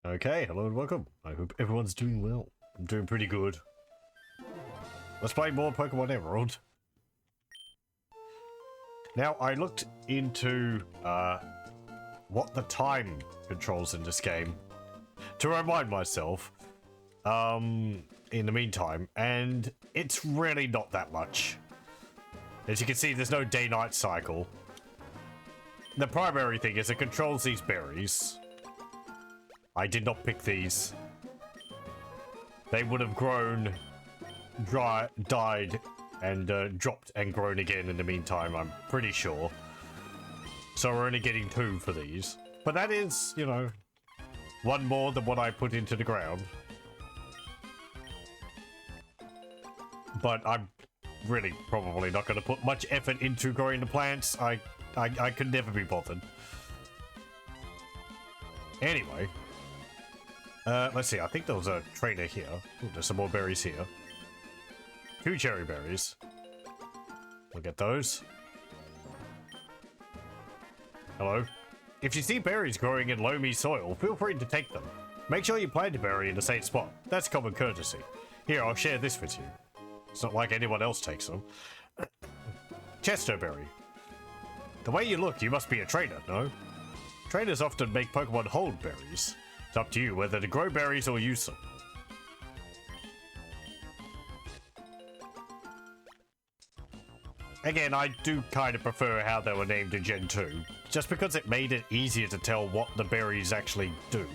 Okay, hello and welcome. I hope everyone's doing well. I'm doing pretty good. Let's play more Pokemon Emerald. Now, I looked into what the time controls in this game to remind myself in the meantime, and it's really not that much. As you can see, there's no day-night cycle. The primary thing is it controls these berries. I did not pick these. They would have grown, died, and dropped and grown again in the meantime, I'm pretty sure. So we're only getting 2 for these. But that is, you know, 1 more than what I put into the ground. But I'm really probably not going to put much effort into growing the plants. I could never be bothered. Anyway. Let's see, I think there was a trainer here. Ooh, there's some more berries here. 2 cherry berries. We'll get those. Hello. If you see berries growing in loamy soil, feel free to take them. Make sure you plant a berry in the same spot. That's common courtesy. Here, I'll share this with you. It's not like anyone else takes them. Chesterberry. The way you look, you must be a trainer, no? Trainers often make Pokemon hold berries. It's up to you whether to grow berries or use them. Again, I do kind of prefer how they were named in Gen 2, just because it made it easier to tell what the berries actually do.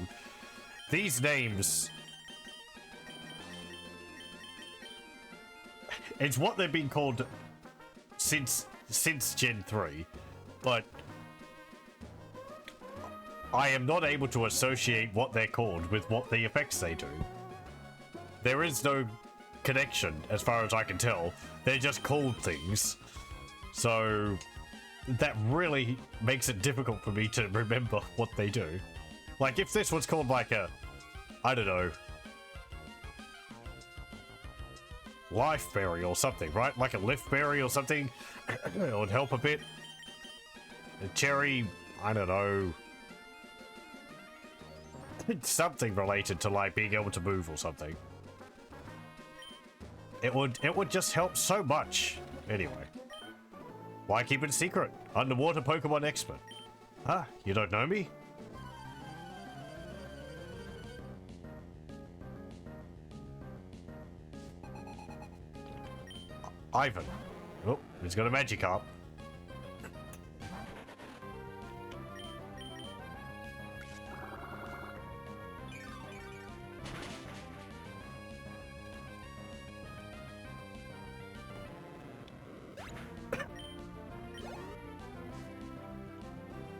These names... It's what they've been called since Gen 3, but I am not able to associate what they're called with what the effects they do. There is no connection, as far as I can tell. They're just called things. So that really makes it difficult for me to remember what they do. Like, if this was called like a, I don't know, life berry or something, right? Like a lift berry or something, it would help a bit. A cherry, I don't know. Something related to like being able to move or something. It would just help so much. Anyway. Why keep it a secret? Underwater Pokemon expert. Ah, you don't know me? Ivan. Oh, he's got a Magikarp.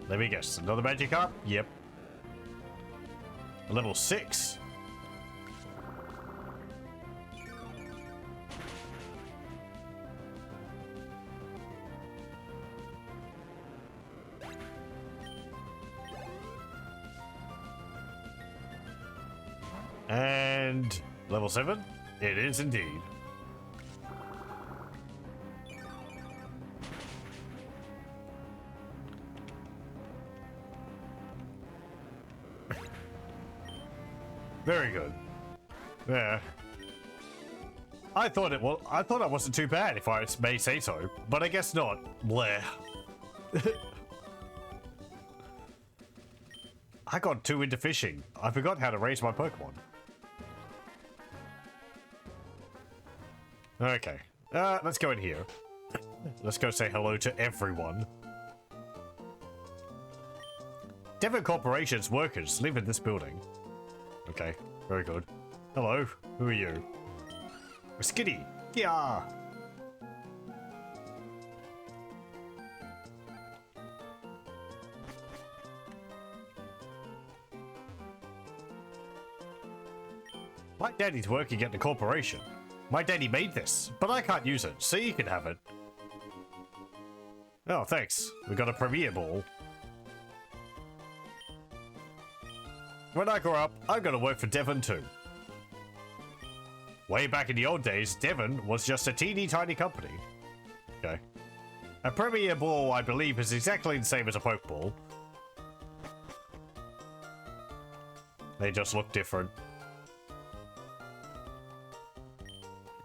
Let me guess, another Magikarp? Yep. Level 6. And level 7? It is indeed. Very good. Yeah. I thought it wasn't too bad, if I may say so, but I guess not. Bleh. I got too into fishing. I forgot how to raise my Pokemon. Okay. Let's go in here. Let's go say hello to everyone. Devon Corporation's workers live in this building. Okay, very good. Hello, who are you? Skitty! Yeah! My daddy's working at the corporation. My daddy made this, but I can't use it, so you can have it. Oh, thanks. We got a premiere ball. When I grow up, I'm gonna work for Devon too. Way back in the old days, Devon was just a teeny tiny company. Okay. A Premier Ball, I believe, is exactly the same as a Pokeball. They just look different.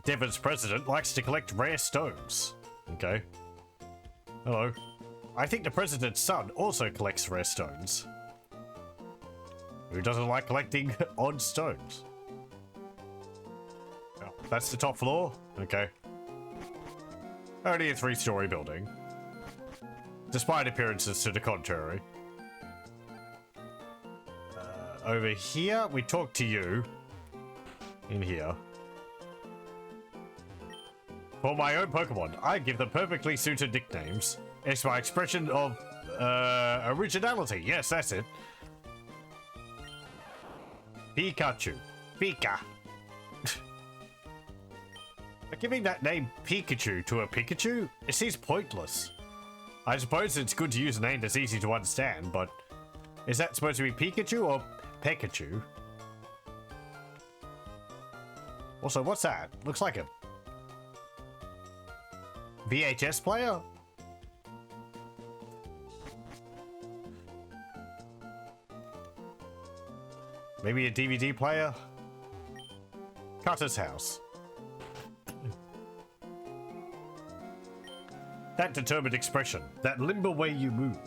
Devon's president likes to collect rare stones. Okay. Hello. I think the president's son also collects rare stones. Who doesn't like collecting odd stones? Oh, that's the top floor? Okay. Only a 3-story building. Despite appearances to the contrary. Over here, we talk to you. In here. For my own Pokemon, I give them perfectly suited nicknames. It's my expression of originality. Yes, that's it. Pikachu. Pika. But giving that name Pikachu to a Pikachu, it seems pointless. I suppose it's good to use a name that's easy to understand, but is that supposed to be Pikachu or Pikachu? Also, what's that? Looks like a VHS player? Maybe a DVD player? Cutter's house. That determined expression, that limber way you move.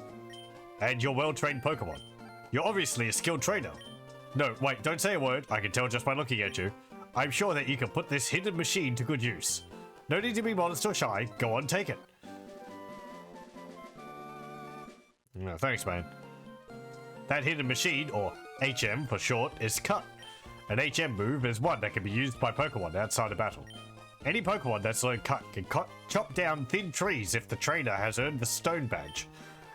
And your well-trained Pokemon. You're obviously a skilled trainer. No, wait, don't say a word. I can tell just by looking at you. I'm sure that you can put this hidden machine to good use. No need to be modest or shy. Go on, take it. No, thanks, man. That hidden machine, or HM for short, is Cut. An HM move is one that can be used by Pokemon outside of battle. Any Pokemon that's learned Cut can chop down thin trees if the trainer has earned the Stone Badge.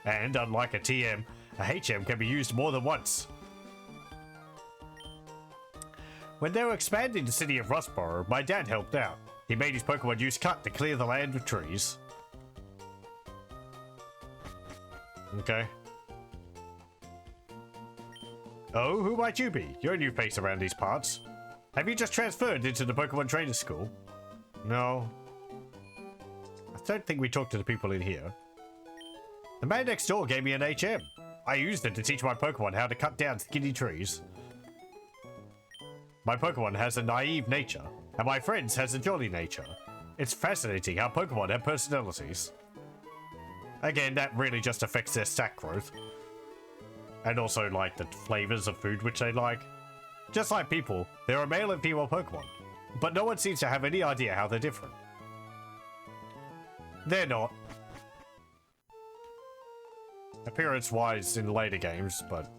And unlike a TM, a HM can be used more than once. When they were expanding the city of Rustboro, my dad helped out. He made his Pokemon use Cut to clear the land of trees. Okay. Oh, who might you be? You're a new face around these parts. Have you just transferred into the Pokemon Trainer School? No. I don't think we talked to the people in here. The man next door gave me an HM. I used it to teach my Pokemon how to cut down skinny trees. My Pokemon has a naive nature, and my friend's has a jolly nature. It's fascinating how Pokemon have personalities. Again, that really just affects their stat growth. And also, like, the flavors of food which they like. Just like people, there are male and female Pokemon, but no one seems to have any idea how they're different. They're not. Appearance-wise in later games, but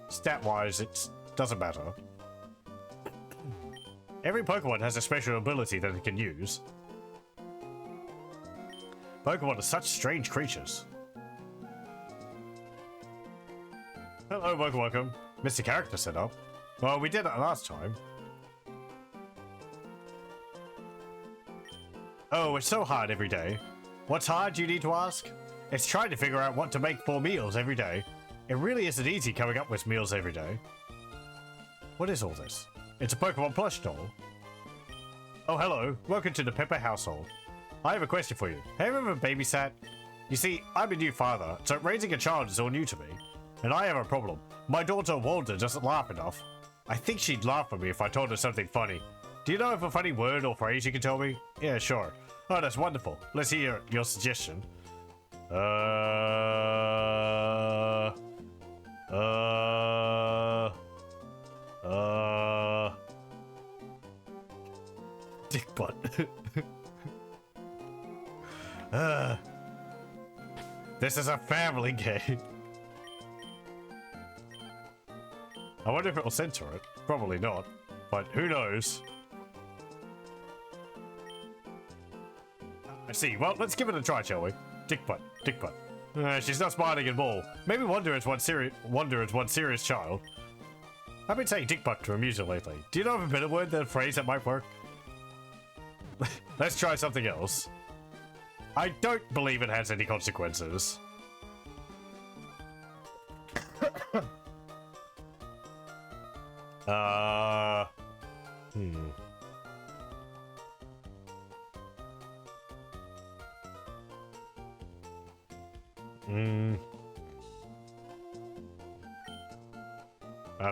stat-wise, it doesn't matter. Every Pokemon has a special ability that it can use. Pokemon are such strange creatures. Hello, welcome. Missed a character setup. Well, we did that last time. Oh, it's so hard every day. What's hard, you need to ask? It's trying to figure out what to make for meals every day. It really isn't easy coming up with meals every day. What is all this? It's a Pokemon plush doll. Oh, hello. Welcome to the Pepper household. I have a question for you. Have you ever babysat? You see, I'm a new father, so raising a child is all new to me. And I have a problem. My daughter Walda doesn't laugh enough. I think she'd laugh at me if I told her something funny. Do you know of a funny word or phrase you can tell me? Yeah, sure. Oh, that's wonderful. Let's hear your suggestion. Dick butt. This is a family game. I wonder if it will censor it. Probably not. But who knows? I see. Well, let's give it a try, shall we? Dick butt. Dick butt. She's not smiling at all. Maybe wonder is one serious child. I've been saying dick butt to amuse her lately. Do you know of a better word than a phrase that might work? Let's try something else. I don't believe it has any consequences. I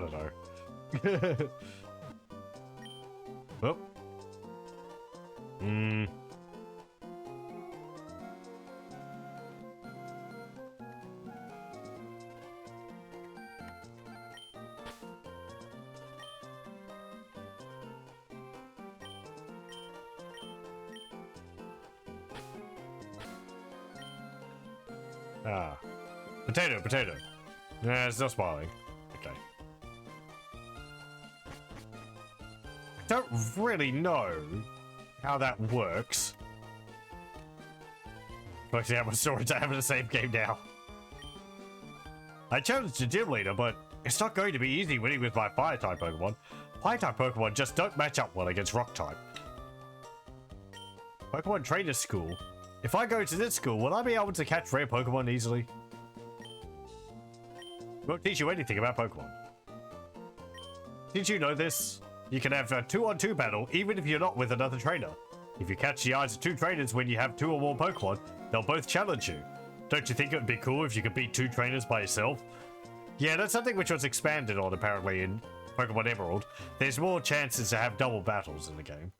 don't know. Oh. Hmm. Ah. Potato, potato. Nah, it's not smiling. Okay. I don't really know how that works. Actually, how much storage I have in the same game now. I challenged the gym leader, but it's not going to be easy winning with my fire-type Pokemon. Fire-type Pokemon just don't match up well against rock-type. Pokemon Trainer School. If I go to this school, will I be able to catch rare Pokemon easily? Won't teach you anything about Pokemon. Did you know this? You can have a 2-on-2 battle even if you're not with another trainer. If you catch the eyes of 2 trainers when you have 2 or more Pokemon, they'll both challenge you. Don't you think it would be cool if you could beat 2 trainers by yourself? Yeah, that's something which was expanded on apparently in Pokemon Emerald. There's more chances to have double battles in the game.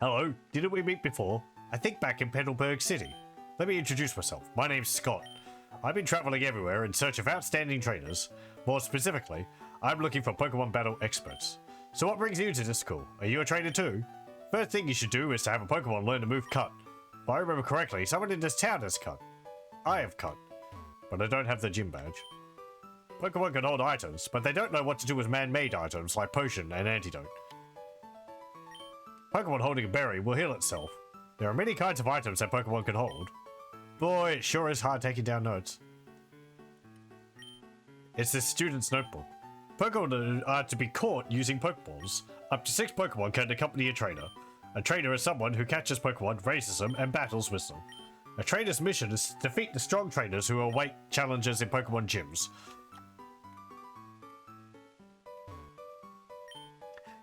Hello, didn't we meet before? I think back in Petalburg City. Let me introduce myself. My name's Scott. I've been traveling everywhere in search of outstanding trainers. More specifically, I'm looking for Pokemon battle experts. So what brings you to this school? Are you a trainer too? First thing you should do is to have a Pokemon learn to move Cut. If I remember correctly, someone in this town has Cut. I have Cut, but I don't have the gym badge. Pokemon can hold items, but they don't know what to do with man-made items like potion and antidote. Pokemon holding a berry will heal itself. There are many kinds of items that Pokemon can hold. Boy, it sure is hard taking down notes. It's this student's notebook. Pokemon are to be caught using Pokeballs. Up to 6 Pokemon can accompany a trainer. A trainer is someone who catches Pokemon, raises them, and battles with them. A trainer's mission is to defeat the strong trainers who await challenges in Pokemon gyms.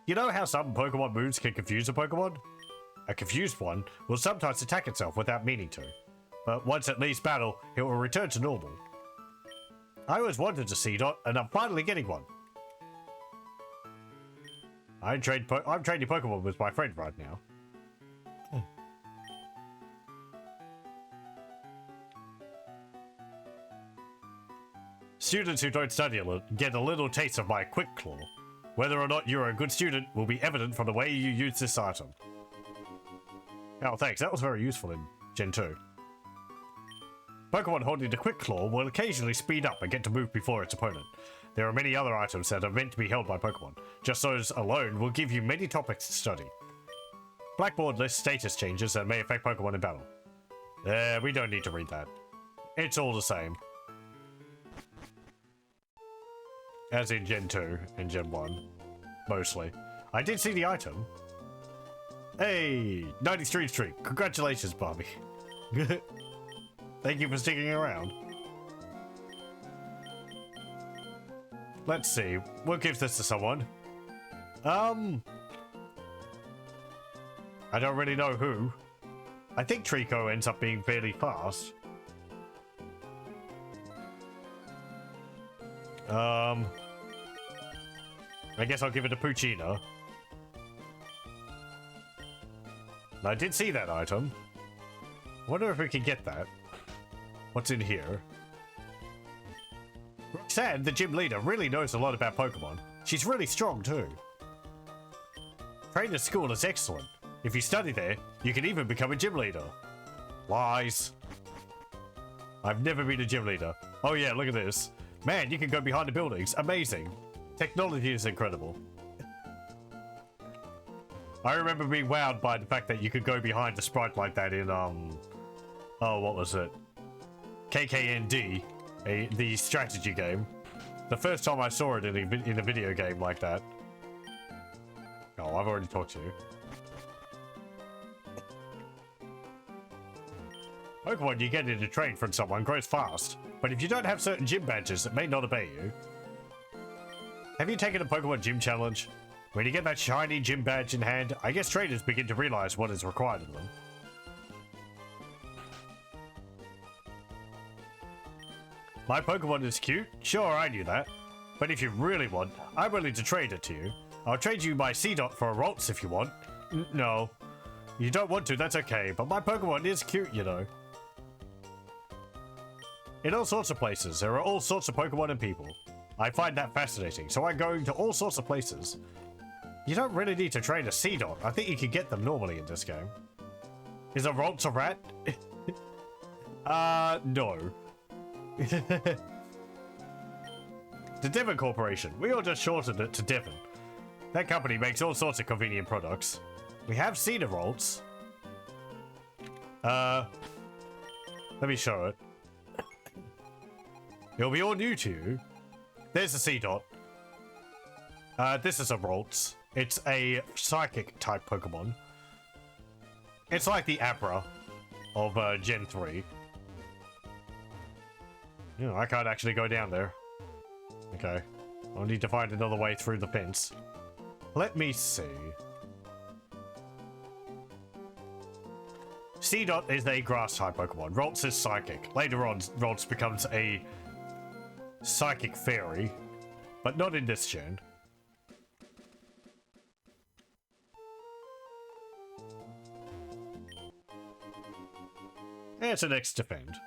You know how some Pokemon moves can confuse a Pokemon? A confused one will sometimes attack itself without meaning to, but once it leaves battle, it will return to normal. I always wanted to see Dot, and I'm finally getting one. I'm training Pokemon with my friend right now. Students who don't study get a little taste of my Quick Claw. Whether or not you're a good student will be evident from the way you use this item. Oh, thanks. That was very useful in Gen 2. Pokemon holding the Quick Claw will occasionally speed up and get to move before its opponent. There are many other items that are meant to be held by Pokemon. Just those alone will give you many topics to study. Blackboard lists status changes that may affect Pokemon in battle. We don't need to read that. It's all the same. As in Gen 2 and Gen 1. Mostly. I did see the item. Hey! 93 streak. Congratulations, Bobby. Thank you for sticking around. Let's see. We'll give this to someone. I don't really know who. I think Trico ends up being fairly fast. I guess I'll give it to Puccina. I did see that item. Wonder if we can get that. What's in here? Roxanne, the gym leader, really knows a lot about Pokemon. She's really strong too. Trainer school is excellent. If you study there, you can even become a gym leader. Lies. I've never been a gym leader. Oh yeah, look at this. Man, you can go behind the buildings. Amazing. Technology is incredible. I remember being wowed by the fact that you could go behind the sprite like that in, oh, what was it? KKND, the strategy game. The first time I saw it in a video game like that. Oh, I've already talked to you. Pokemon you get into train from someone grows fast, but if you don't have certain gym badges, it may not obey you. Have you taken a Pokemon gym challenge? When you get that shiny gym badge in hand, I guess trainers begin to realize what is required of them. My Pokemon is cute? Sure, I knew that. But if you really want, I'm willing to trade it to you. I'll trade you my C-Dot for a Ralts if you want. No. You don't want to, that's okay, but my Pokemon is cute, you know. In all sorts of places, there are all sorts of Pokemon and people. I find that fascinating, so I'm going to all sorts of places. You don't really need to trade a C-Dot. I think you can get them normally in this game. Is a Ralts a rat? No. The Devon Corporation. We all just shortened it to Devon. That company makes all sorts of convenient products. We have seen a Ralts. Let me show it. It'll be all new to you. There's a C-Dot. This is a Ralts. It's a psychic type Pokemon. It's like the Abra of Gen 3. Yeah, I can't actually go down there. Okay. I'll need to find another way through the fence. Let me see. C-Dot is a grass type Pokemon. Ralts is psychic. Later on, Ralts becomes a psychic fairy, but not in this gen. It's an X defend.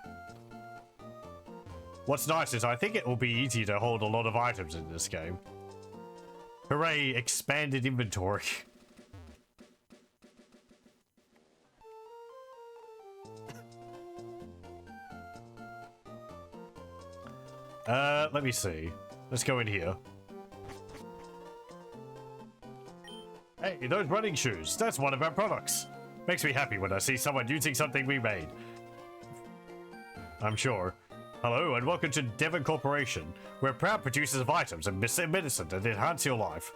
What's nice is I think it will be easy to hold a lot of items in this game. Hooray, expanded inventory. Let me see. Let's go in here. Hey, those running shoes. That's one of our products. Makes me happy when I see someone using something we made. I'm sure. Hello and welcome to Devon Corporation. We're proud producers of items and medicine that enhance your life.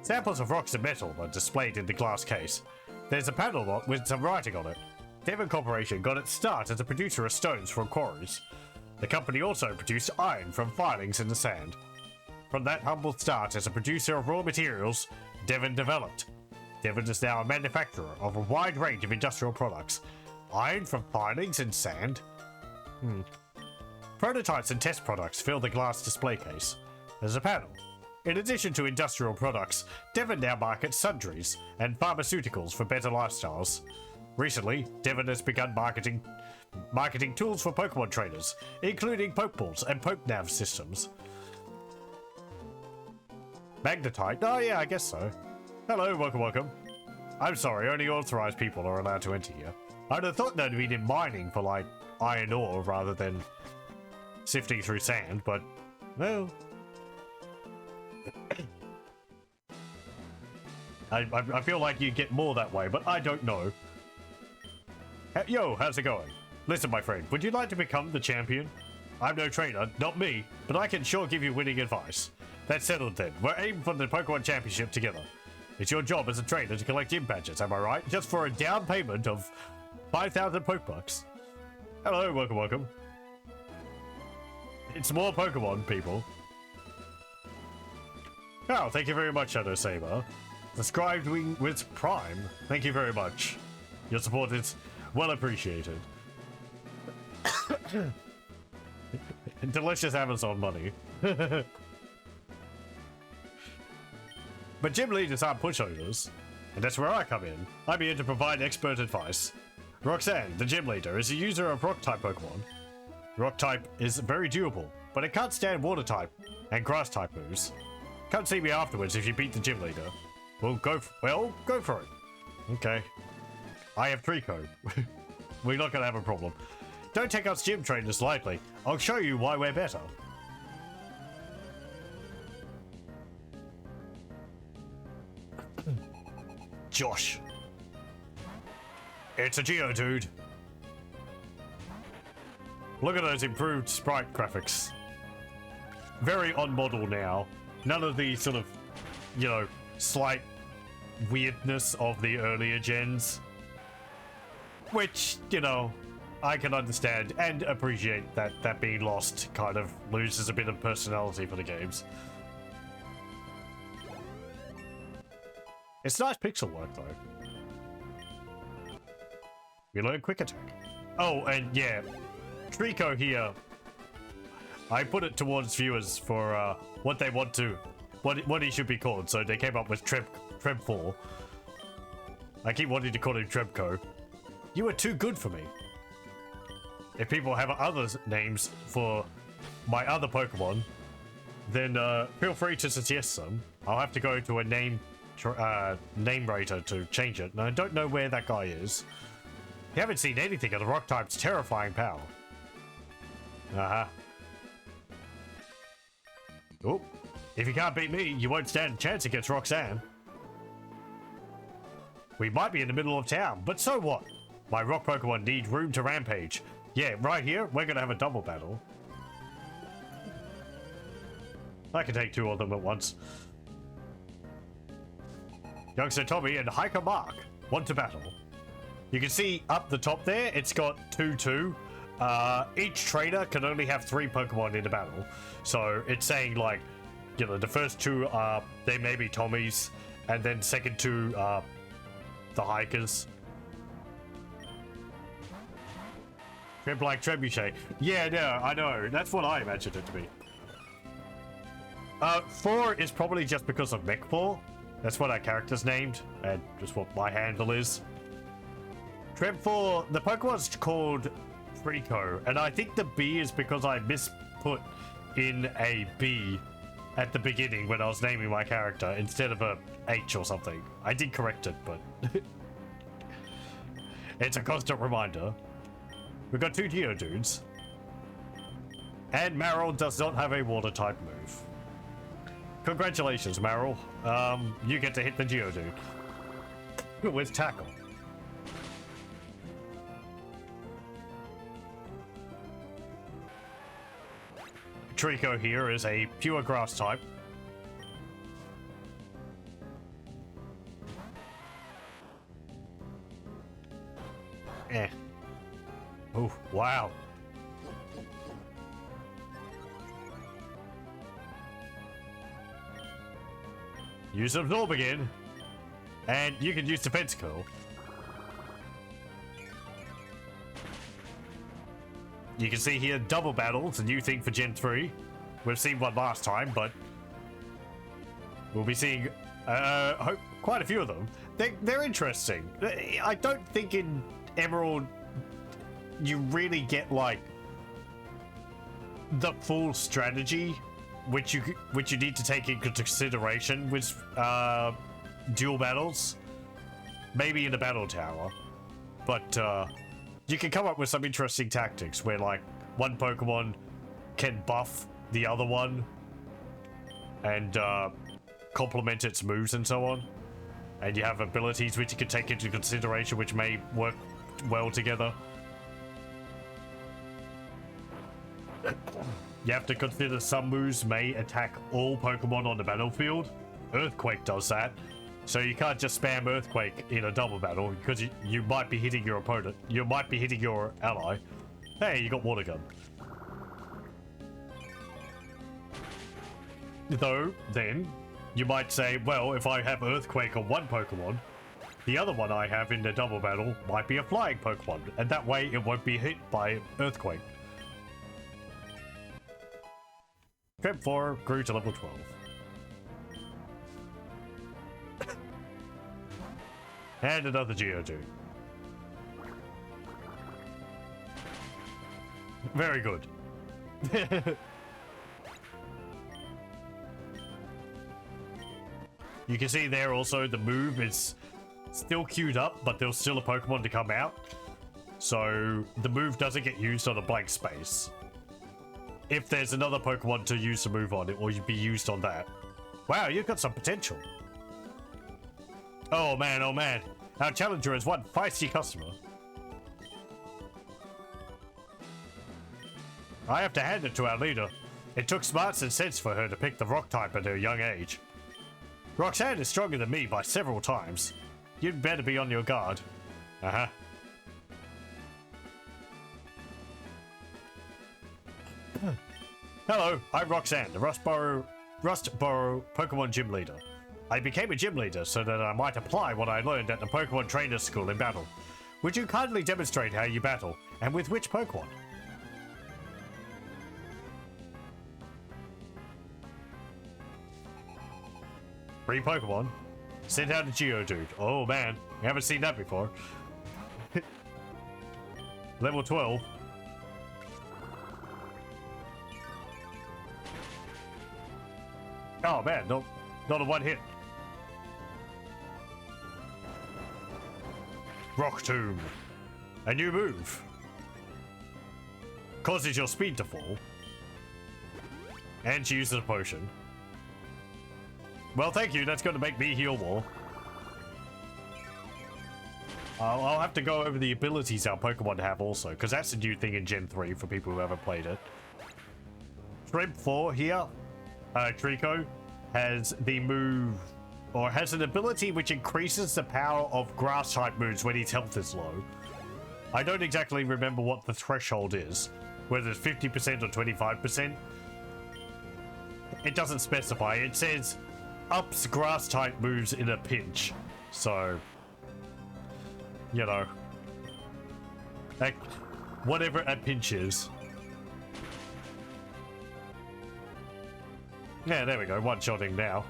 Samples of rocks and metal are displayed in the glass case. There's a panel lot with some writing on it. Devon Corporation got its start as a producer of stones from quarries. The company also produced iron from filings in the sand. From that humble start as a producer of raw materials, Devon developed. Devon is now a manufacturer of a wide range of industrial products. Iron from filings in sand? Prototypes and test products fill the glass display case. There's a panel. In addition to industrial products, Devon now markets sundries and pharmaceuticals for better lifestyles. Recently, Devon has begun marketing tools for Pokemon trainers, including Pokeballs and Pokenav systems. Magnetite? Oh yeah, I guess so. Hello, welcome. I'm sorry, only authorized people are allowed to enter here. I'd have thought they'd been in mining for like iron ore rather than sifting through sand, but well. I feel like you get more that way, but I don't know. Yo, how's it going? Listen, my friend, would you like to become the champion? I'm no trainer, not me, but I can sure give you winning advice. That's settled then. We're aiming for the Pokemon Championship together. It's your job as a trainer to collect gym badges, am I right? Just for a down payment of 5,000 Pokebucks. Hello, welcome. It's more Pokemon, people. Oh, thank you very much, Shadow Saber. Described with Prime. Thank you very much. Your support is well appreciated. Delicious Amazon money. But gym leaders aren't pushovers, and that's where I come in. I'm here to provide expert advice. Roxanne, the gym leader, is a user of Rock-type Pokemon. Rock-type is very durable, but it can't stand Water-type and Grass-type moves. Come see me afterwards if you beat the gym leader. Well, go for it. Okay. I have Trico. We're not gonna have a problem. Don't take us gym trainers lightly. I'll show you why we're better. Josh. It's a Geodude. Look at those improved sprite graphics. Very on model now. None of the sort of, you know, slight weirdness of the earlier gens. Which, you know, I can understand and appreciate that being lost kind of loses a bit of personality for the games. It's nice pixel work though. We learn quick attack. Oh, and yeah, Trico here. I put it towards viewers for what they want to, what he should be called. So they came up with Treb 4. I keep wanting to call him Trebco. You are too good for me. If people have other names for my other Pokemon, then feel free to suggest them. I'll have to go to a name rater to change it, and I don't know where that guy is. You haven't seen anything of the rock type's terrifying power. Oh, if you can't beat me, you won't stand a chance against Roxanne. We might be in the middle of town, but so what? My rock Pokemon need room to rampage. Yeah, right here, we're gonna have a double battle. I can take two of them at once. Youngster Tommy and Hiker Mark want to battle. You can see up the top there, it's got 2-2. Each trainer can only have 3 Pokemon in the battle. So it's saying, like, you know, the first 2 are, they may be Tommy's, and then second 2 are the Hikers. Like Trebuchet. Yeah, no, I know. That's what I imagined it to be. 4 is probably just because of Mech 4. That's what our character's named, and just what my handle is. Treb 4, the Pokemon's called Trico, and I think the B is because I misput in a B at the beginning when I was naming my character instead of a H or something. I did correct it, but it's a constant reminder. We've got 2 Geodudes. And Marill does not have a water type move. Congratulations, Marill. You get to hit the Geodude with Tackle. Trico here is a pure grass type. Oh, wow. Use Absorb again. And you can use Defense Curl. You can see here double battles, a new thing for Gen 3. We've seen one last time, but we'll be seeing quite a few of them. They're interesting. I don't think in Emerald you really get like the full strategy which you need to take into consideration with dual battles. Maybe in the battle tower, but you can come up with some interesting tactics where like one Pokemon can buff the other one and complement its moves and so on, and you have abilities which you can take into consideration which may work well together. You have to consider some moves may attack all Pokemon on the battlefield. Earthquake does that. So you can't just spam Earthquake in a double battle because you might be hitting your opponent. You might be hitting your ally. Hey, you got Water Gun. Though, then, you might say, well, if I have Earthquake on one Pokemon, the other one I have in the double battle might be a flying Pokemon, and that way it won't be hit by Earthquake. Treb 4 grew to level 12. And another Geodude. Very good. You can see there also the move is still queued up, but there's still a Pokemon to come out. So the move doesn't get used on a blank space. If there's another Pokemon to use the move on, it will be used on that. Wow, you've got some potential. Oh man, our challenger is one feisty customer. I have to hand it to our leader. It took smarts and sense for her to pick the rock type at her young age. Roxanne is stronger than me by several times. You'd better be on your guard. Uh-huh. Hello, I'm Roxanne, the Rustboro Pokemon Gym Leader. I became a gym leader so that I might apply what I learned at the Pokemon Trainer School in battle. Would you kindly demonstrate how you battle, and with which Pokemon? Free Pokemon. Sent out a Geodude. Oh man, we haven't seen that before. Level 12. Oh man, not a one hit. Rock Tomb. A new move. Causes your speed to fall. And she uses a potion. Well, thank you. That's going to make me heal more. I'll have to go over the abilities our Pokemon have also, because that's a new thing in Gen 3 for people who haven't played it. Shrimp 4 here, Trico, has the move, or has an ability which increases the power of grass-type moves when his health is low. I don't exactly remember what the threshold is, whether it's 50% or 25%. It doesn't specify. It says ups grass-type moves in a pinch. So, you know, like, whatever a pinch is. Yeah, there we go. One-shotting now.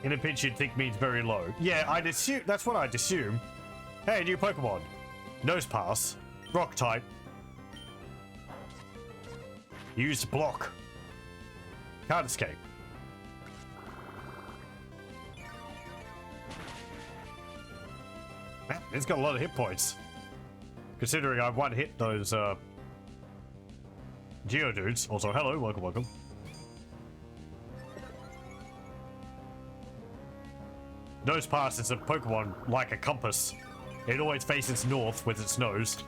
In a pinch, you'd think means very low. Yeah, I'd assume. That's what I'd assume. Hey, new Pokemon. Nose Pass. Rock type. Use block. Can't escape. Man, it's got a lot of hit points. Considering I've one hit those Geodudes. Also, hello, welcome. Nose Pass is a Pokemon like a compass. It always faces north with its nose.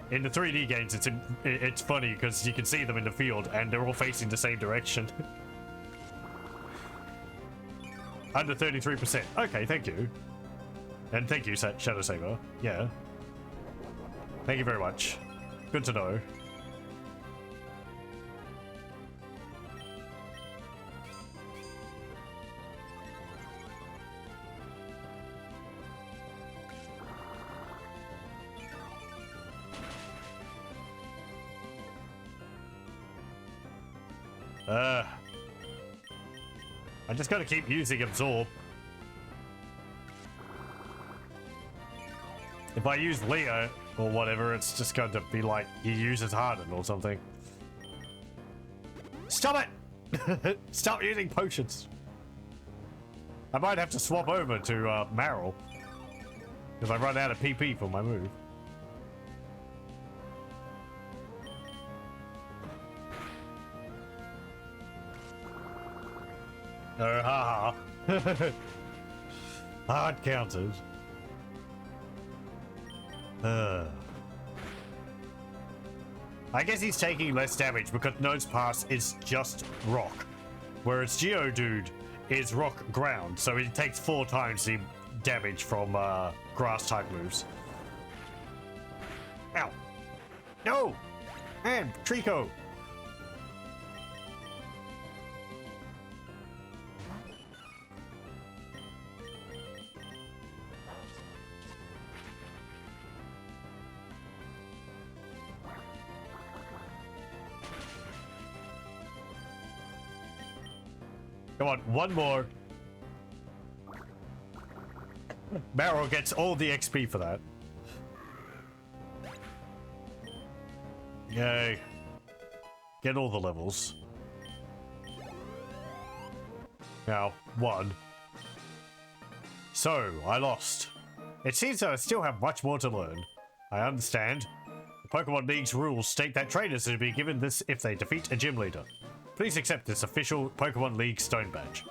In the 3D games, it's funny because you can see them in the field and they're all facing the same direction. Under 33%. Okay, thank you. And thank you, Shadow Saber. Yeah. Thank you very much. Good to know. I just gotta keep using Absorb. If I use Leo or whatever, it's just going to be like he uses Harden or something. Stop it! Stop using potions. I might have to swap over to Marill because I run out of PP for my move. Haha. Hard counters. I guess he's taking less damage because Nose Pass is just rock, whereas Geodude is rock ground, so it takes 4 times the damage from grass type moves. Ow! No! And Trico! Come on, one more. Marill gets all the XP for that. Yay. Get all the levels. Now, 1. So, I lost. It seems that I still have much more to learn. I understand. The Pokemon League's rules state that trainers are to be given this if they defeat a gym leader. Please accept this official Pokemon League Stone Badge.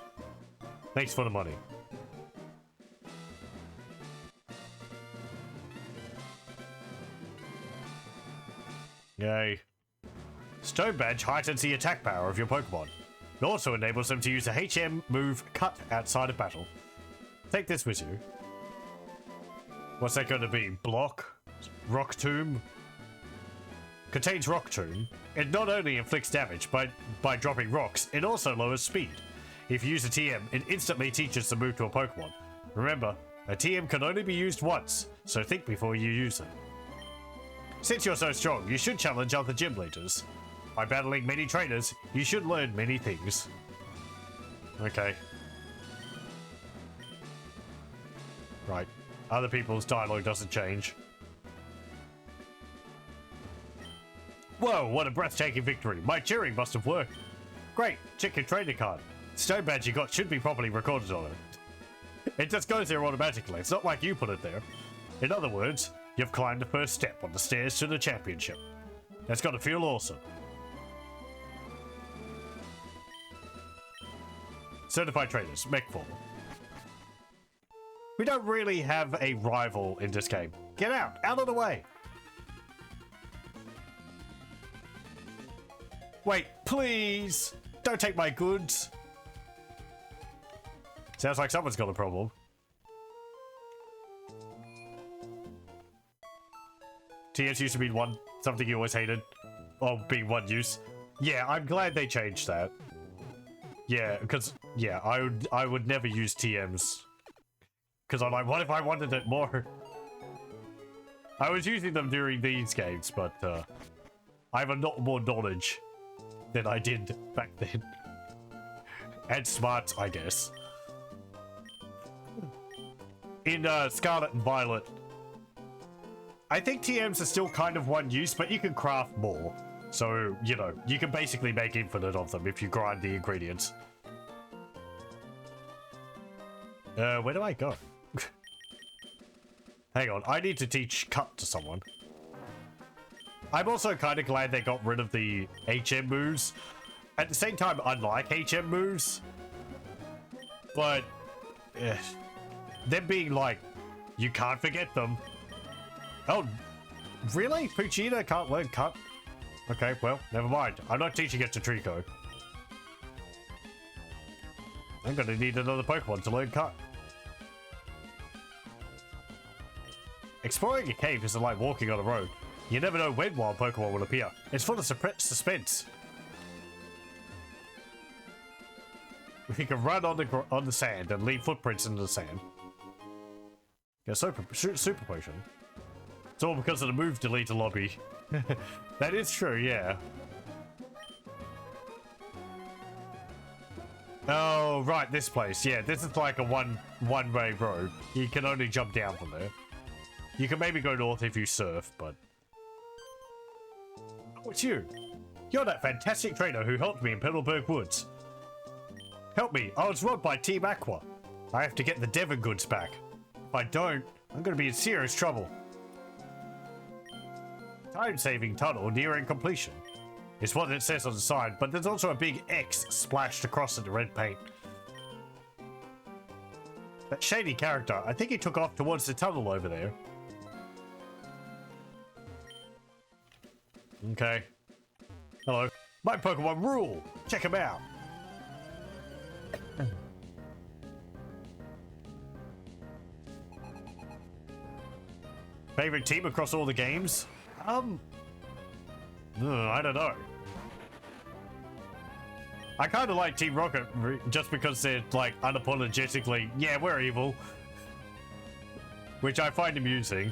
Thanks for the money. Yay. Stone Badge heightens the attack power of your Pokemon. It also enables them to use a HM move Cut outside of battle. Take this with you. What's that going to be? Block? Rock Tomb? Contains Rock Tomb. It not only inflicts damage by dropping rocks, it also lowers speed. If you use a TM, it instantly teaches the move to a Pokemon. Remember, a TM can only be used once, so think before you use it. Since you're so strong, you should challenge other gym leaders. By battling many trainers, you should learn many things. Okay. Right. Other people's dialogue doesn't change. Whoa, what a breathtaking victory. My cheering must have worked. Great, check your trainer card. Stone badge you got should be properly recorded on it. It just goes there automatically. It's not like you put it there. In other words, you've climbed the first step on the stairs to the championship. That's gotta feel awesome. Certified trainers, mech form. We don't really have a rival in this game. Get out of the way. Wait, please! Don't take my goods! Sounds like someone's got a problem. TS used to be something you always hated. Or being one use. Yeah, I'm glad they changed that. Yeah, because, yeah, I would never use TMs. Because I'm like, what if I wanted it more? I was using them during these games, but I have a lot more knowledge than I did back then. And smart, I guess. In Scarlet and Violet, I think TMs are still kind of one use, but you can craft more. So, you know, you can basically make infinite of them if you grind the ingredients. Where do I go? Hang on, I need to teach cut to someone. I'm also kind of glad they got rid of the HM moves. At the same time, I like HM moves. But, them being like, you can't forget them. Oh, really? Poochyena can't learn cut? Okay, well, never mind. I'm not teaching it to Trico. I'm gonna need another Pokemon to learn cut. Exploring a cave isn't like walking on a road. You never know when wild Pokemon will appear. It's full of suspense. We can run on the sand and leave footprints in the sand. Get a super potion. It's all because of the move delete lobby. That is true, yeah. Oh, right, this place. Yeah, this is like a one-way road. You can only jump down from there. You can maybe go north if you surf, but... Oh, it's you. You're that fantastic trainer who helped me in Petalburg Woods. Help me, I was robbed by Team Aqua. I have to get the Devon goods back. If I don't, I'm going to be in serious trouble. Time-saving tunnel nearing completion. It's what it says on the side, but there's also a big X splashed across in the red paint. That shady character, I think he took off towards the tunnel over there. Okay. Hello. My Pokemon rule! Check him out! Favorite team across all the games? I don't know. I kind of like Team Rocket just because they're like unapologetically, yeah, we're evil. Which I find amusing.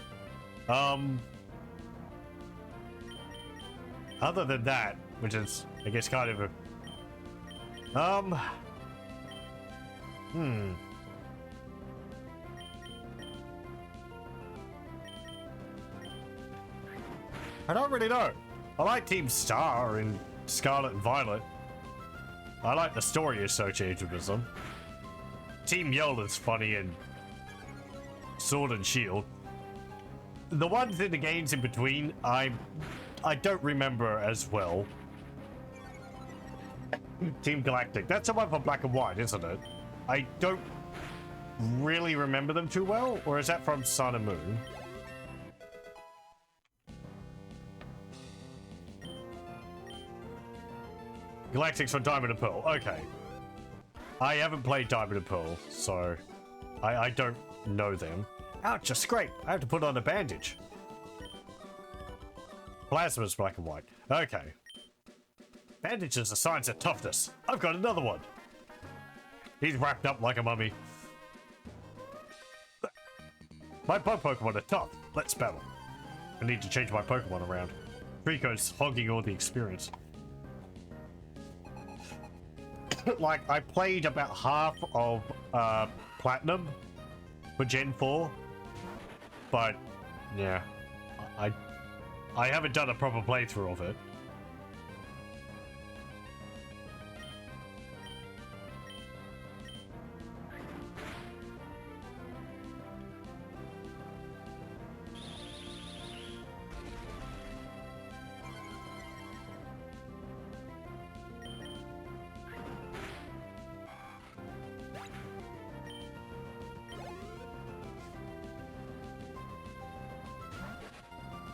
Other than that, which is, I guess, kind of a... I don't really know. I like Team Star in Scarlet and Violet. I like the story associated with them. Team Yell is funny in Sword and Shield. The ones in the games in between, I don't remember as well. Team Galactic. That's the one for Black and White, isn't it? I don't really remember them too well. Or is that from Sun and Moon? Galactic's from Diamond and Pearl. Okay. I haven't played Diamond and Pearl, so I don't know them. Ouch, a scrape. I have to put on a bandage. Plasma's Black and White. Okay. Bandages are signs of toughness. I've got another one. He's wrapped up like a mummy. My bug Pokemon are tough. Let's battle. I need to change my Pokemon around. Rico's hogging all the experience. like, I played about half of Platinum for Gen 4, but yeah, I haven't done a proper playthrough of it.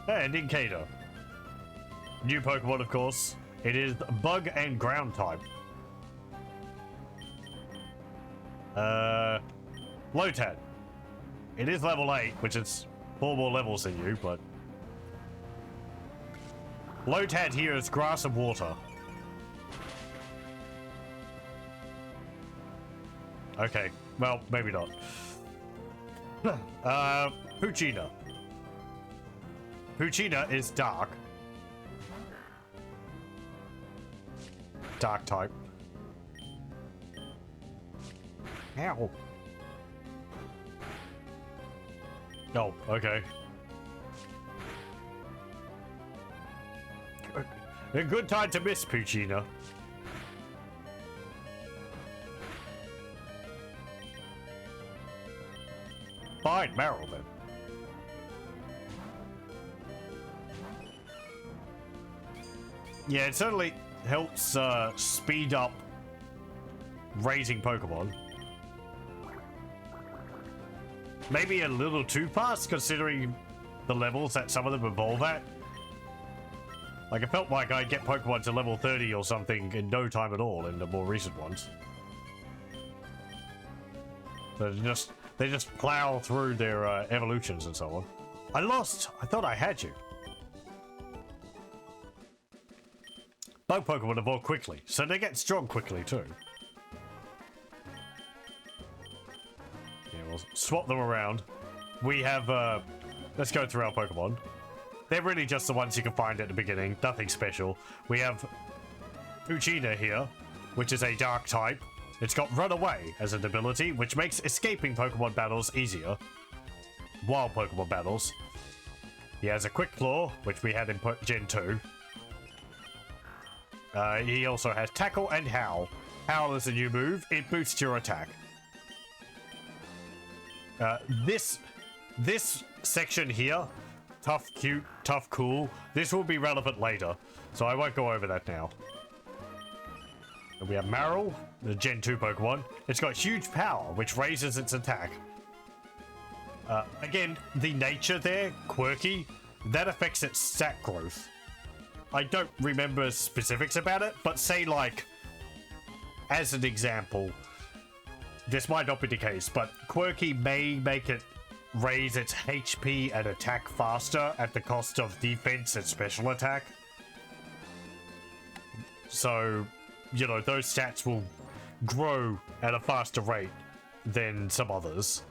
And Inkader. New Pokemon, of course. It is bug and ground type. Lotad. It is level 8, which is 4 more levels than you, but... Lotad here is grass and water. Okay, well, maybe not. Poochyena. Poochyena is dark. Dark type. Ow. Oh, okay. A good time to miss Poochyena. Fine, Meryl then. Yeah, it certainly helps speed up raising Pokemon. Maybe a little too fast considering the levels that some of them evolve at. Like, it felt like I'd get Pokemon to level 30 or something in no time at all in the more recent ones. So they just plow through their evolutions and so on. I lost! I thought I had you. Bug Pokemon evolve quickly, so they get strong quickly too. Yeah, we'll swap them around. We have, let's go through our Pokemon. They're really just the ones you can find at the beginning, nothing special. We have Poochyena here, which is a dark type. It's got Run Away as an ability, which makes escaping Pokemon battles easier. Wild Pokemon battles. He has a Quick Claw, which we had in Gen 2. He also has Tackle and Howl. Howl is a new move. It boosts your attack. This section here, tough, cute, tough, cool, this will be relevant later, so I won't go over that now. And we have Marill, the Gen 2 Pokemon. It's got huge power, which raises its attack. Again, the nature there, quirky, that affects its stat growth. I don't remember specifics about it, but say, like, as an example, this might not be the case, but quirky may make it raise its HP and attack faster at the cost of defense and special attack. So, you know, those stats will grow at a faster rate than some others.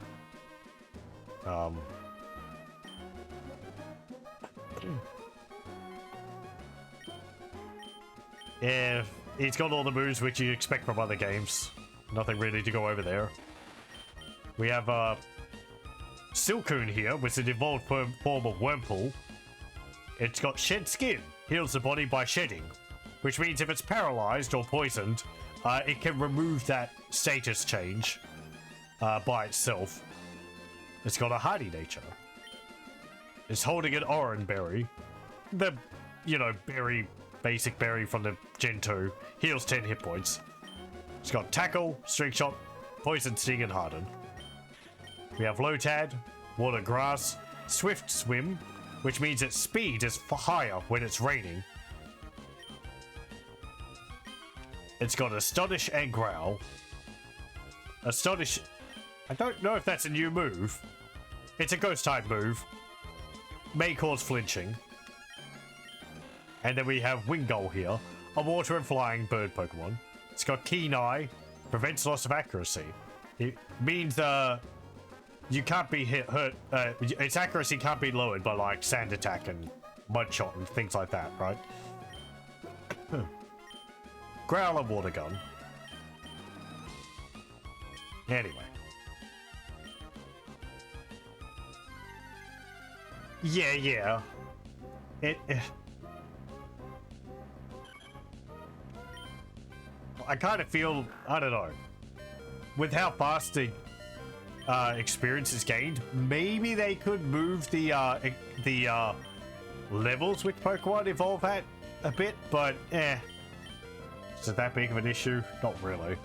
Yeah, it's got all the moves which you expect from other games. Nothing really to go over there. We have Silcoon here, which is an evolved form of Wurmple. It's got Shed Skin, heals the body by shedding, which means if it's paralyzed or poisoned, it can remove that status change by itself. It's got a hardy nature. It's holding an Oran Berry. The, you know, basic berry from the Gen 2. Heals 10 hit points. It's got Tackle, String Shot, Poison Sting, and Harden. We have Lotad, Water Grass, Swift Swim, which means its speed is higher when it's raining. It's got Astonish and Growl. Astonish, I don't know if that's a new move. It's a ghost type move. May cause flinching. And then we have Wingull here, a water and flying bird Pokemon. It's got Keen Eye, prevents loss of accuracy. It means you can't be hurt. Its accuracy can't be lowered by like Sand Attack and Mud Shot and things like that, right? Growl and Water Gun. Anyway. Yeah. I kind of feel, I don't know, with how fast the experience is gained, maybe they could move the levels which Pokemon evolve at a bit, but is it that big of an issue? Not really.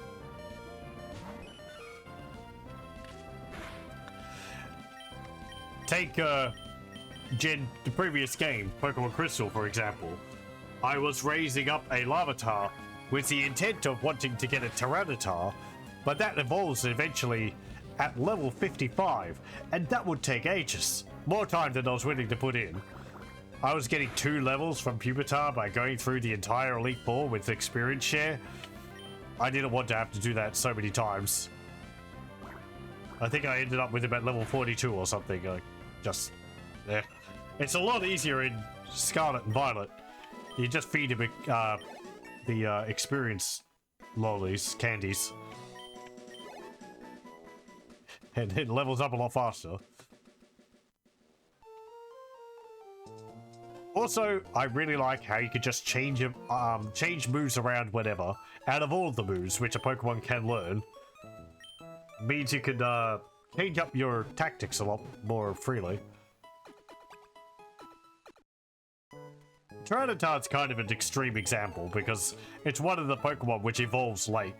Take the previous game, Pokemon Crystal, for example. I was raising up a Larvitar with the intent of wanting to get a Tyranitar, but that evolves eventually at level 55, and that would take ages. More time than I was willing to put in. I was getting 2 levels from Pupitar by going through the entire Elite Four with experience share. I didn't want to have to do that so many times. I think I ended up with him at level 42 or something. It's a lot easier in Scarlet and Violet. You just feed him the experience lollies, candies. And it levels up a lot faster. Also, I really like how you could just change moves around whenever. Out of all of the moves which a Pokemon can learn, means you can change up your tactics a lot more freely. Tyranitar's kind of an extreme example because it's one of the Pokemon which evolves late.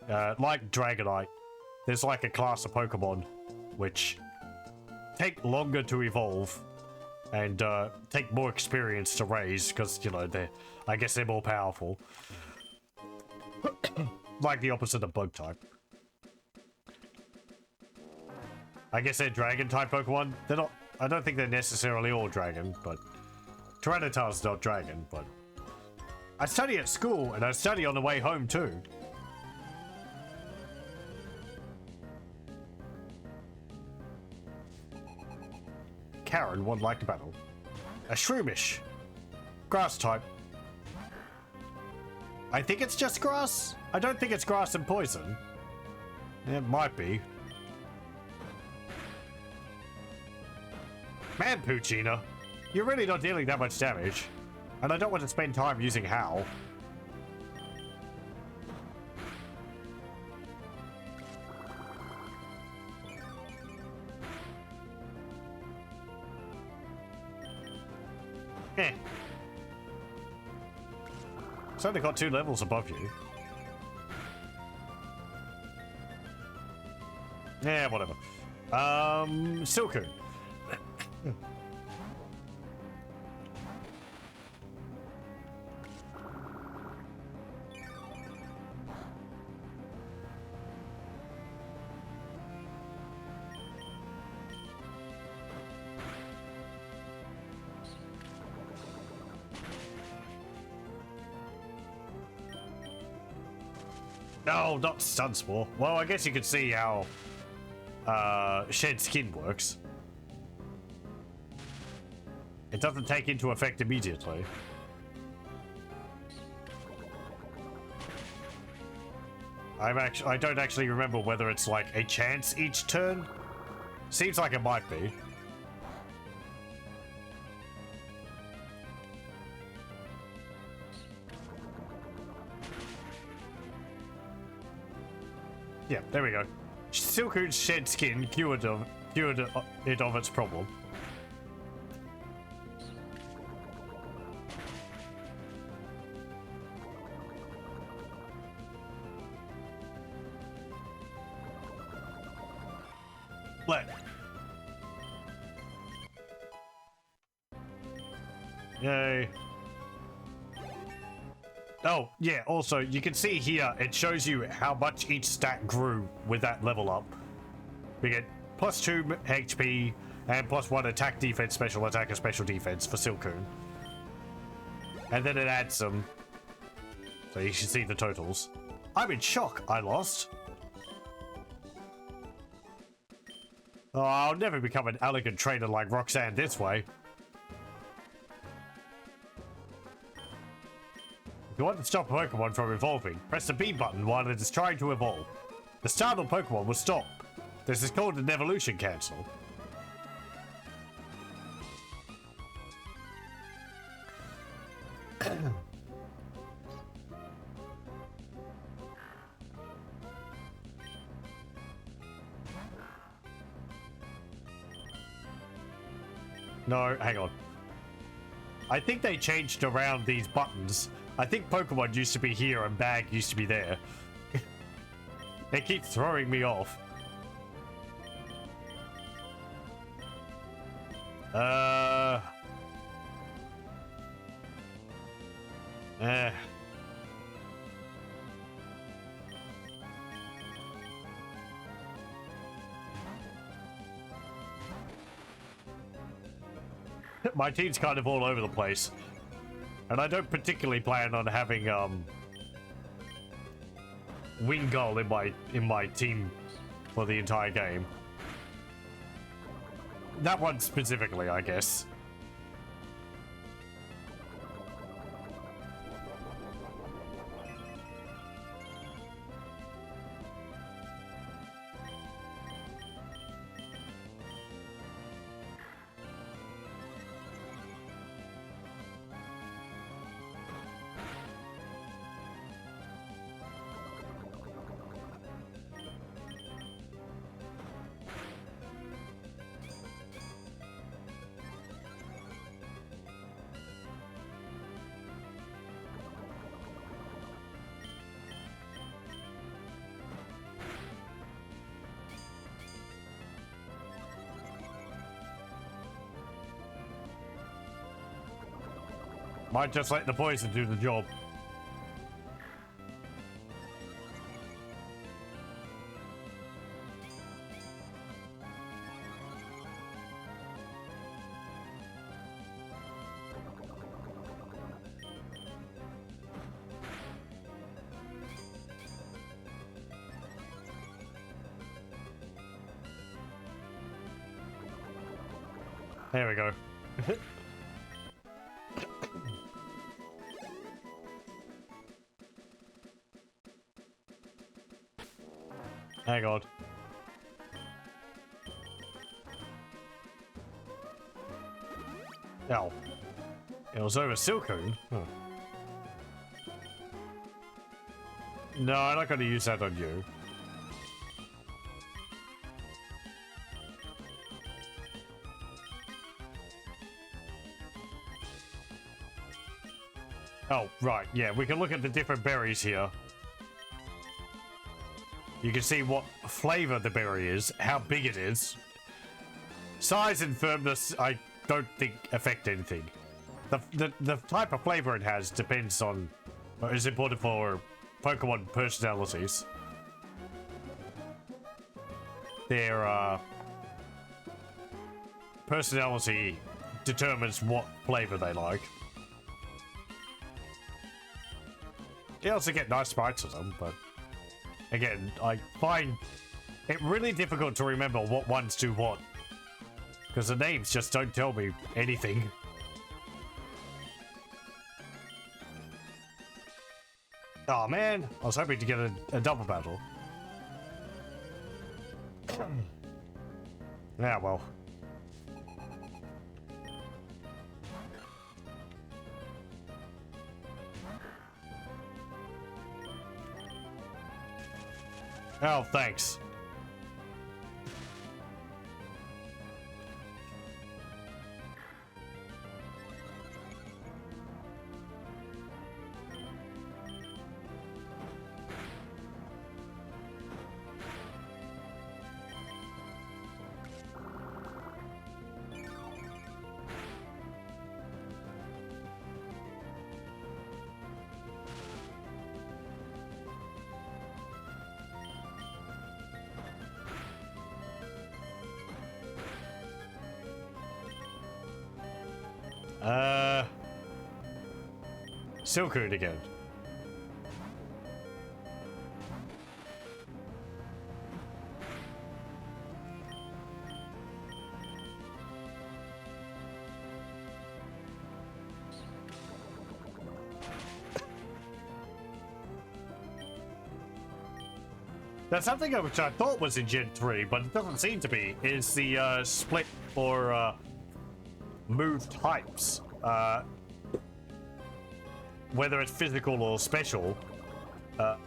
Like Dragonite, there's like a class of Pokemon which take longer to evolve and take more experience to raise because, you know, I guess they're more powerful. Like the opposite of Bug type. I guess they're Dragon type Pokemon. They're not, I don't think they're necessarily all Dragon, but Tyranitar's not Dragon, but I study at school and I study on the way home too. Karen would like to battle. A Shroomish. Grass type. I think it's just grass. I don't think it's grass and poison. It might be. Man, Poochyena, you're really not dealing that much damage. And I don't want to spend time using Howl. It's only got 2 levels above you. Yeah, whatever. Silcoon. No, not Sunspore. Well, I guess you could see how Shed Skin works. It doesn't take into effect immediately. I don't actually remember whether it's like a chance each turn. Seems like it might be. Yeah, there we go. Silcoon's shed skin cured it of its problem. Let. Yay. Oh, yeah, also, you can see here, it shows you how much each stat grew with that level up. We get plus 2 HP and plus 1 attack, defense, special attack, and special defense for Silcoon. And then it adds them. So you should see the totals. I'm in shock, I lost. Oh, I'll never become an elegant trainer like Roxanne this way. If you want to stop a Pokemon from evolving, press the B button while it is trying to evolve. the startled Pokemon will stop. This is called an evolution cancel. No, hang on. I think they changed around these buttons. I think Pokemon used to be here and bag used to be there. They keep throwing me off. My team's kind of all over the place. And I don't particularly plan on having Wingull in my team for the entire game. That one specifically, I guess. Might just let the poison do the job. There we go. Hang on. Oh. It was over Silcoon? Huh. No, I'm not going to use that on you. Oh, right. Yeah, we can look at the different berries here. You can see what flavor the berry is, how big it is. Size and firmness, I don't think affect anything. The type of flavor it has depends on, is important for Pokemon personalities. Their personality determines what flavor they like. You also get nice bites of them, but again, I find it really difficult to remember what ones do what. Because the names just don't tell me anything. Oh man, I was hoping to get a double battle. Yeah, well. Oh, thanks. Silcoon again. That's something which I thought was in Gen 3, but it doesn't seem to be, is the split or move types. Whether it's physical or special,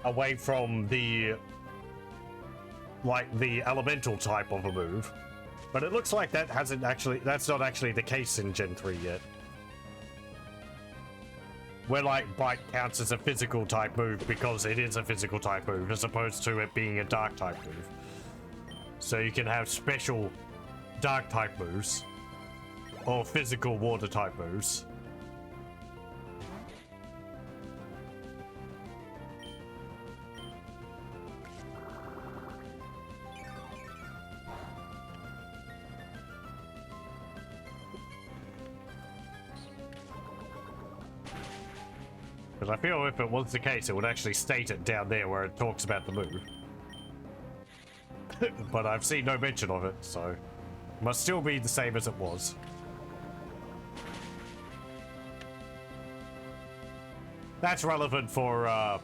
away from the elemental type of a move. But it looks like that's not actually the case in Gen 3 yet. Where like Bite counts as a physical type move because it is a physical type move as opposed to it being a dark type move. So you can have special dark type moves or physical water type moves. Because I feel if it was the case, it would actually state it down there where it talks about the move. But I've seen no mention of it, so it must still be the same as it was. That's relevant for,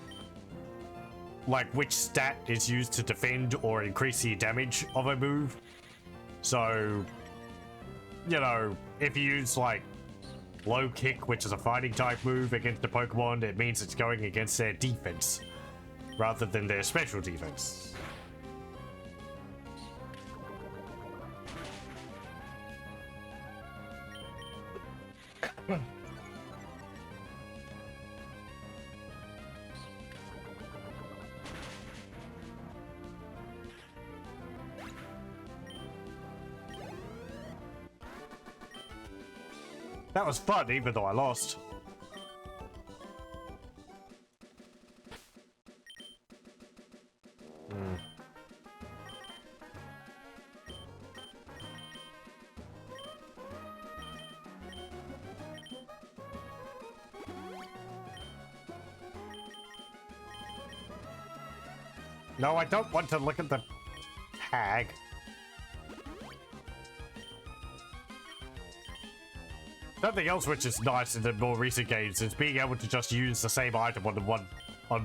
like, which stat is used to defend or increase the damage of a move. So, you know, if you use, like, low kick, which is a fighting type move against a Pokemon, it means it's going against their defense rather than their special defense. That was fun, even though I lost. No, I don't want to look at the tag. Something else which is nice in the more recent games is being able to just use the same item on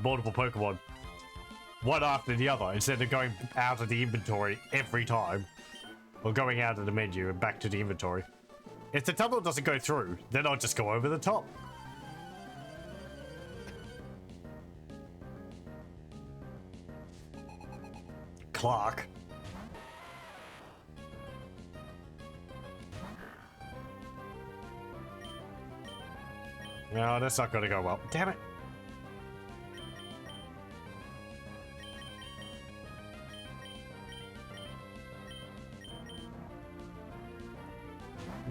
multiple Pokemon, one after the other, instead of going out of the inventory every time, or going out of the menu and back to the inventory. If the tunnel doesn't go through, then I'll just go over the top. Clark. No, that's not going to go well. Damn it.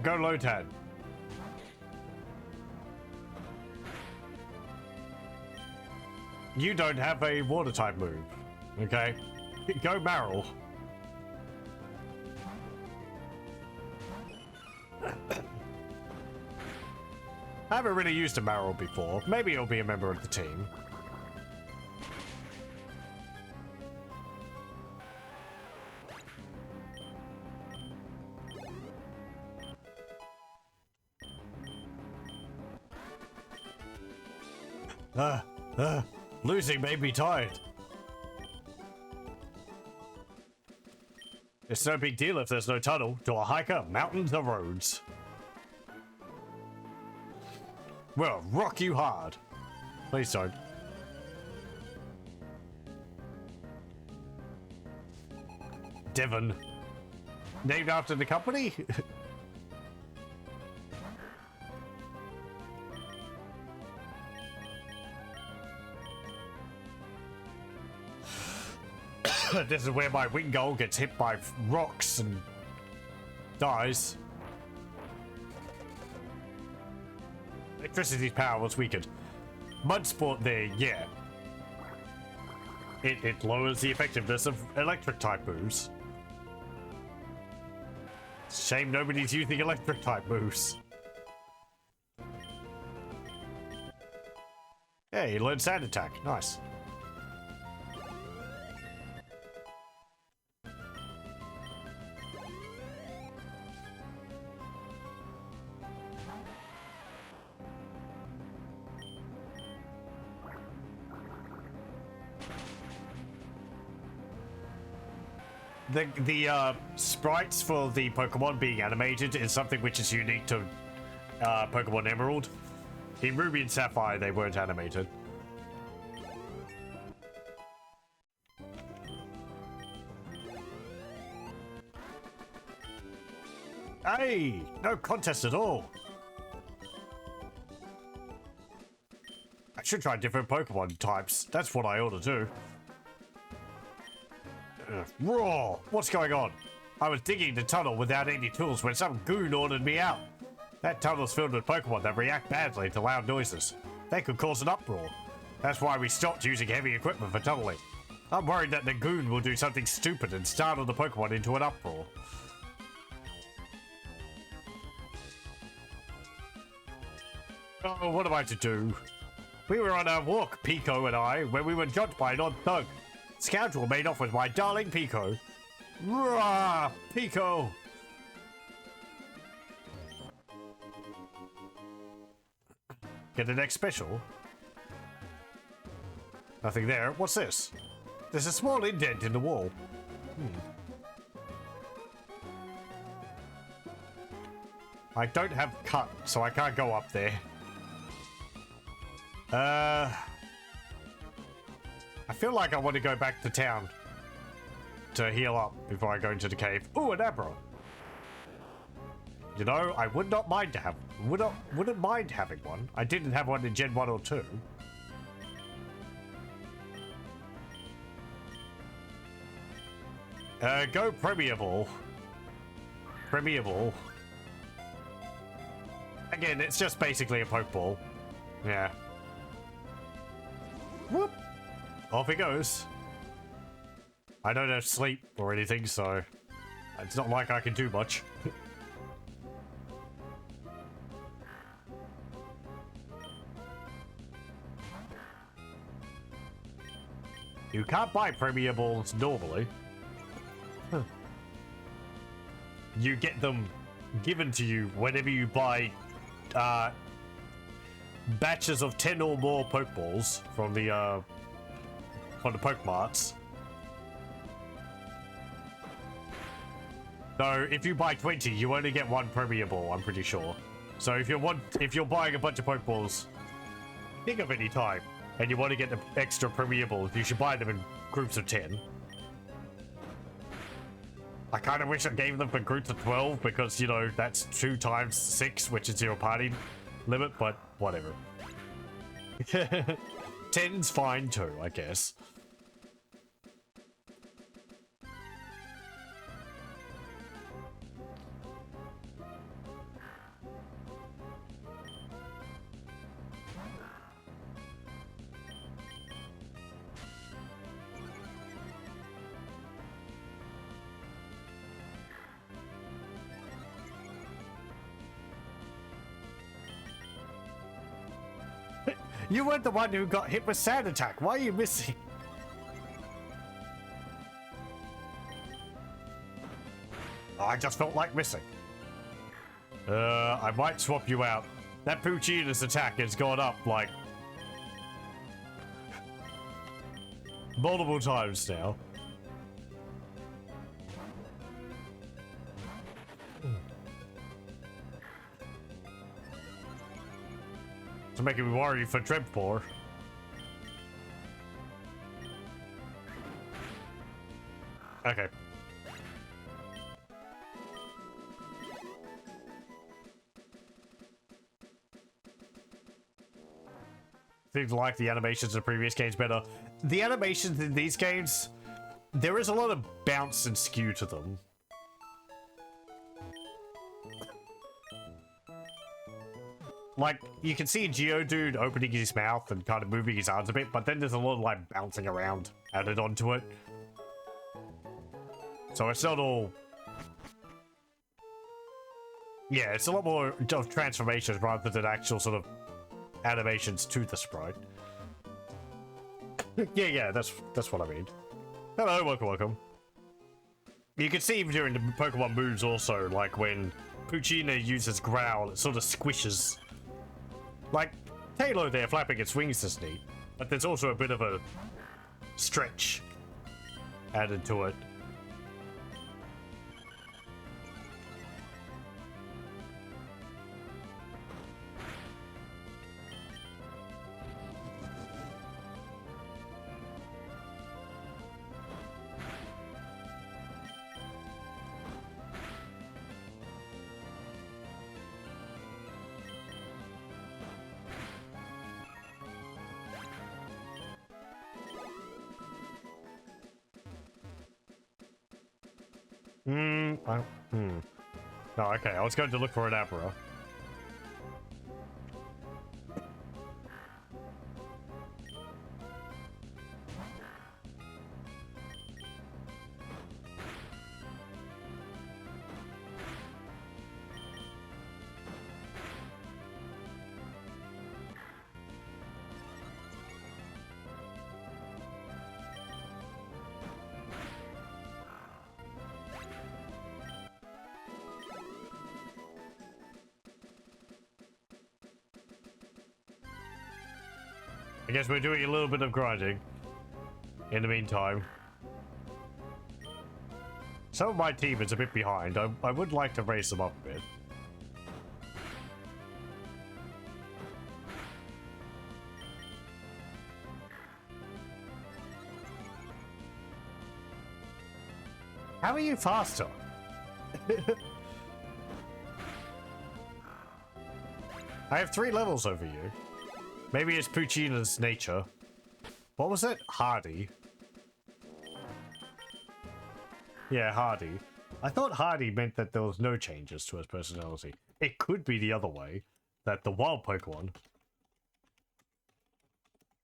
Go Lotad. You don't have a water type move. Okay. Go Marill. I haven't really used a Marill before. Maybe he'll be a member of the team. Losing made me tired. It's no big deal if there's no tunnel. To a hiker, mountains are roads. Well, rock you hard. Please don't. Devon. Named after the company? This is where my Wingull gets hit by rocks and dies. Electricity's power was weakened. Mudsport there, yeah. It lowers the effectiveness of electric type moves. Shame nobody's using electric type moves. Yeah, he learned Sand Attack. Nice. The sprites for the Pokemon being animated is something which is unique to Pokemon Emerald. In Ruby and Sapphire, they weren't animated. Hey, no contest at all. I should try different Pokemon types. That's what I ought to do. Raw! What's going on? I was digging the tunnel without any tools when some goon ordered me out. That tunnel's filled with Pokemon that react badly to loud noises. They could cause an uproar. That's why we stopped using heavy equipment for tunneling. I'm worried that the goon will do something stupid and startle the Pokemon into an uproar. Oh, what am I to do? We were on our walk, Pico and I, when we were jumped by an odd thug. Scoundrel made off with my darling Pico. Rah! Pico! Get the next special? Nothing there. What's this? There's a small indent in the wall. I don't have cut, so I can't go up there. I feel like I want to go back to town to heal up before I go into the cave. Ooh, an Abra. You know, I would not mind to have, wouldn't mind having one. I didn't have one in Gen 1 or 2. Go Permeable. Permeable. Again, it's just basically a Pokeball. Yeah. Whoop! Off it goes. I don't have sleep or anything, so it's not like I can do much. You can't buy Permeables normally. You get them given to you whenever you buy batches of 10 or more Pokeballs from the Pokemarts. So if you buy 20, you only get one Permeable, I'm pretty sure. So if you're buying a bunch of Pokeballs, think of any time, and you want to get the extra Permeables, you should buy them in groups of 10. I kind of wish I gave them for groups of 12 because, you know, that's 2 times 6, which is your party limit, but whatever. 10's fine too, I guess. You weren't the one who got hit with Sand Attack. Why are you missing? I just felt like missing. I might swap you out. That Poochyna's attack has gone up, like, multiple times now. It's making me worry for Trempor. Okay. Seems like the animations in previous games better. The animations in these games, there is a lot of bounce and skew to them. Like, you can see Geodude opening his mouth and kind of moving his arms a bit, but then there's a lot of, like, bouncing around added onto it. So it's not all... Yeah, it's a lot more of transformations rather than actual sort of animations to the sprite. yeah, that's what I mean. Hello, welcome. You can see even during the Pokemon moves also, like when Poochyna uses Growl, it sort of squishes. Like, Taylor there flapping its wings is neat, but there's also a bit of a stretch added to it. No, okay, I was going to look for an Abra. I guess we're doing a little bit of grinding in the meantime. Some of my team is a bit behind. I would like to raise them up a bit. How are you faster? I have 3 levels over you. Maybe it's Puccina's nature. What was it? Hardy. Yeah, Hardy. I thought Hardy meant that there was no changes to his personality. It could be the other way. That the wild Pokemon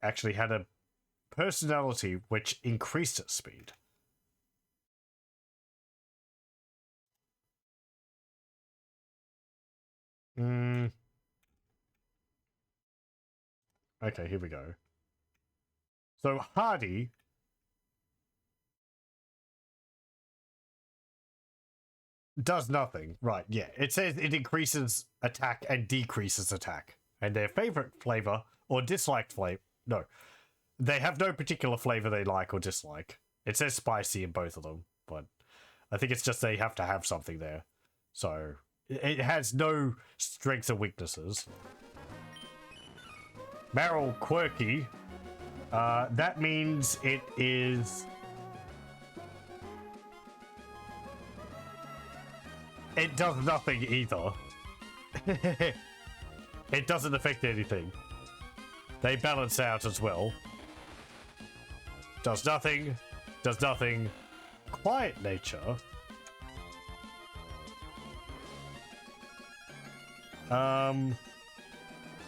actually had a personality which increased its speed. Okay, here we go. So Hardy does nothing. Right, yeah. It says it increases attack and decreases attack. And their favorite flavor or disliked flavor. No. They have no particular flavor they like or dislike. It says spicy in both of them, but I think it's just they have to have something there. So it has no strengths or weaknesses. Meryl quirky. That means it is... It does nothing either. It doesn't affect anything. They balance out as well. Does nothing. Does nothing. Quiet nature.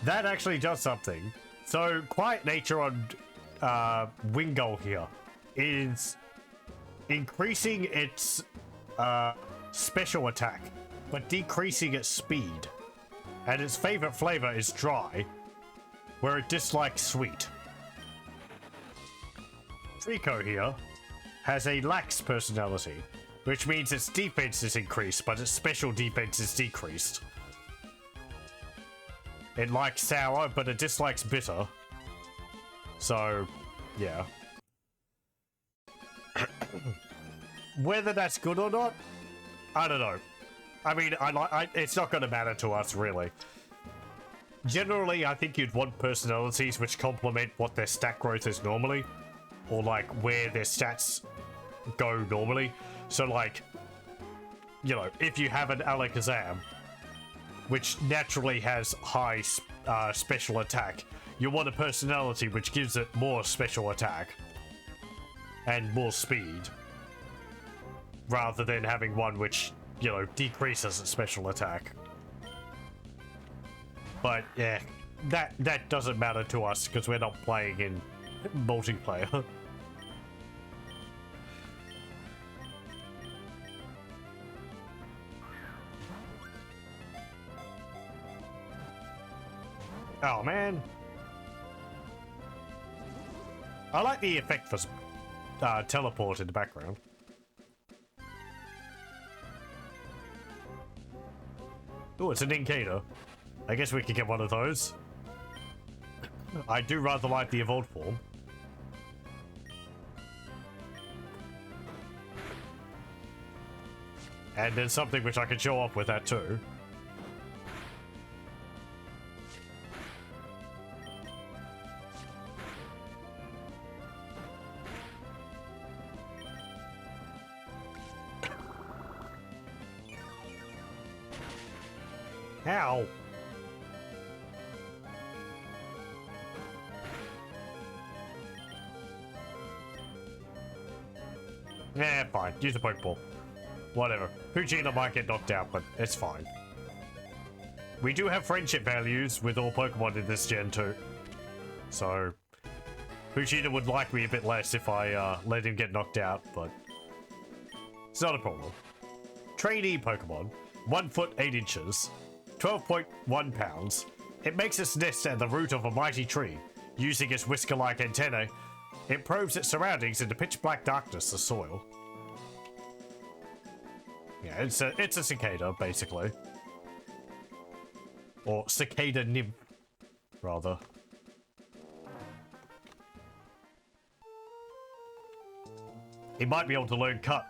That actually does something. So, quiet nature on Wingull here is increasing its special attack, but decreasing its speed. And its favorite flavor is dry, where it dislikes sweet. Trico here has a lax personality, which means its defense is increased, but its special defense is decreased. It likes sour, but it dislikes bitter. So, yeah. Whether that's good or not, I don't know. I mean, it's not going to matter to us, really. Generally, I think you'd want personalities which complement what their stat growth is normally. Or, like, where their stats go normally. So, like, you know, if you have an Alakazam, which naturally has high special attack, you want a personality which gives it more special attack and more speed, rather than having one which, you know, decreases its special attack. But yeah, that doesn't matter to us because we're not playing in multiplayer. Oh man, I like the effect for teleport in the background. Oh, it's an Inkator. I guess we could get one of those. I do rather like the evolved form. And there's something which I can show off with that too. Ow. Yeah, fine. Use a Pokeball. Whatever. Poochyena might get knocked out, but it's fine. We do have friendship values with all Pokemon in this gen too. So, Poochyena would like me a bit less if I let him get knocked out, but it's not a problem. Trainee Pokemon, 1 foot 8 inches, 12.1 pounds. It makes its nest at the root of a mighty tree. Using its whisker-like antennae, it probes its surroundings into pitch-black darkness, the soil. Yeah, it's a cicada, basically. Or cicada nymph, rather. He might be able to learn cut.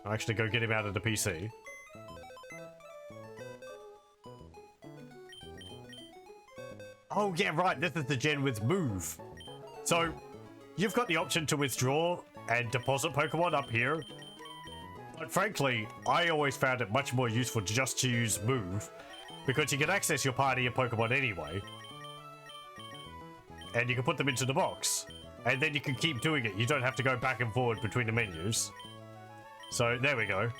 I'll actually go get him out of the PC. Oh yeah, right, this is the gen with move. So, you've got the option to withdraw and deposit Pokemon up here. But frankly, I always found it much more useful just to use move, because you can access your party of Pokemon anyway. And you can put them into the box. And then you can keep doing it. You don't have to go back and forward between the menus. So, there we go.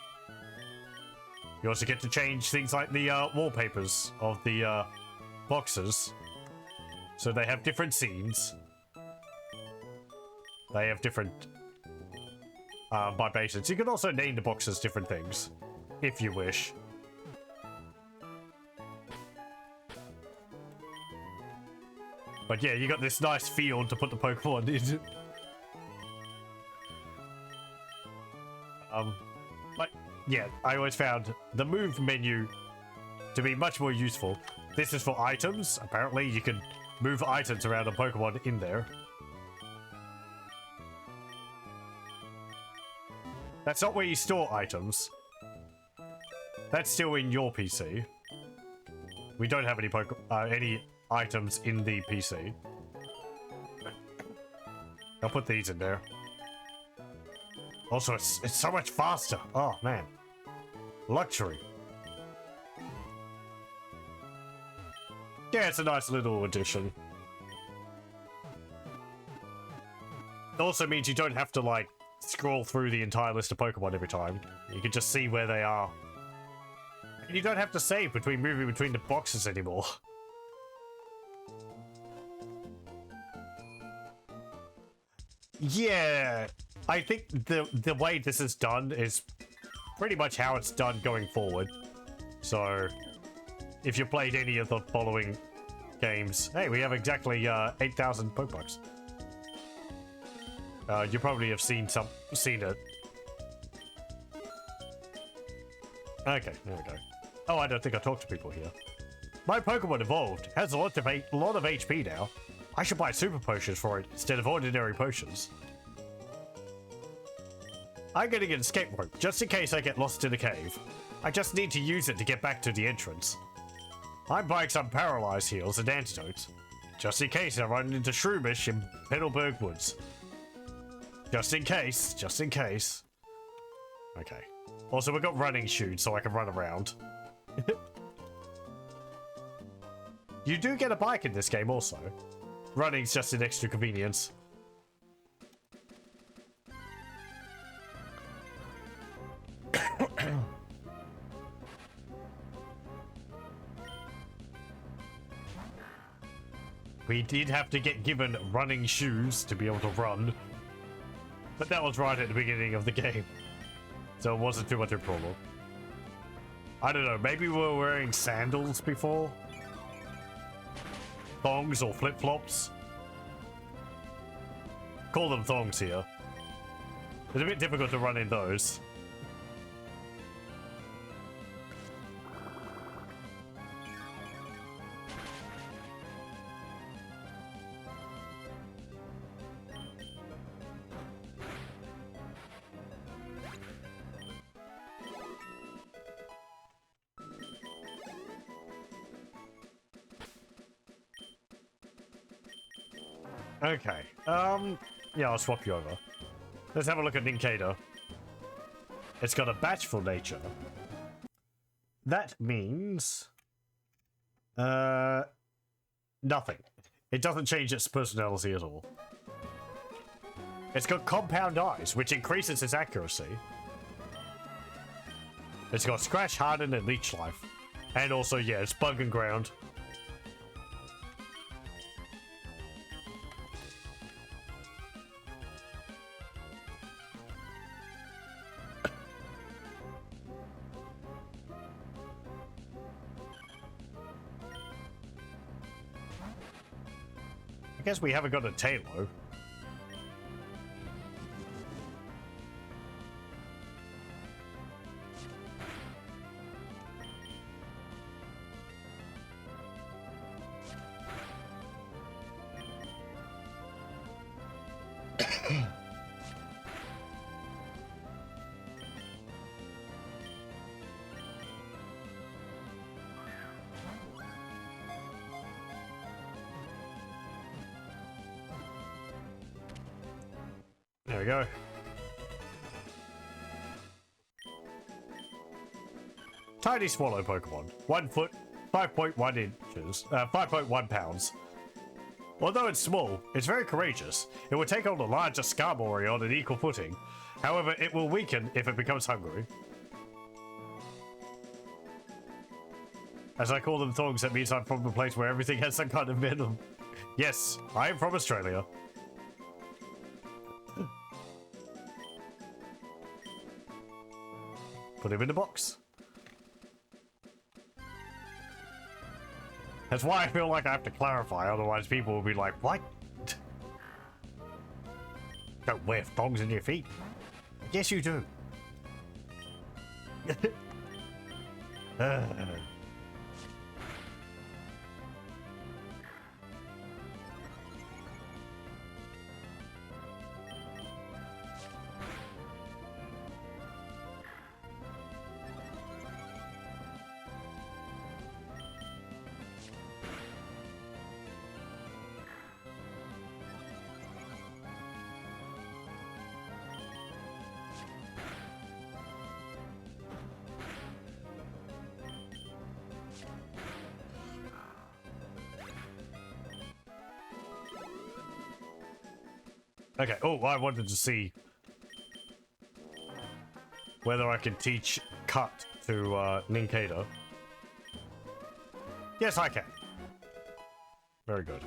You also get to change things like the wallpapers of the boxes. So they have different scenes. They have different vibrations. You can also name the boxes different things, if you wish. But yeah, you got this nice field to put the Pokemon in. But yeah, I always found the move menu to be much more useful. This is for items. Apparently, you can move items around a Pokemon in there. That's not where you store items. That's still in your PC. We don't have any items in the PC. I'll put these in there. Also, it's so much faster. Oh, man. Luxury. Yeah, it's a nice little addition. It also means you don't have to, like, scroll through the entire list of Pokemon every time. You can just see where they are. And you don't have to save between moving between the boxes anymore. Yeah, I think the way this is done is pretty much how it's done going forward. So, if you played any of the following games, hey, we have exactly 8,000 Pokebucks. You probably have seen it. Okay, there we go. Oh, I don't think I talked to people here. My Pokemon evolved. Has a lot of HP now. I should buy super potions for it instead of ordinary potions. I'm getting an escape rope, just in case I get lost in a cave. I just need to use it to get back to the entrance. I'm buying some paralyzed heals and antidotes, just in case I run into Shroomish in Petalburg Woods. Just in case, just in case. Okay. Also, we've got running shoes, so I can run around. You do get a bike in this game also. Running's just an extra convenience. We did have to get given running shoes to be able to run. But that was right at the beginning of the game. So it wasn't too much of a problem. I don't know, maybe we were wearing sandals before? Thongs or flip-flops? Call them thongs here. It's a bit difficult to run in those. Okay, yeah, I'll swap you over. Let's have a look at Nincada. It's got a bashful nature. That means... nothing. It doesn't change its personality at all. It's got compound eyes, which increases its accuracy. It's got scratch, harden, and leech life. And also, yeah, it's bug and ground. I guess we haven't got a Talo. There we go. Tiny swallow Pokemon. 1 foot, 5.1 inches, 5.1 pounds. Although it's small, it's very courageous. It will take on a larger Skarmory on an equal footing. However, it will weaken if it becomes hungry. As I call them thongs, that means I'm from a place where everything has some kind of venom. Yes, I am from Australia. Put him in the box. That's why I feel like I have to clarify, otherwise people will be like, what? Don't wear thongs in your feet. Yes, you do. Okay, oh, I wanted to see whether I can teach Cut to Ninkata. Yes, I can. Very good.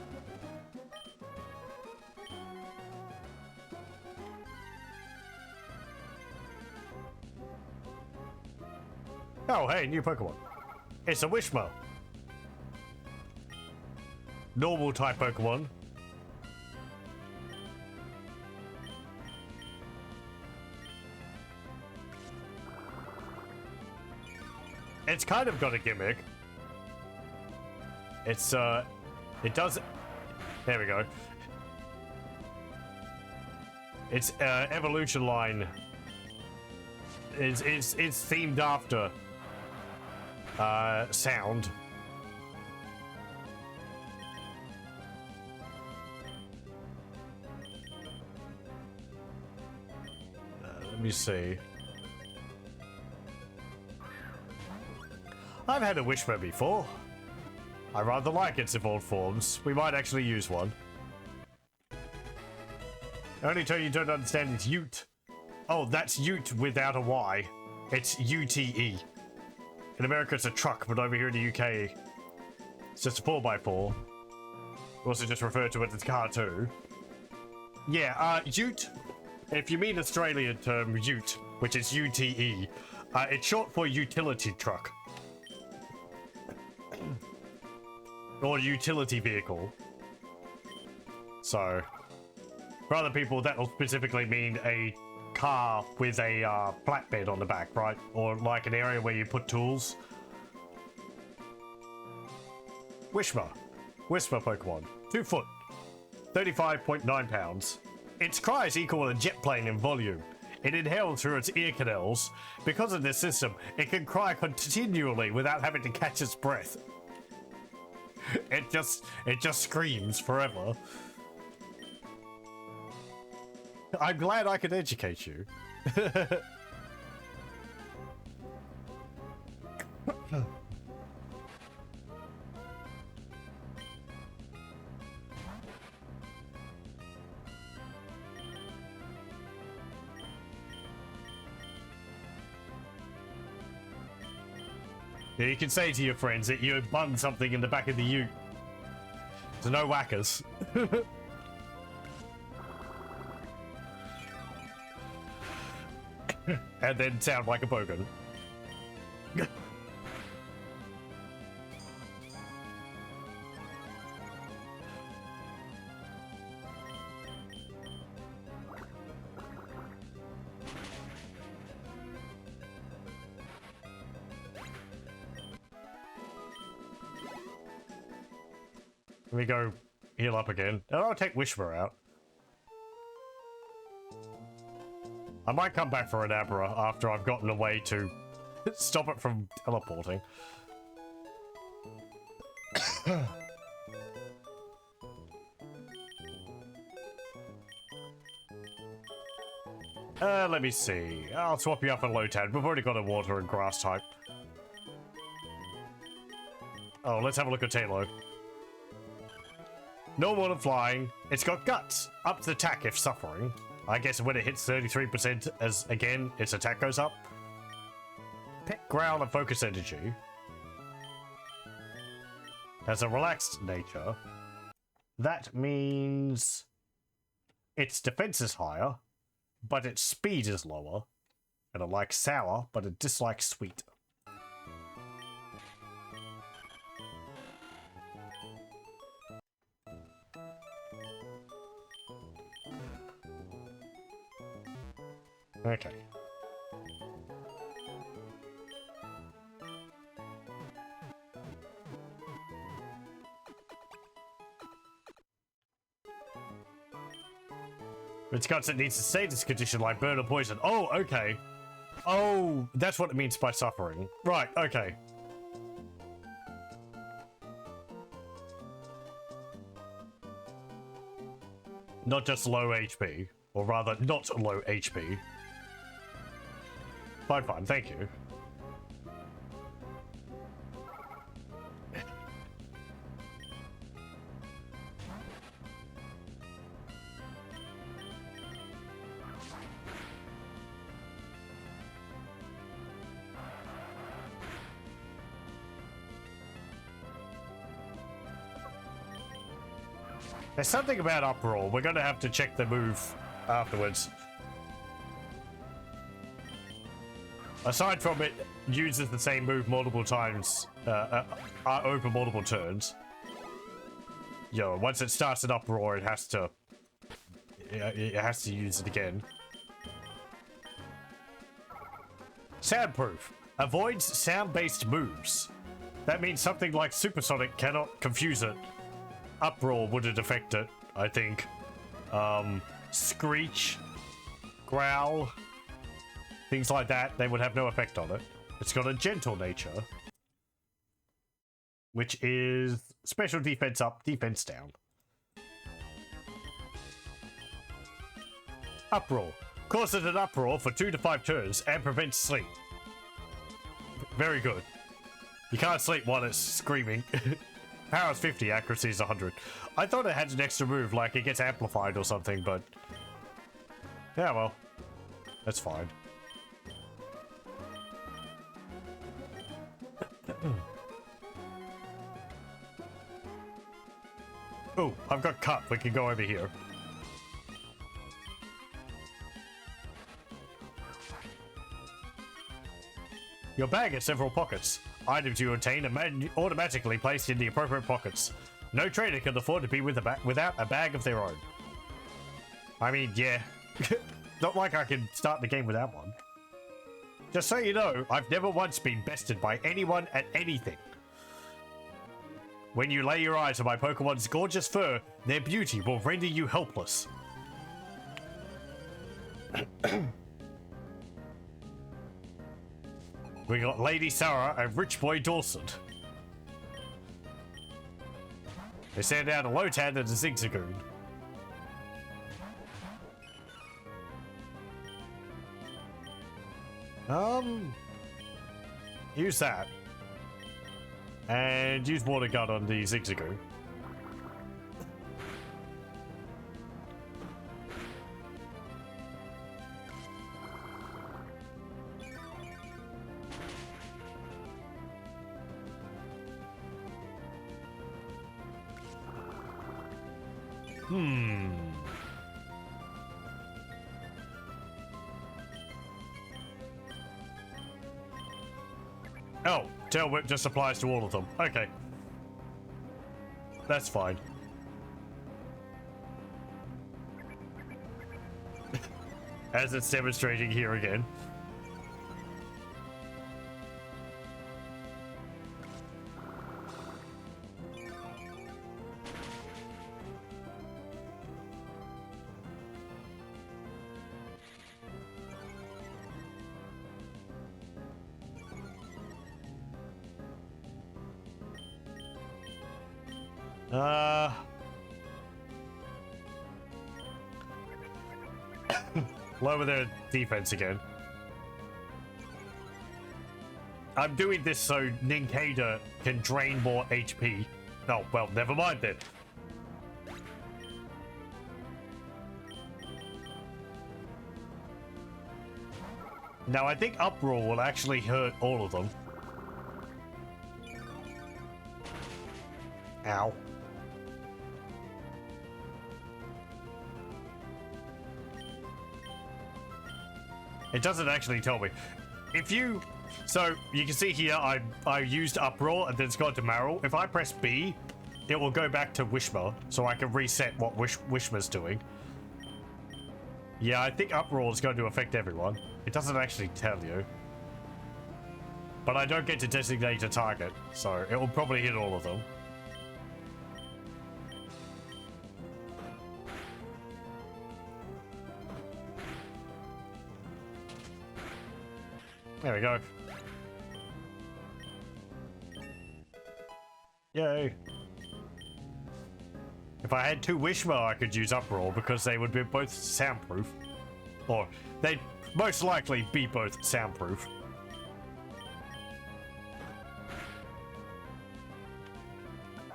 Oh, hey, new Pokemon. It's a Wishmo. Normal type Pokemon. It's kind of got a gimmick. It's, it does... There we go. Its evolution line is themed after sound. Let me see. I've had a Wishmo before. I rather like its evolved forms. We might actually use one. The only term you don't understand is Ute. Oh, that's Ute without a Y. It's UTE. In America it's a truck, but over here in the UK it's just a 4x4. We also just refer to it as car too. Yeah, Ute. If you mean Australian term Ute, which is UTE, it's short for utility truck. Or utility vehicle. So, for other people, that will specifically mean a car with a flatbed on the back, right? Or like an area where you put tools. Wishmo Pokemon. 2 foot. 35.9 pounds. Its cries equal a jet plane in volume. It inhales through its ear canals. Because of this system, it can cry continually without having to catch its breath. It just screams forever. I'm glad I could educate you. Yeah, you can say to your friends that you bun something in the back of the ute. So no whackers. And then sound like a bogan. Let me go heal up again. And I'll take Wishmer out. I might come back for an Abra after I've gotten a way to stop it from teleporting. Let me see. I'll swap you up a Lotad. We've already got a water and grass type. Oh, let's have a look at Talo. Normal and flying. It's got guts. Up to attack if suffering. I guess when it hits 33% as again, its attack goes up. Pet growl and focus energy. Has a relaxed nature. That means its defense is higher, but its speed is lower. And it likes sour, but it dislikes sweet. Okay. It's guts, it needs to stay this condition like burn or poison. Oh, okay. Oh, that's what it means by suffering. Right, okay. Not just low HP, or rather, not low HP. Fine, fine, thank you. There's something about Uproar. We're gonna have to check the move afterwards. Aside from it uses the same move multiple times over multiple turns. Yo, once it starts an Uproar, it has to use it again. Soundproof. Avoids sound-based moves. That means something like Supersonic cannot confuse it. Uproar wouldn't affect it, I think. Screech, growl, things like that, they would have no effect on it. It's got a gentle nature, which is special defense up, defense down. Uproar. Causes an uproar for 2 to 5 turns and prevents sleep. Very good. You can't sleep while it's screaming. Power is 50, accuracy is 100. I thought it had an extra move, like it gets amplified or something, but... yeah, well. That's fine. Oh, I've got cup. We can go over here. Your bag has several pockets. Items you obtain are automatically placed in the appropriate pockets. No trader can afford to be without a bag of their own. I mean, yeah. Not like I can start the game without one. Just so you know, I've never once been bested by anyone at anything. When you lay your eyes on my Pokemon's gorgeous fur, their beauty will render you helpless. We got Lady Sarah and Rich Boy Dawson. They send out a Lotad and a Zigzagoon. Use that. And use Water Gun on the Zigzagoon. Hmm. Oh, tail whip just applies to all of them. Okay. That's fine. As it's demonstrating here again. Lower their defense again. I'm doing this so Ninkada can drain more HP. Oh, well, never mind then. Now, I think Uproar will actually hurt all of them. Ow. It doesn't actually tell me. If you... So, you can see here, I used Uproar and then it's gone to Marrow. If I press B, it will go back to Wishma, so I can reset what Wishma's doing. Yeah, I think Uproar is going to affect everyone. It doesn't actually tell you. But I don't get to designate a target, so it will probably hit all of them. There we go. Yay. If I had two Wishma, I could use Uproar because they would be both soundproof. Or they'd most likely be both soundproof.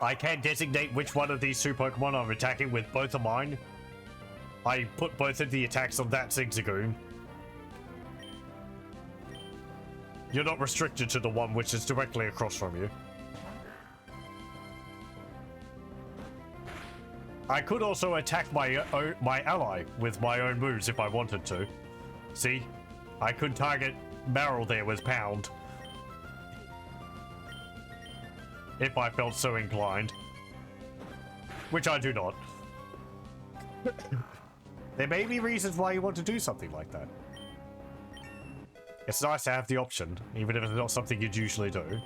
I can designate which one of these two Pokemon I'm attacking with both of mine. I put both of the attacks on that Zigzagoon. You're not restricted to the one which is directly across from you. I could also attack my ally with my own moves if I wanted to. See? I could target Barrel there with Pound. If I felt so inclined. Which I do not. There may be reasons why you want to do something like that. It's nice to have the option, even if it's not something you'd usually do.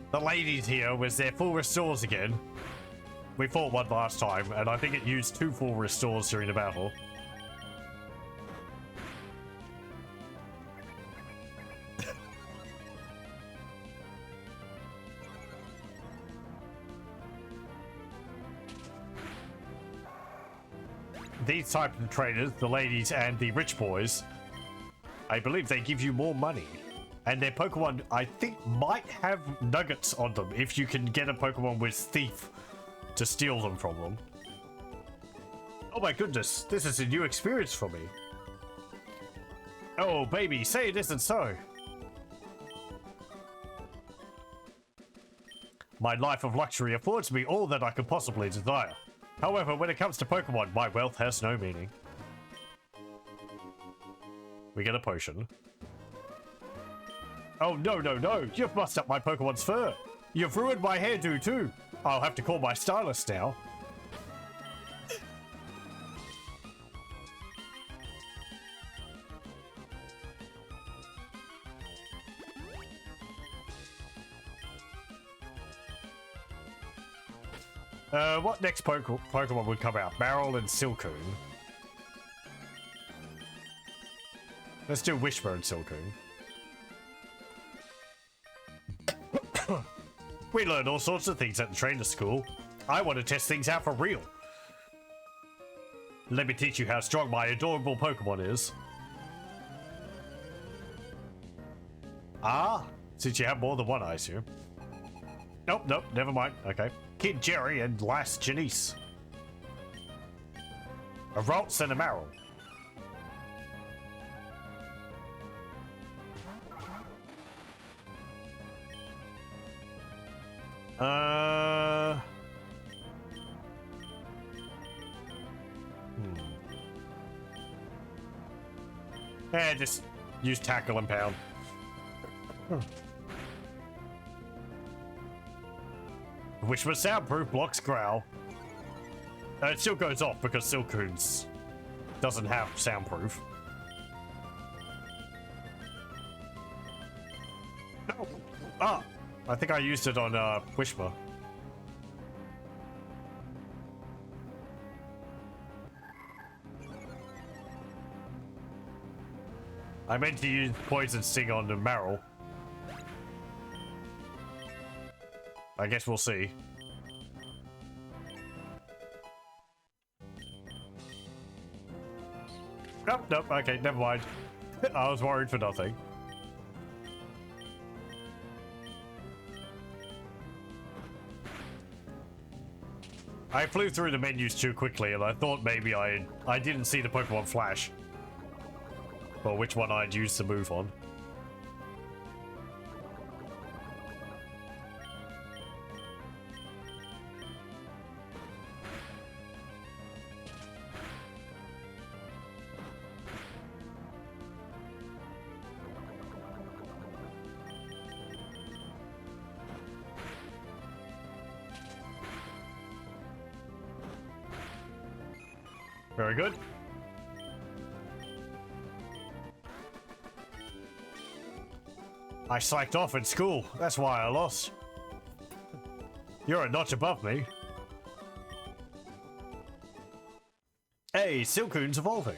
The ladies here was their full restores again. We fought one last time, and I think it used 2 full restores during the battle. These types of trainers, the ladies and the rich boys, I believe they give you more money. And their Pokemon, I think, might have nuggets on them if you can get a Pokemon with Thief to steal them from them. Oh my goodness, this is a new experience for me. Oh baby, say it isn't so. My life of luxury affords me all that I could possibly desire. However, when it comes to Pokemon, my wealth has no meaning. We get a potion. Oh, no, no, no. You've mussed up my Pokemon's fur. You've ruined my hairdo, too. I'll have to call my stylist now. What next Pokemon would come out? Marill and Silcoon. Let's do Wishbone and Silcoon. We learn all sorts of things at the trainer school. I want to test things out for real. Let me teach you how strong my adorable Pokemon is. Ah, since you have more than one, I assume. Nope, nope, never mind. Okay. Kid Jerry and Lass Janice. A Ralts and a Marrow. Yeah, just use tackle and pound. Which was soundproof, blocks growl. It still goes off because Silcoons doesn't have soundproof. No. Ah, I think I used it on Wishma. I meant to use Poison Sting on the Marrow. I guess we'll see. Nope, nope, okay, never mind. I was worried for nothing. I flew through the menus too quickly and I thought maybe I didn't see the Pokemon flash. Or which one I'd use to move on. Very good. I slacked off in school. That's why I lost. You're a notch above me. Hey, Silcoon's evolving.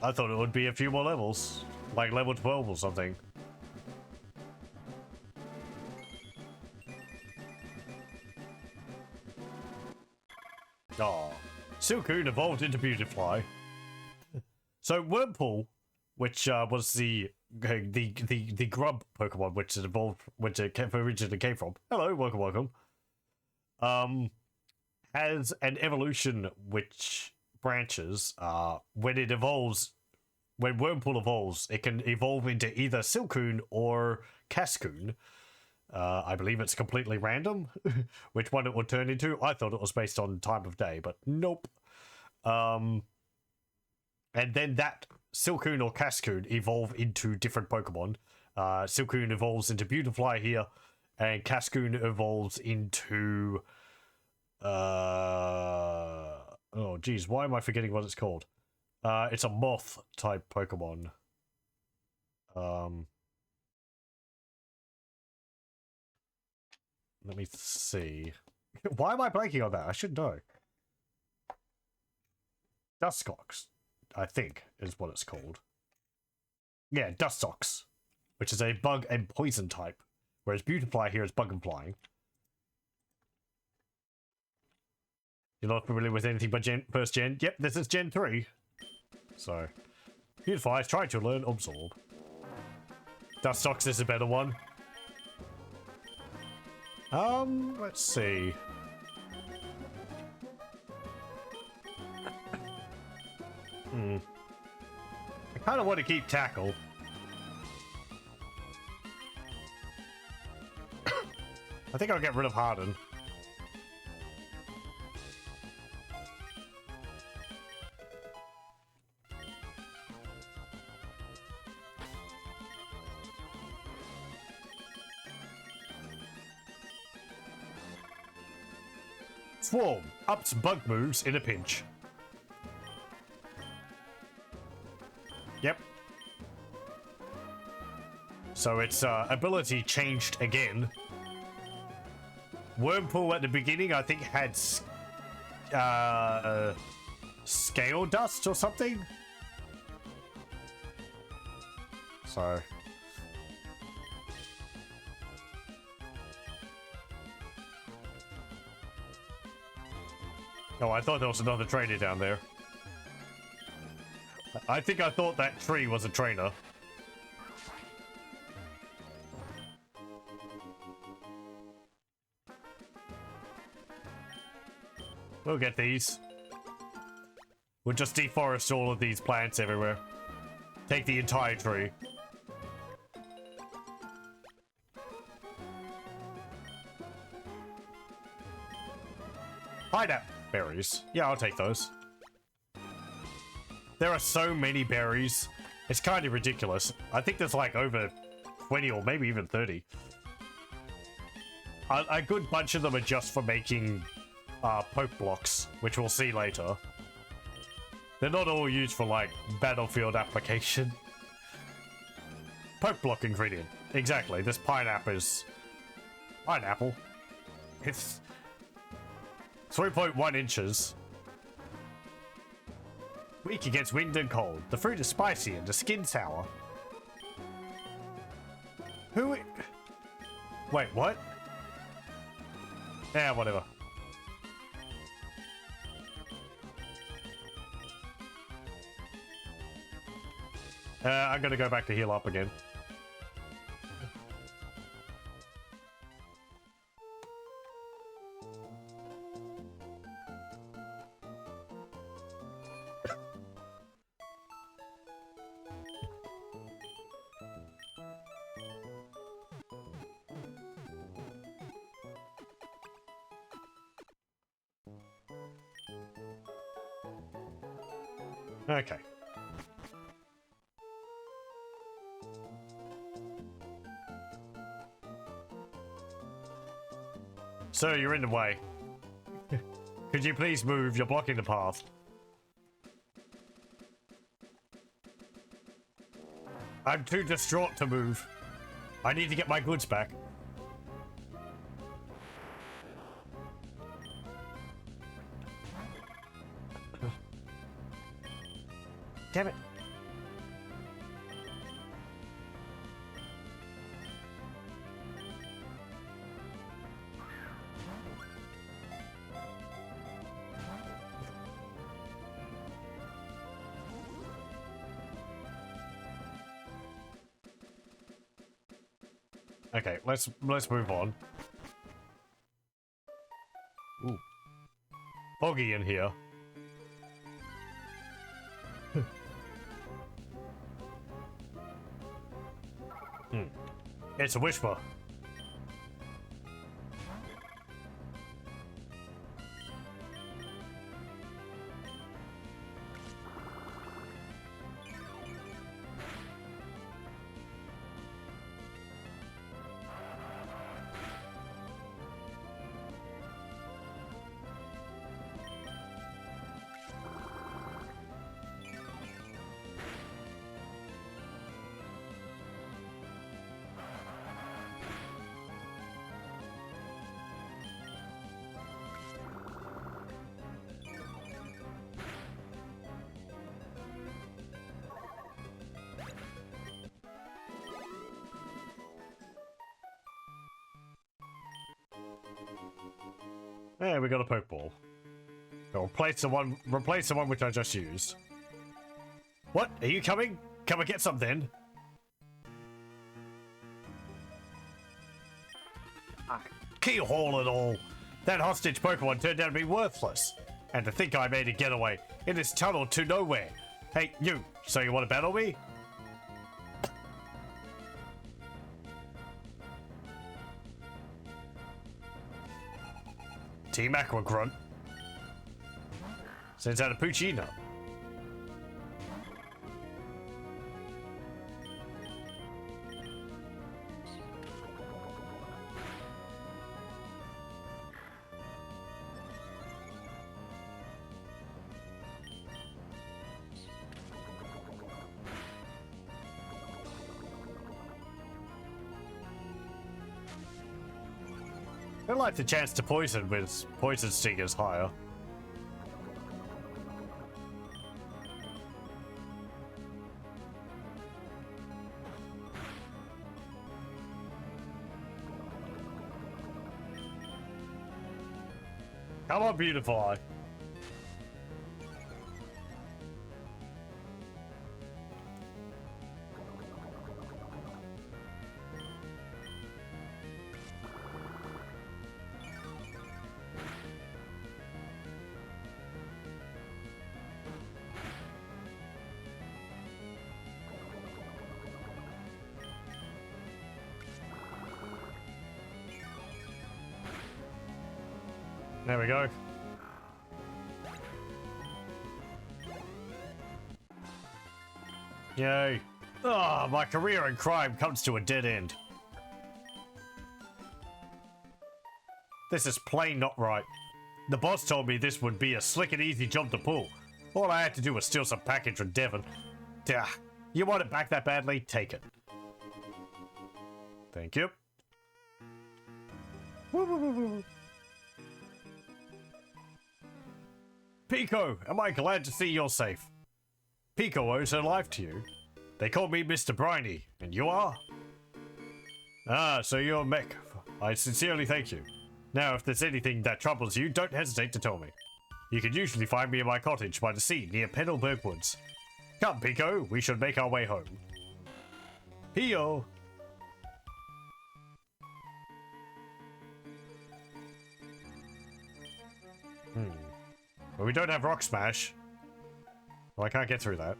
I thought it would be a few more levels. Like level 12 or something. Aw. Silcoon evolved into Beautifly. So Wurmple, which was the grub Pokemon which it evolved, which it originally came from. Hello, welcome. Has an evolution which branches. When it evolves, when Wurmple evolves, it can evolve into either Silcoon or Cascoon. I believe it's completely random which one it would turn into. I thought it was based on time of day, but nope. And then that Silcoon or Cascoon evolve into different Pokemon. Silcoon evolves into Beautifly here, and Cascoon evolves into oh geez, why am I forgetting what it's called? It's a moth type Pokemon. Let me see. Why am I blanking on that? I should know. Dustox, I think, is what it's called. Yeah, Dustox, which is a bug and poison type, whereas Beautifly here is bug and flying. You're not familiar with anything but first gen? Yep, this is Gen 3. So, Beautifly is trying to learn Absorb. Dustox is a better one. Let's see. I kind of want to keep Tackle. I think I'll get rid of Harden. Swarm ups bug moves in a pinch. Yep. So its ability changed again. Wurmple at the beginning, I think, had scale dust or something. So. Oh, I thought there was another trainer down there. I think I thought that tree was a trainer. We'll get these. We'll just deforest all of these plants everywhere. Take the entire tree. Pineapple berries. Yeah, I'll take those. There are so many berries. It's kind of ridiculous. I think there's like over 20 or maybe even 30. A good bunch of them are just for making poke blocks, which we'll see later. They're not all used for like battlefield application. Poke block ingredient. Exactly. This pineapple is... Pineapple. It's 3.1 inches. Weak against wind and cold. The fruit is spicy and the skin sour. Who... Wait, what? Yeah, whatever. I'm gonna go back to heal up again. Okay. Sir, you're in the way. Could you please move? You're blocking the path. I'm too distraught to move. I need to get my goods back. Damn it. Okay, let's move on. Ooh. Foggy in here. It's a whisper. Yeah, we got a Pokeball. Replace the one which I just used. What? Are you coming? Come and get something. Keyhole and all. That hostage Pokemon turned out to be worthless. And to think I made a getaway in this tunnel to nowhere. Hey, you. So you want to battle me? Team Aqua Grunt sends out a Puccino. I like the chance to poison with poison stingers higher. Come on, beautiful eye. There we go. Yay. Ah, my career in crime comes to a dead end. This is plain not right. The boss told me this would be a slick and easy job to pull. All I had to do was steal some package from Devon. Duh. You want it back that badly? Take it. Thank you. Pico, am I glad to see you're safe. Pico owes her life to you. They call me Mr. Briny, and you are? Ah, so you're Mech. I sincerely thank you. Now, if there's anything that troubles you, don't hesitate to tell me. You can usually find me in my cottage by the sea near Peddleburg Woods. Come, Pico, we should make our way home. Pio! Well, we don't have Rock Smash. Well, I can't get through that.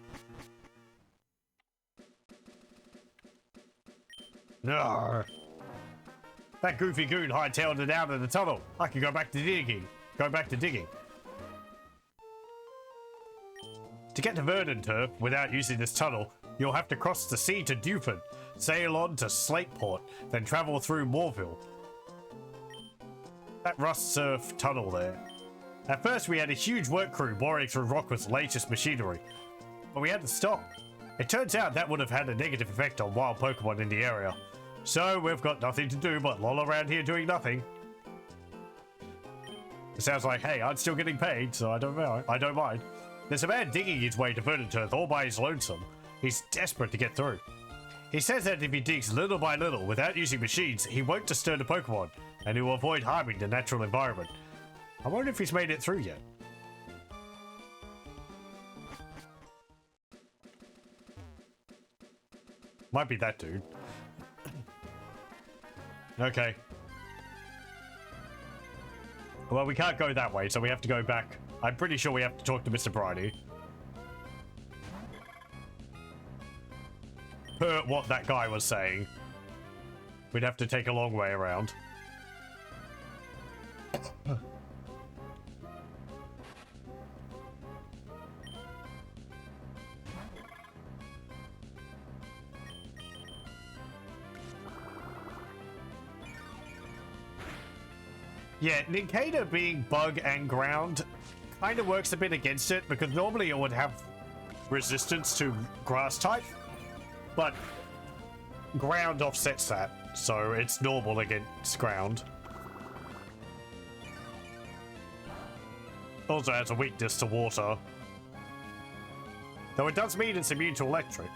No. That goofy goon hightailed it out of the tunnel. I can go back to digging. To get to Verdant Turf without using this tunnel, you'll have to cross the sea to Duford, sail on to Slateport, then travel through Moorville. That rust surf tunnel there. At first we had a huge work crew boring through rock with the latest machinery, but we had to stop. It turns out that would have had a negative effect on wild Pokemon in the area. So we've got nothing to do but loll around here doing nothing. It sounds like, hey, I'm still getting paid, so I don't mind. There's a man digging his way to Verdant Earth all by his lonesome. He's desperate to get through. He says that if he digs little by little without using machines, he won't disturb the Pokemon, and he will avoid harming the natural environment. I wonder if he's made it through yet. Might be that dude. Okay. Well, we can't go that way, so we have to go back. I'm pretty sure we have to talk to Mr. Briny. Per what that guy was saying. We'd have to take a long way around. Yeah, Nincada being bug and ground kind of works a bit against it, because normally it would have resistance to grass type, but ground offsets that, so it's normal against ground. Also has a weakness to water, though it does mean it's immune to electric.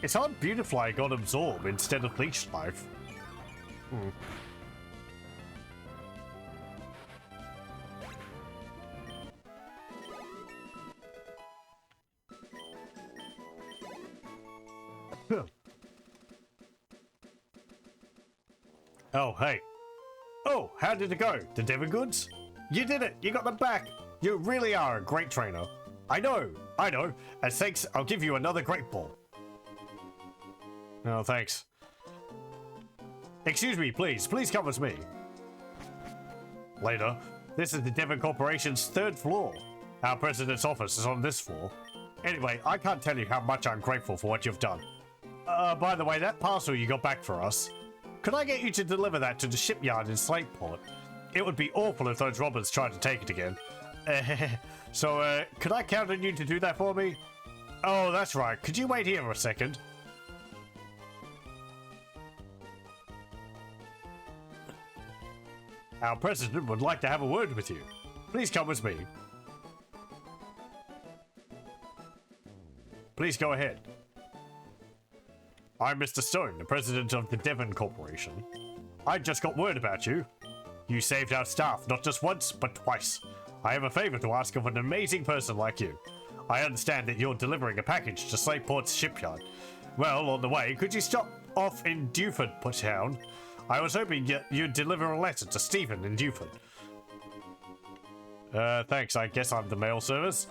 It's odd Beautifly got Absorb instead of Leech Life. Oh, hey. Oh, how did it go? The Devon goods? You did it! You got them back! You really are a great trainer. I know. As thanks, I'll give you another Great Ball. Oh, thanks. Excuse me, please come with me. Later. This is the Devon Corporation's 3rd floor. Our president's office is on this floor. Anyway, I can't tell you how much I'm grateful for what you've done. By the way, that parcel you got back for us, could I get you to deliver that to the shipyard in Slateport? It would be awful if those robbers tried to take it again. So, could I count on you to do that for me? Oh, that's right. Could you wait here for a second? Our president would like to have a word with you. Please come with me. Please go ahead. I'm Mr. Stone, the president of the Devon Corporation. I just got word about you. You saved our staff not just once, but twice. I have a favor to ask of an amazing person like you. I understand that you're delivering a package to Slateport's shipyard. Well, on the way, could you stop off in Duford Town? I was hoping you'd deliver a letter to Stephen in Duford. Thanks. I guess I'm the mail service.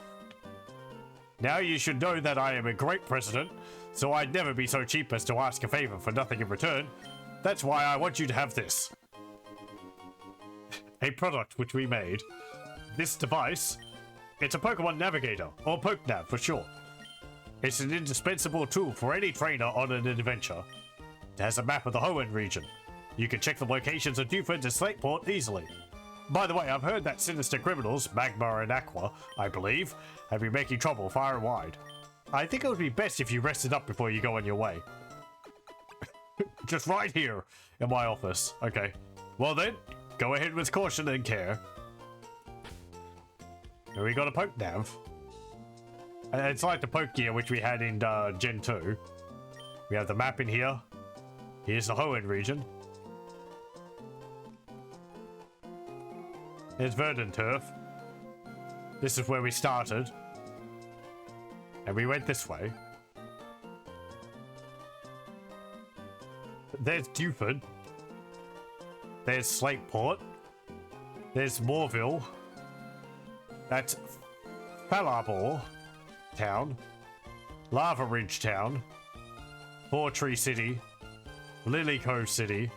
Now you should know that I am a great president, so I'd never be so cheap as to ask a favor for nothing in return. That's why I want you to have this. A product which we made. This device, it's a Pokemon Navigator, or PokeNav for short. It's an indispensable tool for any trainer on an adventure. It has a map of the Hoenn region. You can check the locations of Dewford and Slateport easily. By the way, I've heard that sinister criminals, Magma and Aqua, I believe, have been making trouble far and wide. I think it would be best if you rested up before you go on your way. Just right here in my office. Okay. Well then, go ahead with caution and care. Here we got a PokeNav. It's like the Pokegear which we had in Gen 2. We have the map in here. Here's the Hoenn region. There's Verdant Turf. This is where we started. And we went this way. There's Dewford. There's Slateport. There's Moorville. That's Falarbor Town. Lava Ridge Town. Four Tree City. Lily Cove City.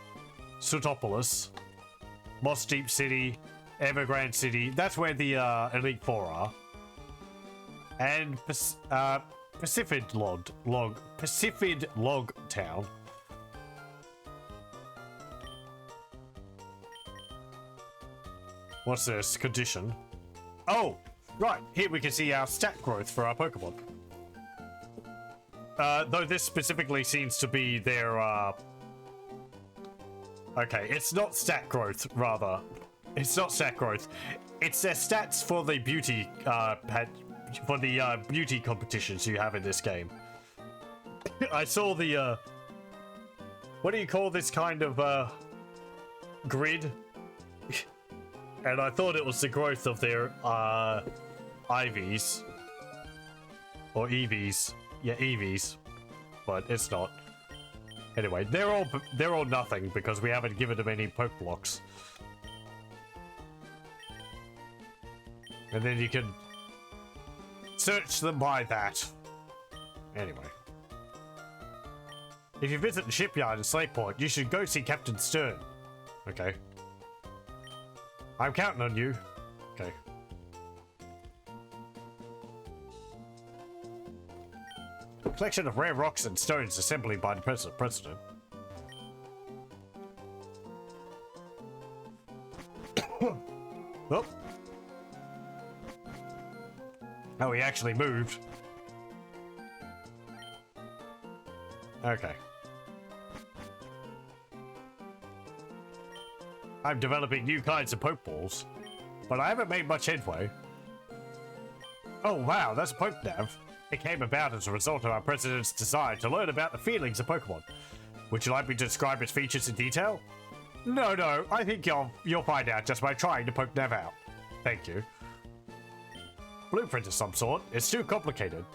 Sootopolis. Moss Deep City. Evergrande City. That's where the Elite Four are. And Pacific Log Town. What's this? Condition. Oh, right. Here we can see our stat growth for our Pokemon. Though this specifically seems to be their okay, it's not stat growth, rather. It's not stat growth. It's their stats for the beauty beauty competitions you have in this game. I saw the what do you call this kind of grid? And I thought it was the growth of their IVs or EVs. Yeah, EVs, but it's not. Anyway, they're all nothing because we haven't given them any poke blocks. And then you can search them by that. Anyway. If you visit the shipyard in Slateport, you should go see Captain Stern. Okay. I'm counting on you. Okay. Collection of rare rocks and stones assembled by the president. Oh. Oh, he actually moved. Okay. I'm developing new kinds of Pokeballs, but I haven't made much headway. Oh wow, that's a PokeNav. It came about as a result of our president's desire to learn about the feelings of Pokemon. Would you like me to describe its features in detail? No, I think you'll find out just by trying to PokeNav out. Thank you. Blueprint of some sort. It's too complicated.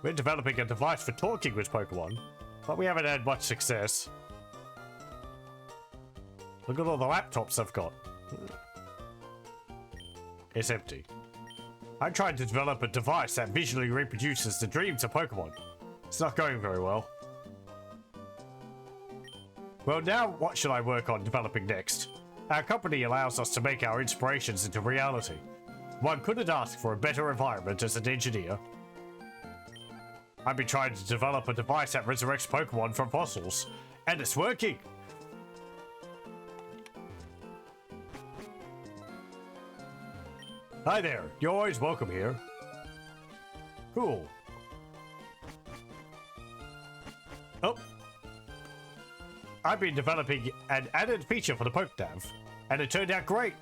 We're developing a device for talking with Pokemon, but we haven't had much success. Look at all the laptops I've got. It's empty. I'm trying to develop a device that visually reproduces the dreams of Pokemon. It's not going very well. Well, now what should I work on developing next? Our company allows us to make our inspirations into reality. One couldn't ask for a better environment as an engineer. I've been trying to develop a device that resurrects Pokemon from fossils, and it's working! Hi there, you're always welcome here. Cool. Oh. I've been developing an added feature for the PokeNav, and it turned out great.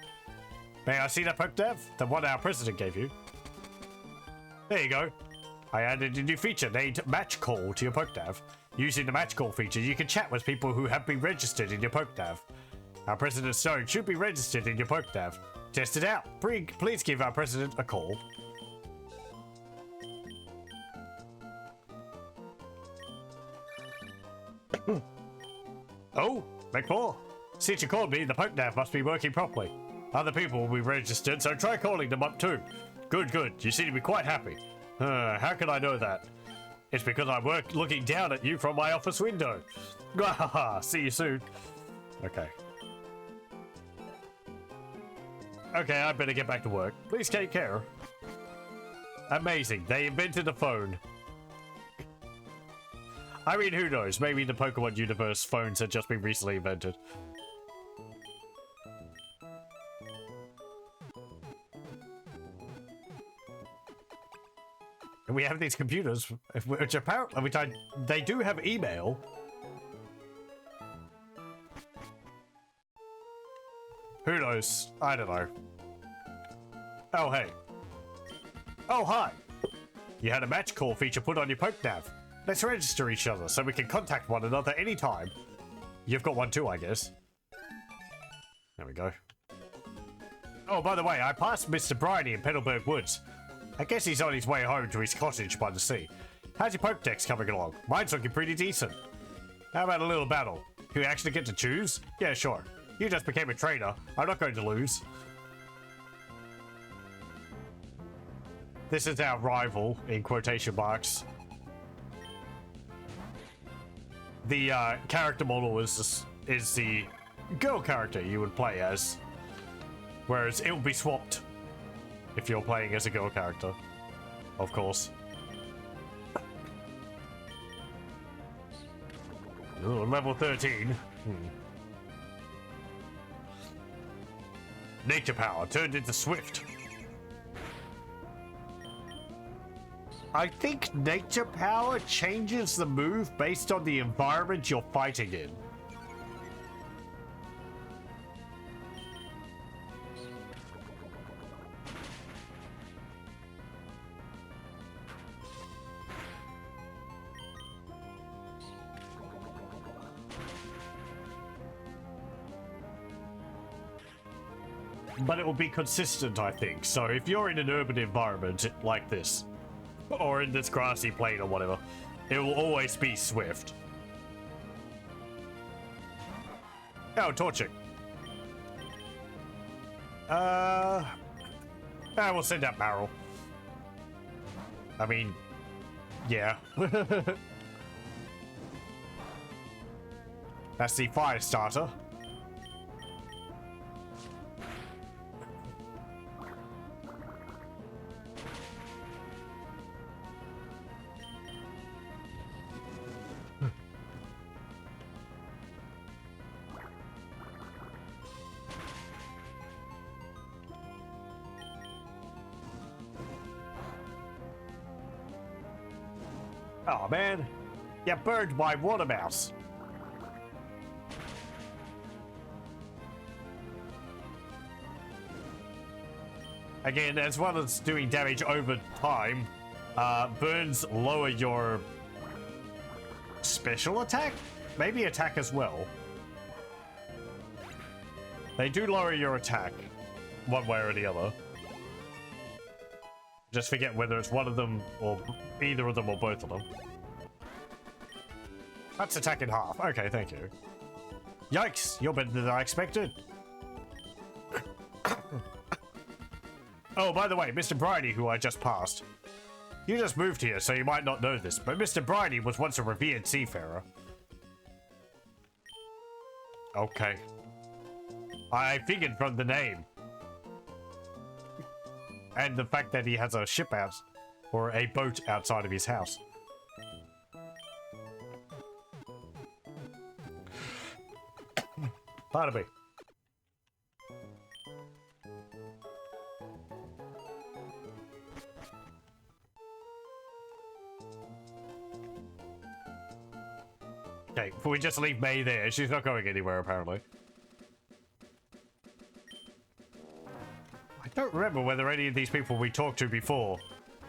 May I see that PokeNav? The one our president gave you. There you go. I added a new feature named Match Call to your PokeNav. Using the Match Call feature, you can chat with people who have been registered in your PokeNav. Our President Stone should be registered in your PokeNav. Test it out. Please give our president a call. Oh, McFaul. Since you called me, the PokeNav must be working properly. Other people will be registered, so try calling them up too. Good, good. You seem to be quite happy. How can I know that? It's because I work looking down at you from my office window. See you soon. Okay. Okay, I better get back to work. Please take care. Amazing. They invented a phone. I mean, who knows? Maybe the Pokemon universe phones had just been recently invented. And we have these computers, which apparently they do have email. Who knows? I don't know. Oh, hey. Oh, hi. You had a match call feature put on your PokeNav. Let's register each other so we can contact one another anytime. You've got one too, I guess. There we go. Oh, by the way, I passed Mr. Bryony in Petalburg Woods. I guess he's on his way home to his cottage by the sea. How's your Pokedex coming along? Mine's looking pretty decent. How about a little battle? Do you actually get to choose? Yeah, sure. You just became a trainer. I'm not going to lose. This is our rival, in quotation marks. The character model is the girl character you would play as. Whereas it will be swapped if you're playing as a girl character, of course. Ooh, level 13. Nature power turned into Swift. I think nature power changes the move based on the environment you're fighting in. But it will be consistent, I think. So if you're in an urban environment like this, or in this grassy plain or whatever, it will always be Swift. Oh, torching. We'll send out Barrel. I mean, yeah. That's the fire starter. Oh man, you burned my water mouse. Again, as well as doing damage over time, burns lower your special attack? Maybe attack as well. They do lower your attack, one way or the other. Just forget whether it's one of them or either of them or both of them. That's attack in half. Okay, thank you. Yikes, you're better than I expected. Oh, by the way, Mr. Bryony, who I just passed. You just moved here, so you might not know this, but Mr. Bryony was once a revered seafarer. Okay. I figured from the name. And the fact that he has a ship out, or a boat outside of his house. Pardon me. Okay, we just leave May there. She's not going anywhere, apparently. I don't remember whether any of these people we talked to before.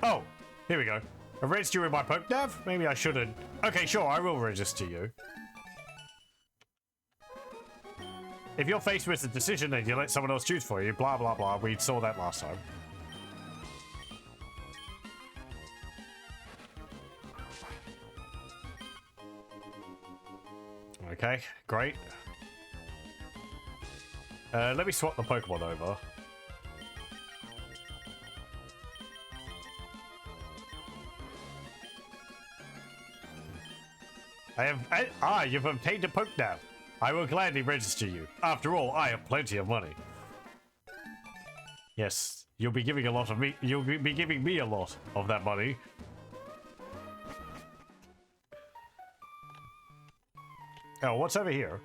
Oh, here we go. I registered you in my PokeNav? Maybe I shouldn't. Okay, sure, I will register you. If you're faced with a decision and you let someone else choose for you, blah, blah, blah. We saw that last time. Okay, great. Let me swap the Pokemon over. You've obtained a Pokenav. I will gladly register you. After all, I have plenty of money. Yes, you'll be giving a lot of me. You'll be giving me a lot of that money. Oh, what's over here?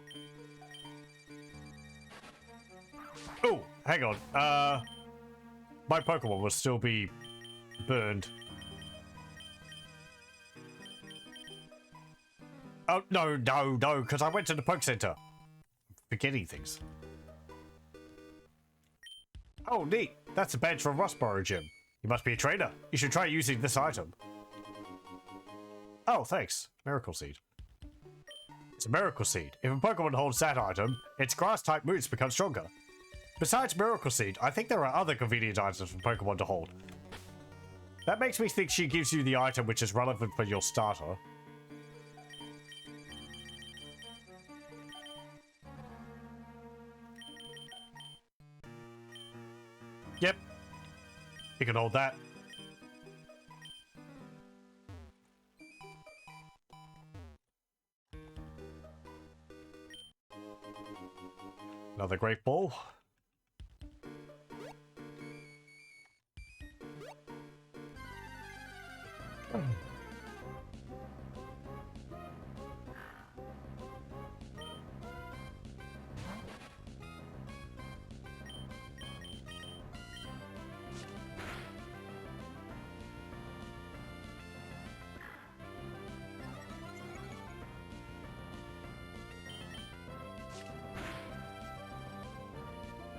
Oh, hang on. My Pokemon will still be burned. Oh, no, because I went to the Poke Center. Forgetting things. Oh, neat. That's a badge from Rustboro Gym. You must be a trainer. You should try using this item. Oh, thanks. Miracle Seed. It's a Miracle Seed. If a Pokemon holds that item, its Grass-type moves become stronger. Besides Miracle Seed, I think there are other convenient items for Pokemon to hold. That makes me think she gives you the item which is relevant for your starter. Yep. You can hold that. Another Great Ball.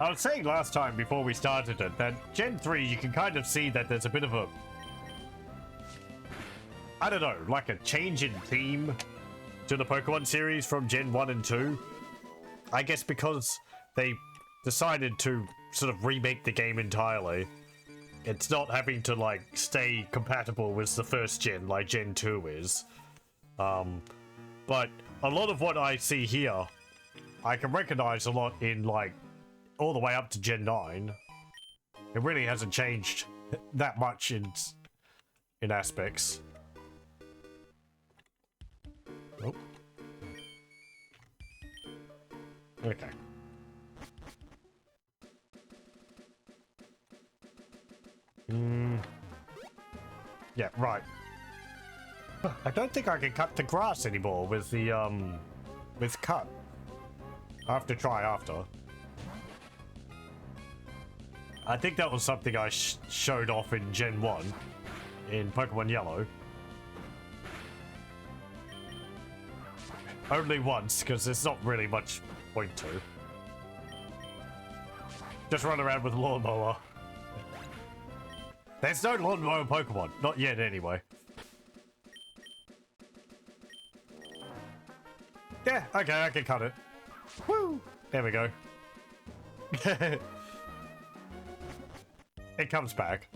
I was saying last time before we started it that Gen 3 you can kind of see that there's a bit of a, I don't know, like a change in theme to the Pokemon series from Gen 1 and 2. I guess because they decided to sort of remake the game entirely. It's not having to like stay compatible with the first gen like Gen 2 is. But a lot of what I see here, I can recognize a lot in like all the way up to Gen 9. It really hasn't changed that much in aspects. Oh. Okay. Yeah, right. I don't think I can cut the grass anymore with the with cut. I have to try after. I think that was something I showed off in Gen 1 in Pokemon Yellow. Only once, because there's not really much point to. Just run around with a lawnmower. There's no lawnmower Pokemon. Not yet, anyway. Yeah, okay, I can cut it. Woo! There we go. It comes back.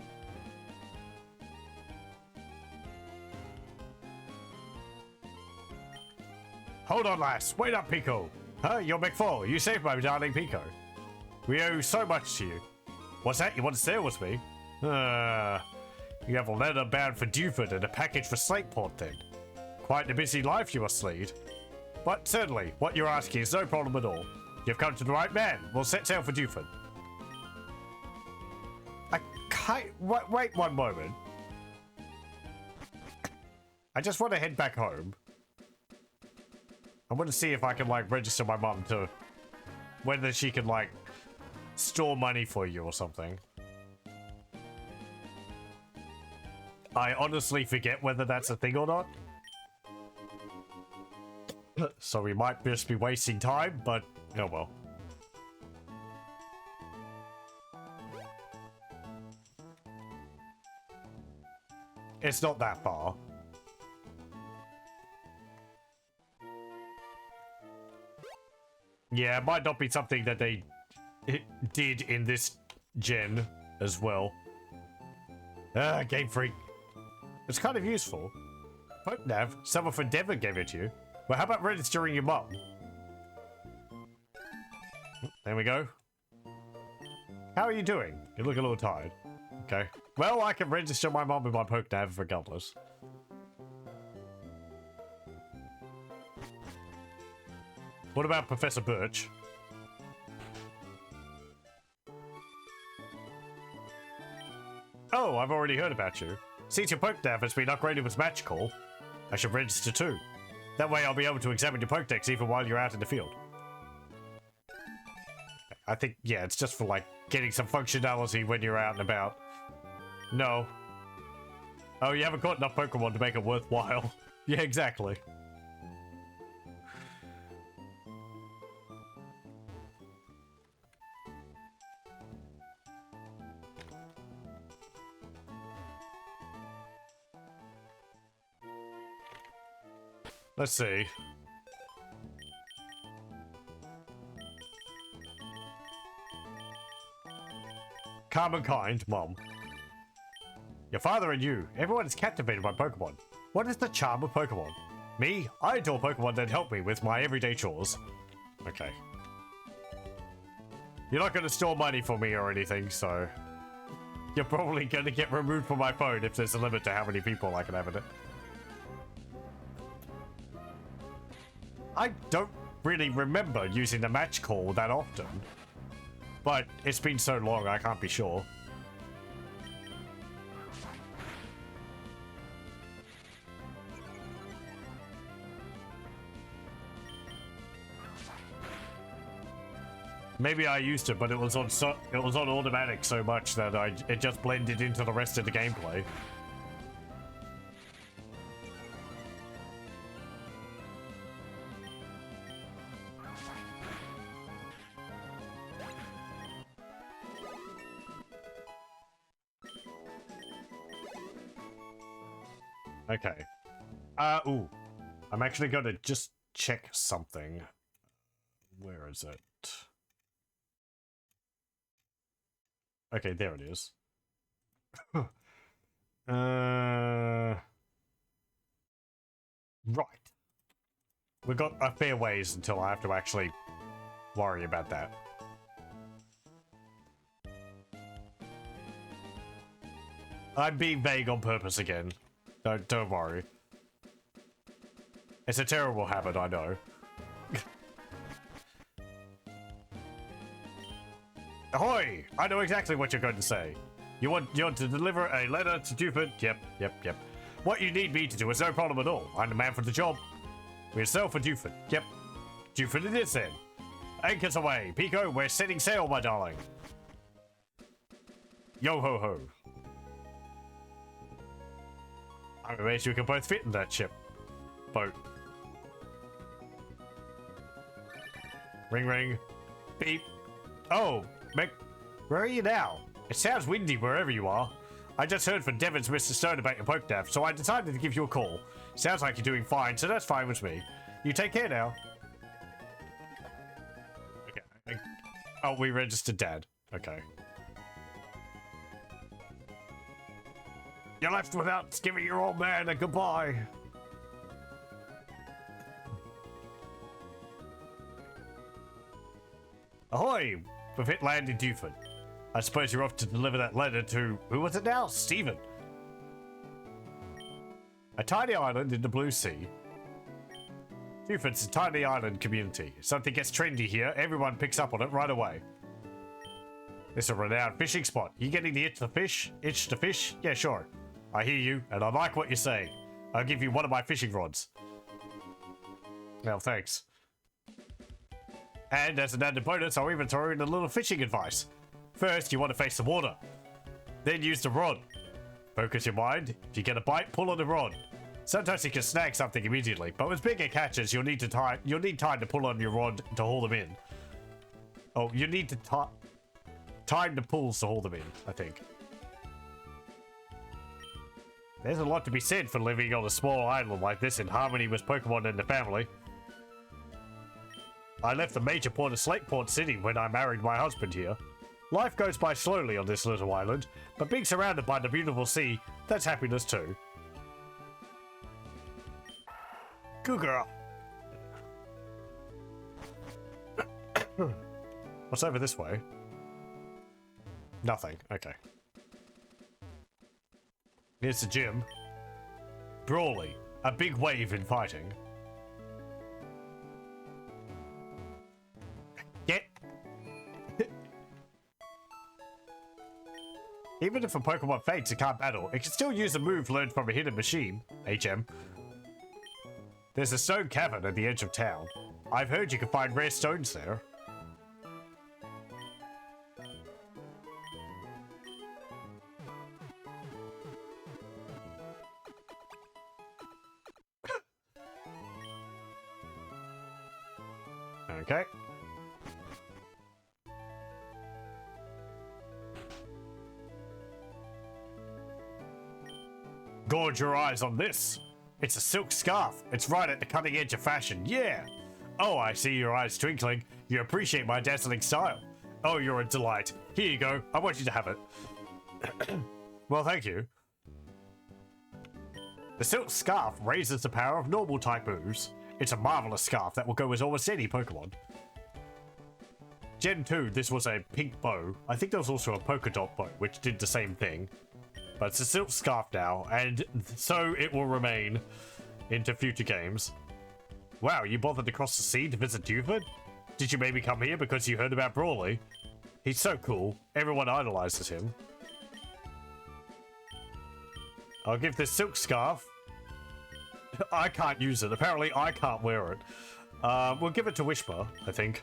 Hold on, lass. Wait up, Pico. Huh? You're McFall. You saved my darling Pico. We owe so much to you. What's that? You want to sail with me? You have a letter bound for Dewford and a package for Slateport then. Quite a busy life you must lead. But certainly, what you're asking is no problem at all. You've come to the right man. We'll set sail for Dewford. Wait one moment. I just want to head back home. I want to see if I can, like, register my mum to... whether she can, like, store money for you or something. I honestly forget whether that's a thing or not. So we might just be wasting time, but oh well. It's not that far. Yeah, it might not be something that they did in this gen as well. Game Freak. It's kind of useful. Pokenav, someone from Devon gave it to you. Well, how about registering your mum? There we go. How are you doing? You look a little tired. Okay. Well, I can register my mom with my PokeNav regardless. What about Professor Birch? Oh, I've already heard about you. Since your PokeNav has been upgraded with Magical, I should register too. That way I'll be able to examine your Pokedex even while you're out in the field. I think, yeah, it's just for, like, getting some functionality when you're out and about. No. Oh, you haven't caught enough Pokemon to make it worthwhile. Yeah, exactly. Let's see. Calm and kind, Mom. Your father and you, everyone is captivated by Pokemon. What is the charm of Pokemon? Me, I adore Pokemon that help me with my everyday chores. Okay. You're not going to store money for me or anything, so... You're probably going to get removed from my phone if there's a limit to how many people I can have in it. I don't really remember using the match call that often. But it's been so long, I can't be sure. Maybe I used it, but it was on automatic so much that it just blended into the rest of the gameplay. Okay. Ooh. I'm actually going to just check something. Where is it? Okay, there it is. Right. We've got a fair ways until I have to actually worry about that. I'm being vague on purpose again. Don't worry. It's a terrible habit, I know. Ahoy! I know exactly what you're going to say. You want to deliver a letter to Duford? Yep. What you need me to do is no problem at all. I'm the man for the job. We'll sail for Duford. Yep. Duford it is then. Anchors away. Pico, we're setting sail, my darling. Yo ho ho. I'm amazed you can both fit in that boat. Ring ring. Beep. Oh, Mick, where are you now? It sounds windy wherever you are. I just heard from Devon's Mr. Stone about your PokeNav, so I decided to give you a call. Sounds like you're doing fine, so that's fine with me. You take care now. Okay. Oh, we registered Dad. Okay. You left without giving your old man a goodbye. Ahoy! We've hit land in Duford. I suppose you're off to deliver that letter to... Who was it now? Stephen. A tiny island in the blue sea. Duford's a tiny island community. If something gets trendy here, everyone picks up on it right away. It's a renowned fishing spot. You getting the itch to fish? Itch to fish? Yeah, sure. I hear you, and I like what you're saying. I'll give you one of my fishing rods. Well, thanks. And as an added bonus, I'll even throw in a little fishing advice. First, you want to face the water. Then use the rod. Focus your mind. If you get a bite, pull on the rod. Sometimes you can snag something immediately, but with bigger catches, you'll need time to pull on your rod to haul them in. Oh, you need to time the pulls to haul them in, I think. There's a lot to be said for living on a small island like this in harmony with Pokemon and the family. I left the major port of Slateport City when I married my husband here. Life goes by slowly on this little island, but being surrounded by the beautiful sea, that's happiness too. Good girl. What's over this way? Nothing. Okay. Here's the gym. Brawly. A big wave in fighting. Get. Even if a Pokemon faints and can't battle, it can still use a move learned from a hidden machine. HM. There's a stone cavern at the edge of town. I've heard you can find rare stones there. Okay. Gorge your eyes on this. It's a silk scarf. It's right at the cutting edge of fashion. Yeah. Oh, I see your eyes twinkling. You appreciate my dazzling style. Oh, you're a delight. Here you go. I want you to have it. Well, thank you. The silk scarf raises the power of normal type moves. It's a marvelous scarf that will go with almost any Pokemon. Gen 2, this was a pink bow. I think there was also a polka dot bow, which did the same thing. But it's a silk scarf now, and so it will remain into future games. Wow, you bothered to cross the sea to visit Duford? Did you maybe come here because you heard about Brawly? He's so cool. Everyone idolizes him. I'll give this silk scarf. I can't use it. Apparently, I can't wear it. We'll give it to Wishper, I think.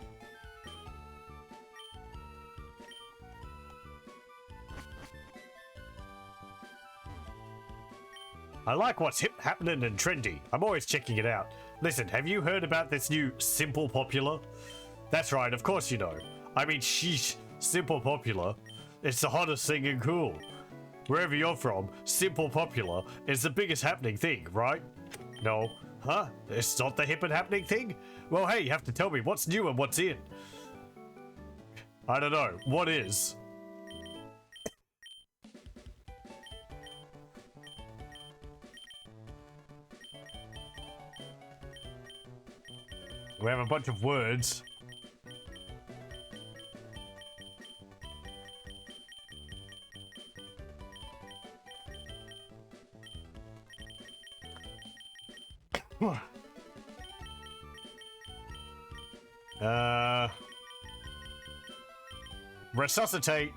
I like what's hip, happening, and trendy. I'm always checking it out. Listen, have you heard about this new Simple Popular? That's right, of course you know. I mean, sheesh, Simple Popular. It's the hottest thing and cool. Wherever you're from, Simple Popular is the biggest happening thing, right? No. Huh? It's not the hip and happening thing? Well, hey, you have to tell me what's new and what's in. I don't know. What is? We have a bunch of words. Resuscitate.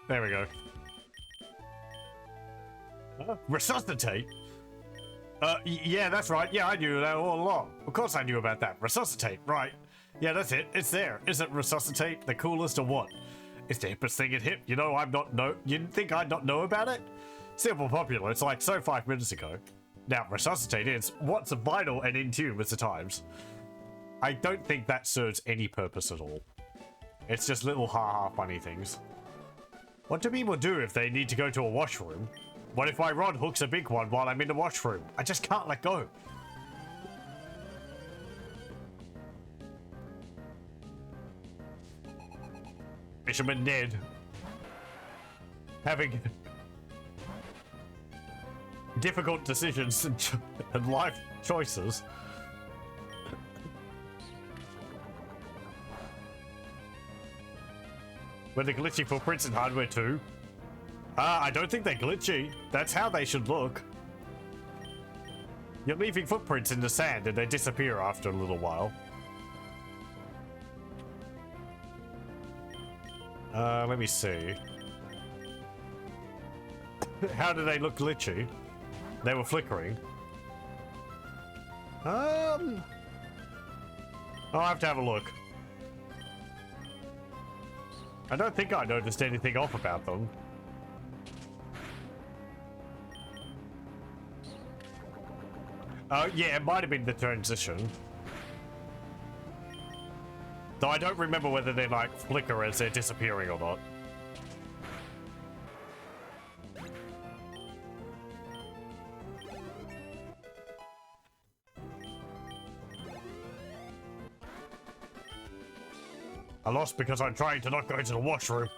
There we go. Resuscitate? Yeah, that's right. Yeah, I knew that all along. Of course I knew about that. Resuscitate, right. Yeah, that's it. It's there. Isn't Resuscitate the coolest or what? It's the hippest thing at hip. You know, you didn't think I'd not know about it? Simple Popular. It's like so 5 minutes ago. Now, Resuscitate is what's vital and in tune with the times. I don't think that serves any purpose at all. It's just little ha-ha funny things. What do people do if they need to go to a washroom? What if my rod hooks a big one while I'm in the washroom? I just can't let go. Fisherman Ned. Having difficult decisions and life choices. Were the glitchy footprints in hardware too? I don't think they're glitchy. That's how they should look. You're leaving footprints in the sand and they disappear after a little while. Let me see. How do they look glitchy? They were flickering. I'll have to have a look. I don't think I noticed anything off about them. Yeah, it might have been the transition. Though I don't remember whether they like flicker as they're disappearing or not. I lost because I'm trying to not go to the washroom.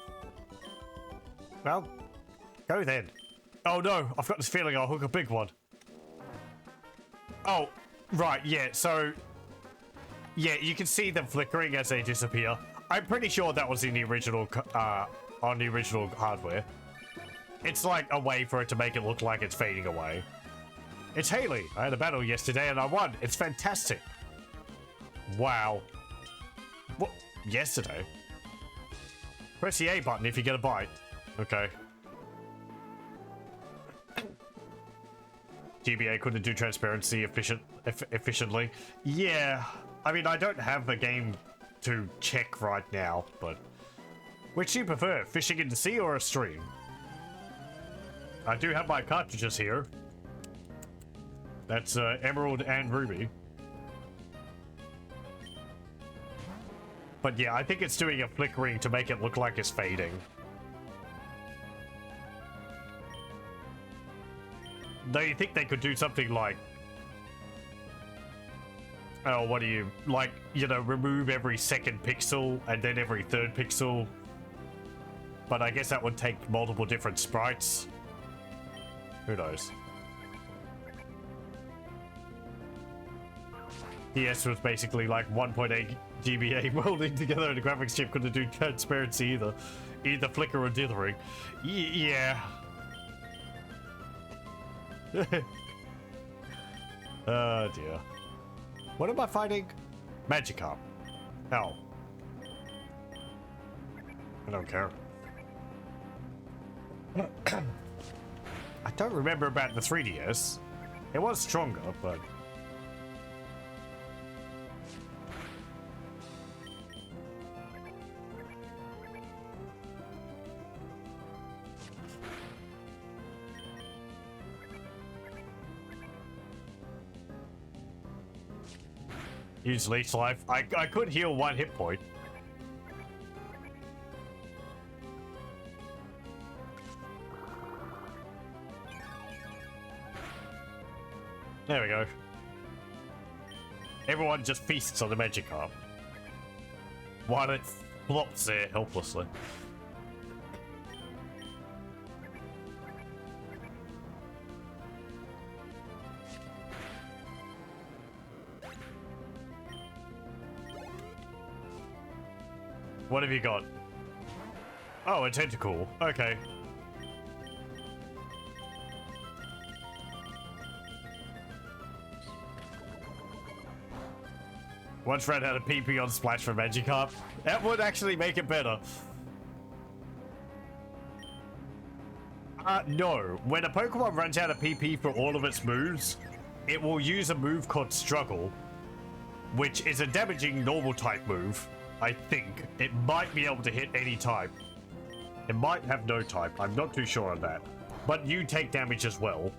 Well, go then. Oh no, I've got this feeling I'll hook a big one. Oh, right, yeah, so... Yeah, you can see them flickering as they disappear. I'm pretty sure that was in the original, on the original hardware. It's like a way for it to make it look like it's fading away. It's Haley. I had a battle yesterday and I won. It's fantastic. Wow. What? Yesterday? Press the A button if you get a bite. Okay. GBA couldn't do transparency efficiently. Yeah. I mean, I don't have the game to check right now, but... Which do you prefer, fishing in the sea or a stream? I do have my cartridges here. That's Emerald and Ruby. But yeah, I think it's doing a flickering to make it look like it's fading. Though you think they could do something like... Oh, what do you... Like, you know, remove every second pixel and then every third pixel. But I guess that would take multiple different sprites. Who knows? PS was basically like 1.8 GBA welding together and the graphics chip couldn't do transparency either. Either flicker or dithering. Yeah. Oh dear. What am I fighting? Magikarp. Oh. I don't care. I don't remember about the 3DS. It was stronger, but... Use leech life. I could heal 1 hit point. There we go. Everyone just feasts on the Magikarp. While it flops there helplessly. What have you got? Oh, a tentacle. Okay. Once ran out of PP on Splash for Magikarp. That would actually make it better. No. When a Pokemon runs out of PP for all of its moves, it will use a move called Struggle, which is a damaging normal type move. I think. It might be able to hit any type. It might have no type. I'm not too sure on that. But you take damage as well.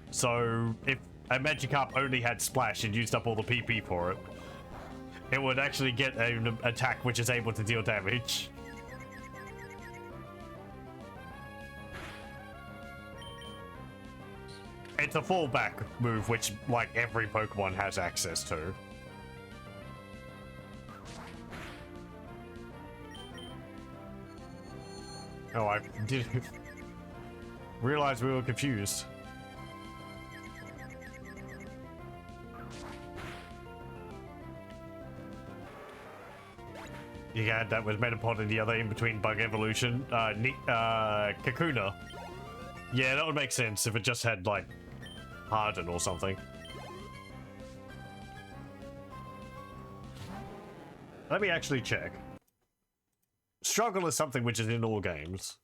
So, if a Magikarp only had Splash and used up all the PP for it, it would actually get an attack which is able to deal damage. It's a fallback move, which, like, every Pokemon has access to. Oh, I didn't realize we were confused. You had that with Metapod and the other in-between bug evolution. Kakuna. Yeah, that would make sense if it just had, like, Harden or something. Let me actually check. Struggle is something which is in all games.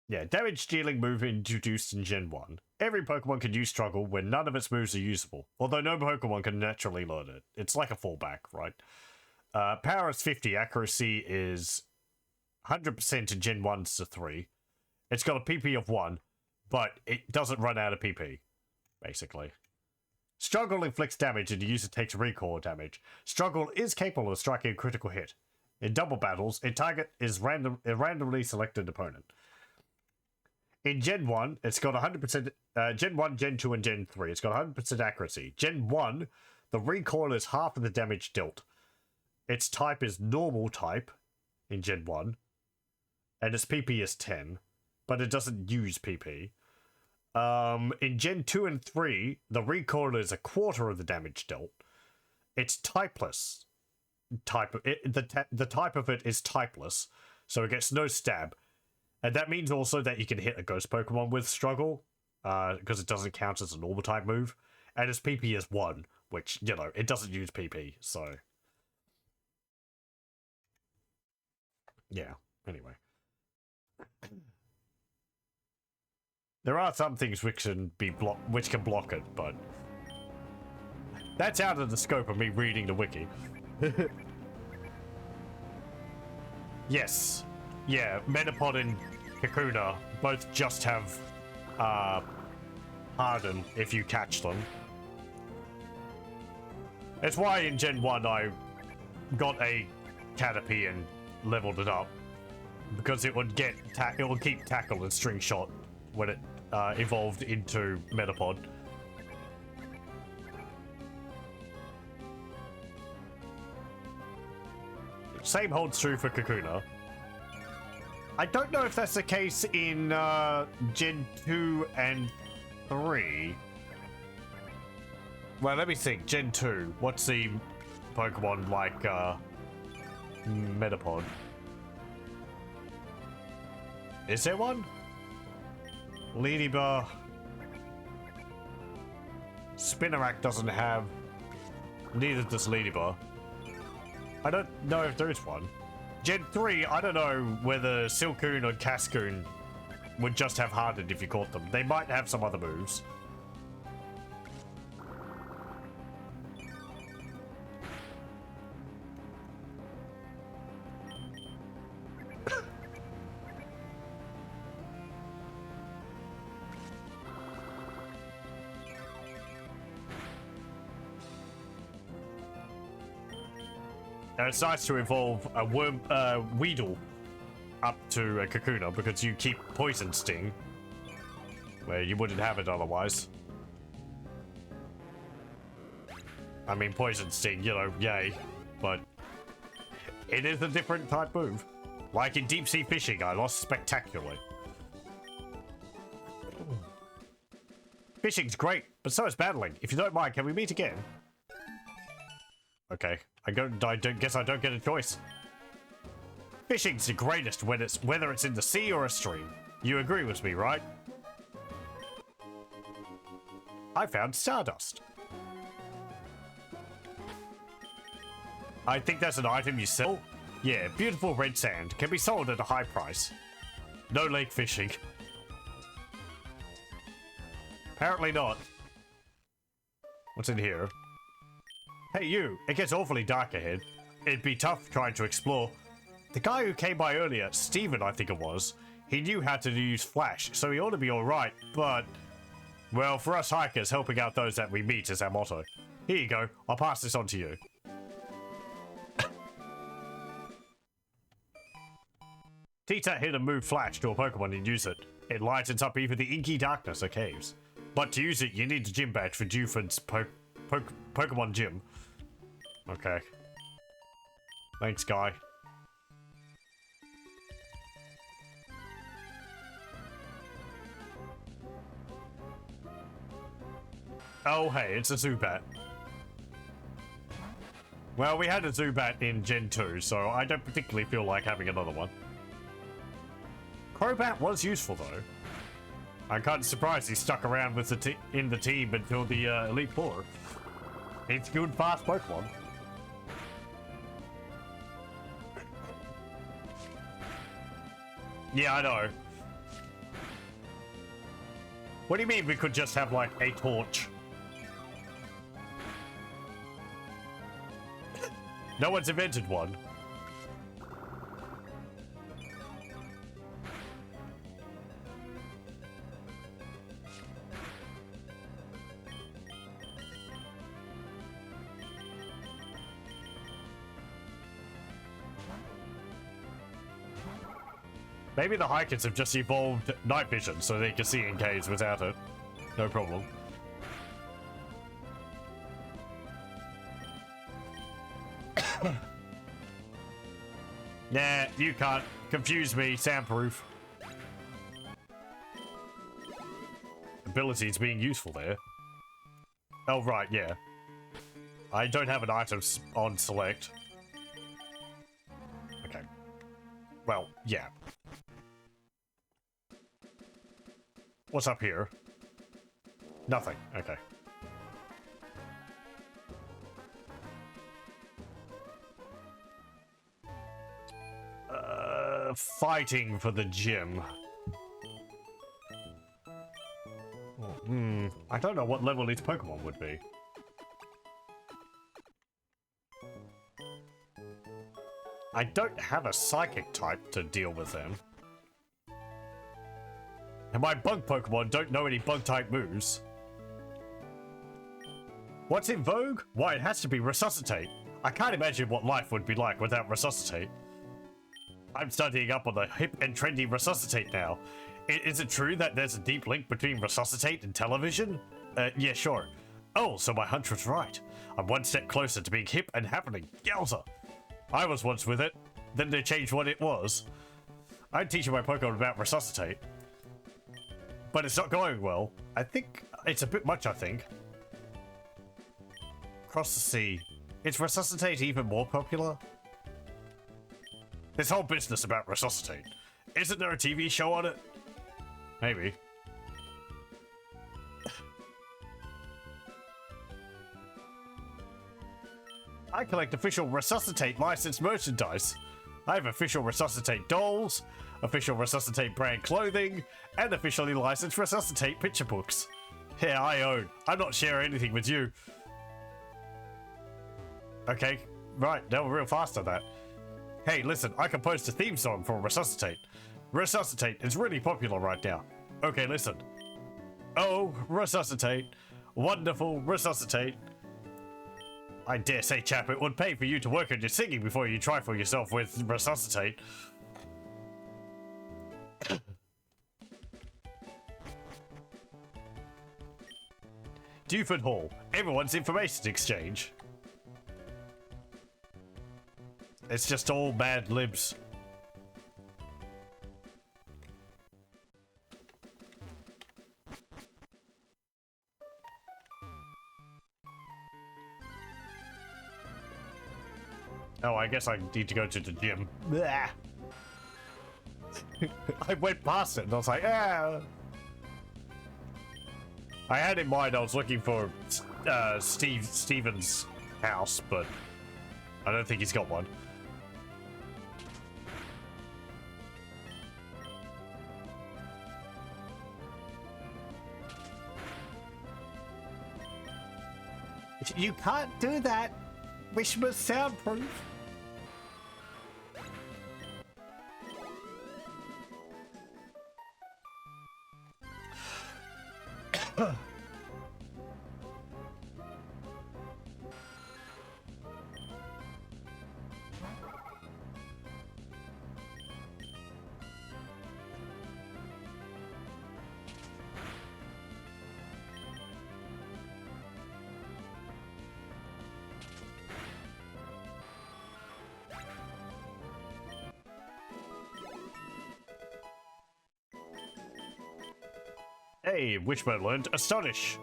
Yeah, damage dealing move introduced in Gen 1. Every Pokemon can use Struggle when none of its moves are usable, although no Pokemon can naturally learn it. It's like a fallback, right? Power is 50, accuracy is 100% in Gen 1 to 3. It's got a PP of 1, but it doesn't run out of PP, basically. Struggle inflicts damage and the user takes recoil damage. Struggle is capable of striking a critical hit. In double battles, a target is a randomly selected opponent. In Gen 1, it's got 100%... Gen 1, Gen 2, and Gen 3, it's got 100% accuracy. Gen 1, The recoil is half of the damage dealt. Its type is normal type in Gen 1, and its PP is 10, but it doesn't use PP. In Gen 2 and 3, the recoil is a quarter of the damage dealt. It's typeless. The type of it is typeless, so it gets no stab. And that means also that you can hit a ghost Pokemon with struggle, because it doesn't count as a normal type move. And its PP is 1, which, you know, it doesn't use PP, so... Yeah, anyway. There are some things which can block it, but that's out of the scope of me reading the wiki. Yes. Yeah, Metapod and Kakuna both just have Harden if you catch them. That's why in Gen 1 I got a Caterpie and leveled it up. Because it would keep Tackle and String Shot when it evolved into Metapod. Same holds true for Kakuna. I don't know if that's the case in Gen 2 and 3. Well, let me think. Gen 2. What's the Pokemon like Metapod? Is there one? Ladybug. Spinarak doesn't have. Neither does Ladybug. I don't know if there is one. Gen 3, I don't know whether Silcoon or Cascoon would just have Hardened if you caught them. They might have some other moves. It's nice to evolve a Weedle up to a Kakuna because you keep Poison Sting, where you wouldn't have it otherwise. I mean, Poison Sting, you know, yay, but it is a different type move. Like in Deep Sea Fishing, I lost spectacularly. Fishing's great, but so is battling. If you don't mind, can we meet again? Okay, I guess I don't get a choice. Fishing's the greatest whether it's in the sea or a stream. You agree with me, right? I found Stardust. I think that's an item you sell. Yeah, beautiful red sand. Can be sold at a high price. No lake fishing. Apparently not. What's in here? Hey you, it gets awfully dark ahead. It'd be tough trying to explore. The guy who came by earlier, Steven I think it was, he knew how to use flash, so he ought to be alright, but... Well, for us hikers, helping out those that we meet is our motto. Here you go, I'll pass this on to you. Teach that hidden move flash to a Pokemon and use it. It lightens up even the inky darkness of caves. But to use it, you need a gym badge for Dewford's Pokemon Gym. Okay. Thanks, guy. Oh, hey, it's a Zubat. Well, we had a Zubat in Gen 2, so I don't particularly feel like having another one. Crobat was useful, though. I'm kind of surprised he stuck around with in the team until the Elite Four. It's good, fast Pokemon. Yeah, I know. What do you mean we could just have, like, a torch? No one's invented one. Maybe the hikers have just evolved night vision so they can see in caves without it. No problem. Nah, you can't confuse me, soundproof. Abilities being useful there. Oh, right, yeah. I don't have an item on select. Okay. Well, yeah. What's up here? Nothing. Okay. Fighting for the gym. I don't know what level each Pokemon would be. I don't have a Psychic type to deal with them. And my Bug Pokemon don't know any Bug-type moves. What's in vogue? Why, it has to be Resuscitate. I can't imagine what life would be like without Resuscitate. I'm studying up on the hip and trendy Resuscitate now. Is it true that there's a deep link between Resuscitate and television? Yeah, sure. Oh, so my hunch was right. I'm one step closer to being hip and happening. Yowza! I was once with it, then they changed what it was. I'm teaching my Pokemon about Resuscitate. But it's not going well. I think it's a bit much, I think. Across the sea. Is Resuscitate even more popular? This whole business about Resuscitate. Isn't there a TV show on it? Maybe. I collect official Resuscitate licensed merchandise. I have official Resuscitate dolls, official Resuscitate brand clothing, and officially licensed Resuscitate picture books. Yeah, I own. I'm not sharing anything with you. Okay, right, now we're real fast on that. Hey, listen, I composed a theme song for Resuscitate. Resuscitate is really popular right now. Okay, listen. Oh, Resuscitate. Wonderful Resuscitate. I dare say, chap, it would pay for you to work on your singing before you try for yourself with Resuscitate. Dewford Hall. Everyone's information exchange. It's just all Mad Libs. Oh, I guess I need to go to the gym. Blah. I went past it and I was like, ah. I had in mind I was looking for Steven's house, but I don't think he's got one. You can't do that. Wishma's soundproof. Hey, Wishbone learned Astonish.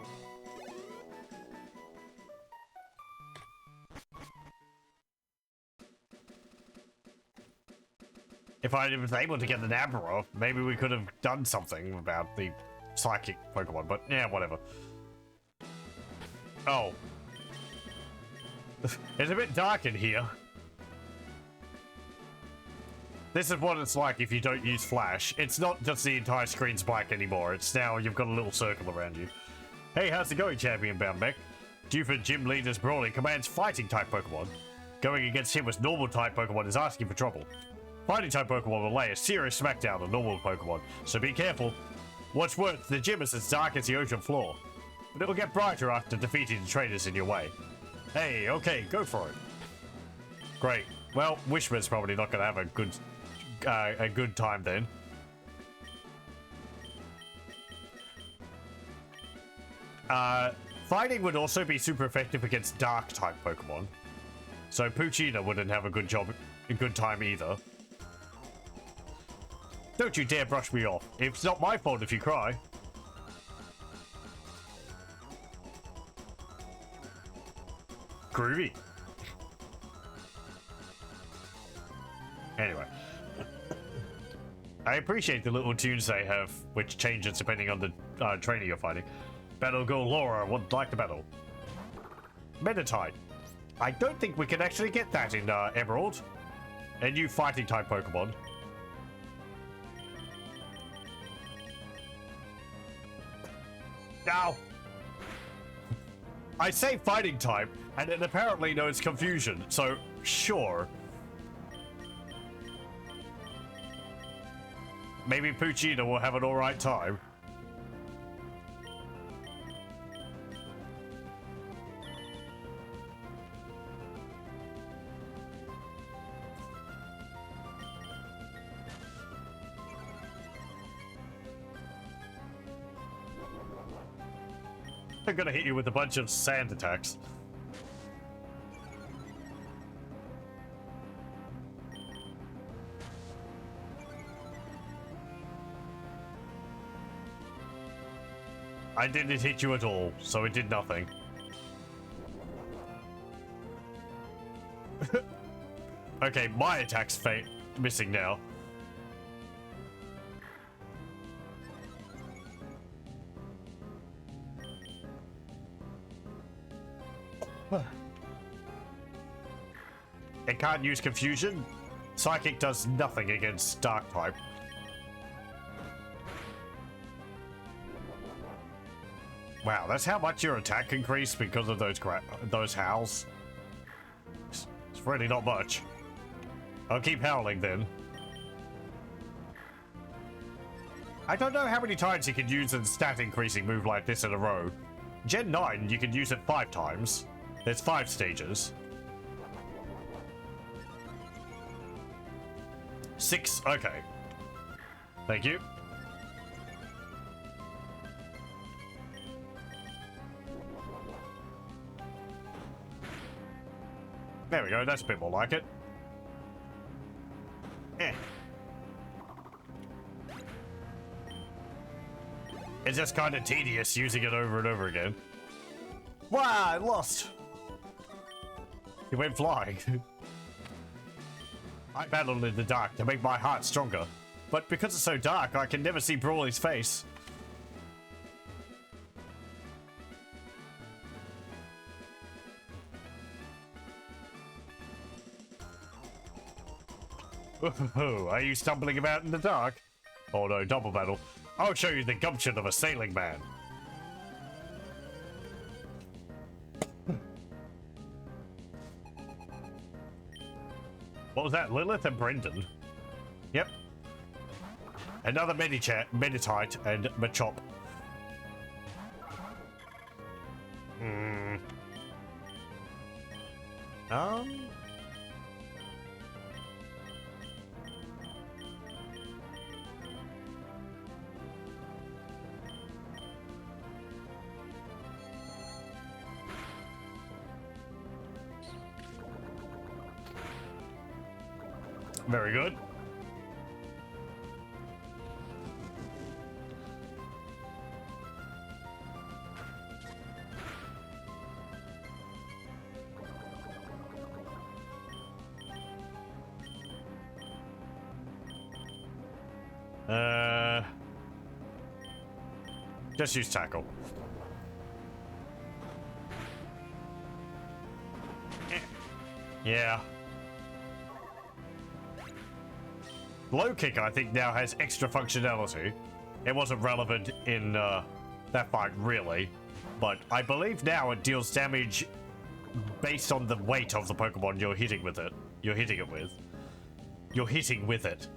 If I was able to get the Nabra, maybe we could have done something about the psychic Pokemon, but yeah, whatever. Oh. It's a bit dark in here. This is what it's like if you don't use Flash. It's not just the entire screen's black anymore. It's now you've got a little circle around you. Hey, how's it going, Champion Boundbeck? Dewford Gym Leader's Brawling commands Fighting-type Pokemon. Going against him with Normal-type Pokemon is asking for trouble. Fighting-type Pokemon will lay a serious smackdown on normal Pokemon, so be careful. What's worse, the gym is as dark as the ocean floor. But it'll get brighter after defeating the traitors in your way. Hey, okay, go for it. Great. Well, Wishman's probably not going to have a good time then. Fighting would also be super effective against dark type Pokemon. So Poochyena wouldn't have a good time either. Don't you dare brush me off. It's not my fault if you cry. Groovy. Anyway. I appreciate the little tunes they have, which changes depending on the trainer you're fighting. Battle Girl Laura would like the battle. Meditite. I don't think we can actually get that in Emerald. A new fighting type Pokemon. Now, I say fighting type, and it apparently knows confusion, so sure. Maybe Poochyena will have an alright time. I'm gonna hit you with a bunch of sand attacks. I didn't hit you at all, so it did nothing. Okay, my attack's missing now. It can't use confusion. Psychic does nothing against dark type. Wow, that's how much your attack increased because of those howls. It's really not much. I'll keep howling then. I don't know how many times you can use a stat increasing move like this in a row. Gen 9, you can use it 5 times. There's 5 stages. 6, okay. Thank you. There we go, that's a bit more like it. Eh. It's just kind of tedious using it over and over again. Wow, I lost! He went flying. I battled in the dark to make my heart stronger. But because it's so dark, I can never see Brawly's face. Are you stumbling about in the dark? Oh no, double battle. I'll show you the gumption of a sailing man. What was that? Lilith and Brendan? Yep. Another Meditite and Machop. Very good. Just use tackle. Yeah. Low kick, I think, now has extra functionality. It wasn't relevant in that fight, really. But I believe now it deals damage based on the weight of the Pokemon you're hitting with it. You're hitting it with. You're hitting with it.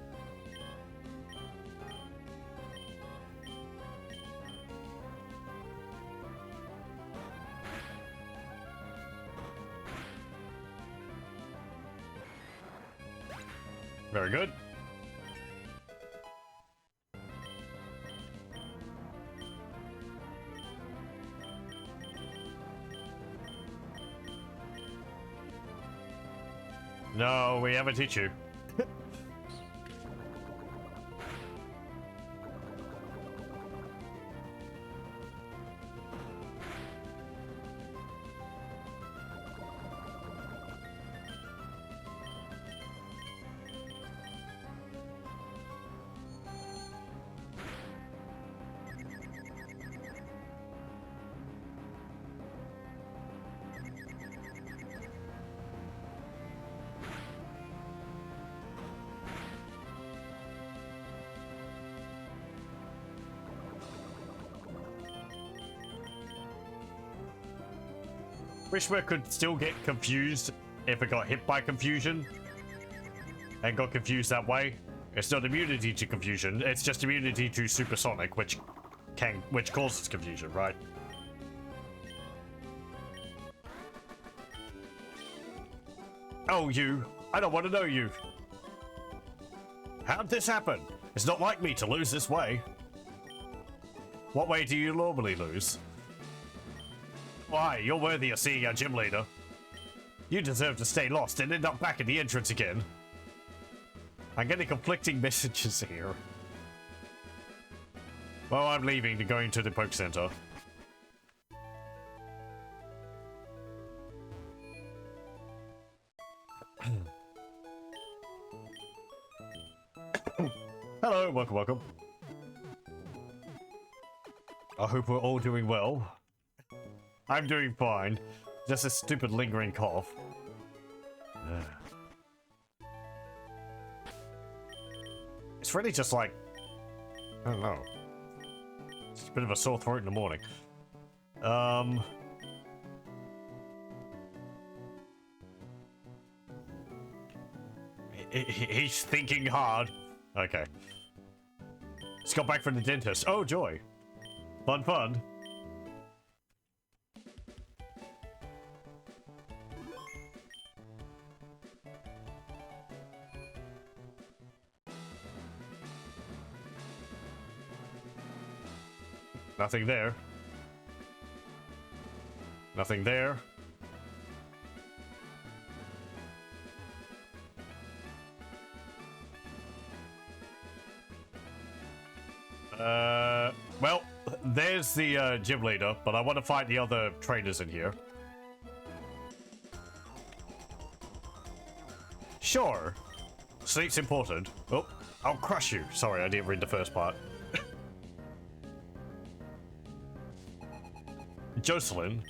Very good. No, we haven't hit you. Wish we could still get confused if it got hit by confusion and got confused that way. It's not immunity to confusion, it's just immunity to supersonic, which causes confusion, right? Oh, you. I don't want to know you. How'd this happen? It's not like me to lose this way. What way do you normally lose? Why, you're worthy of seeing our gym leader. You deserve to stay lost and end up back at the entrance again. I'm getting conflicting messages here. Well, I'm leaving to going to the Poke Center. Hello, welcome, welcome. I hope we're all doing well. I'm doing fine. Just a stupid lingering cough. It's really just like, I don't know. It's a bit of a sore throat in the morning. He's thinking hard. Okay. Just got back from the dentist. Oh, joy. Fun, fun. Nothing there. Nothing there. Well, there's the gym leader, but I want to fight the other trainers in here. Sure. Sleep's important. Oh, I'll crush you. Sorry, I didn't read the first part. Jocelyn.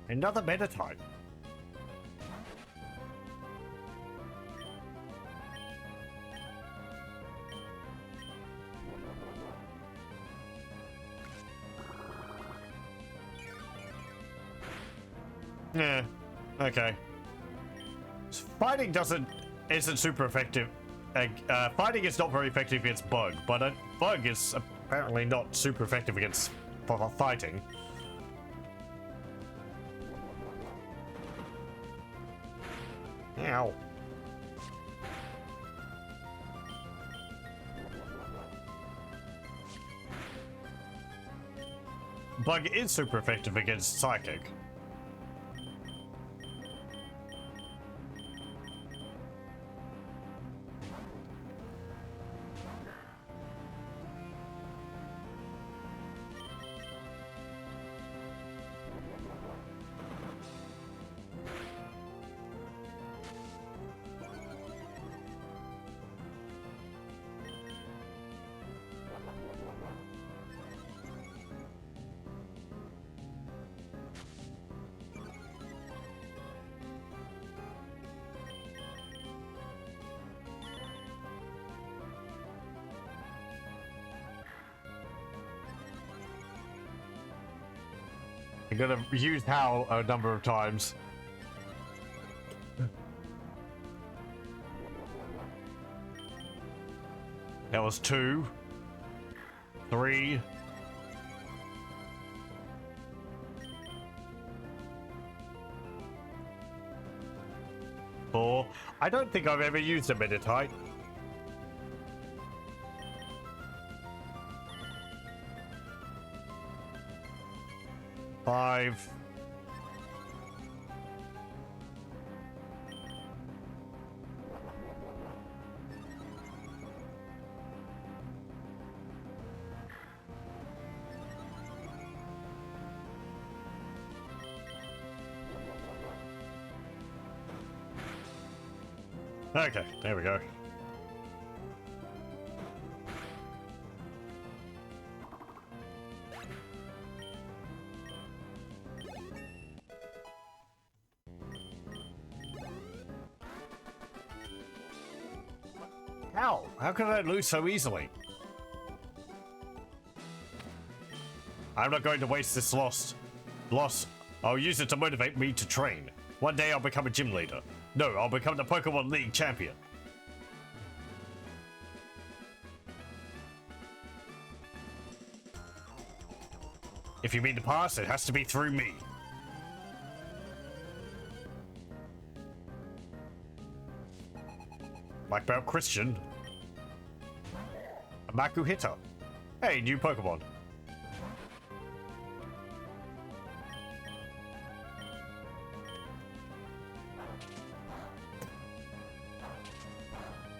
Another Meditite. Yeah, okay. Fighting isn't super effective. Fighting is not very effective against Bug, but a Bug is apparently not super effective against fighting. Ow. Bug is super effective against Psychic. I'm gonna use Howl a number of times. That was 2, 3. 4. I don't think I've ever used a Meditite. 5. Okay, there we go. How? How could I lose so easily? I'm not going to waste this loss. I'll use it to motivate me to train. One day I'll become a gym leader. No, I'll become the Pokemon League champion. If you mean to pass, it has to be through me. Black Belt Christian. A Maku Hitter. Hey, new Pokemon.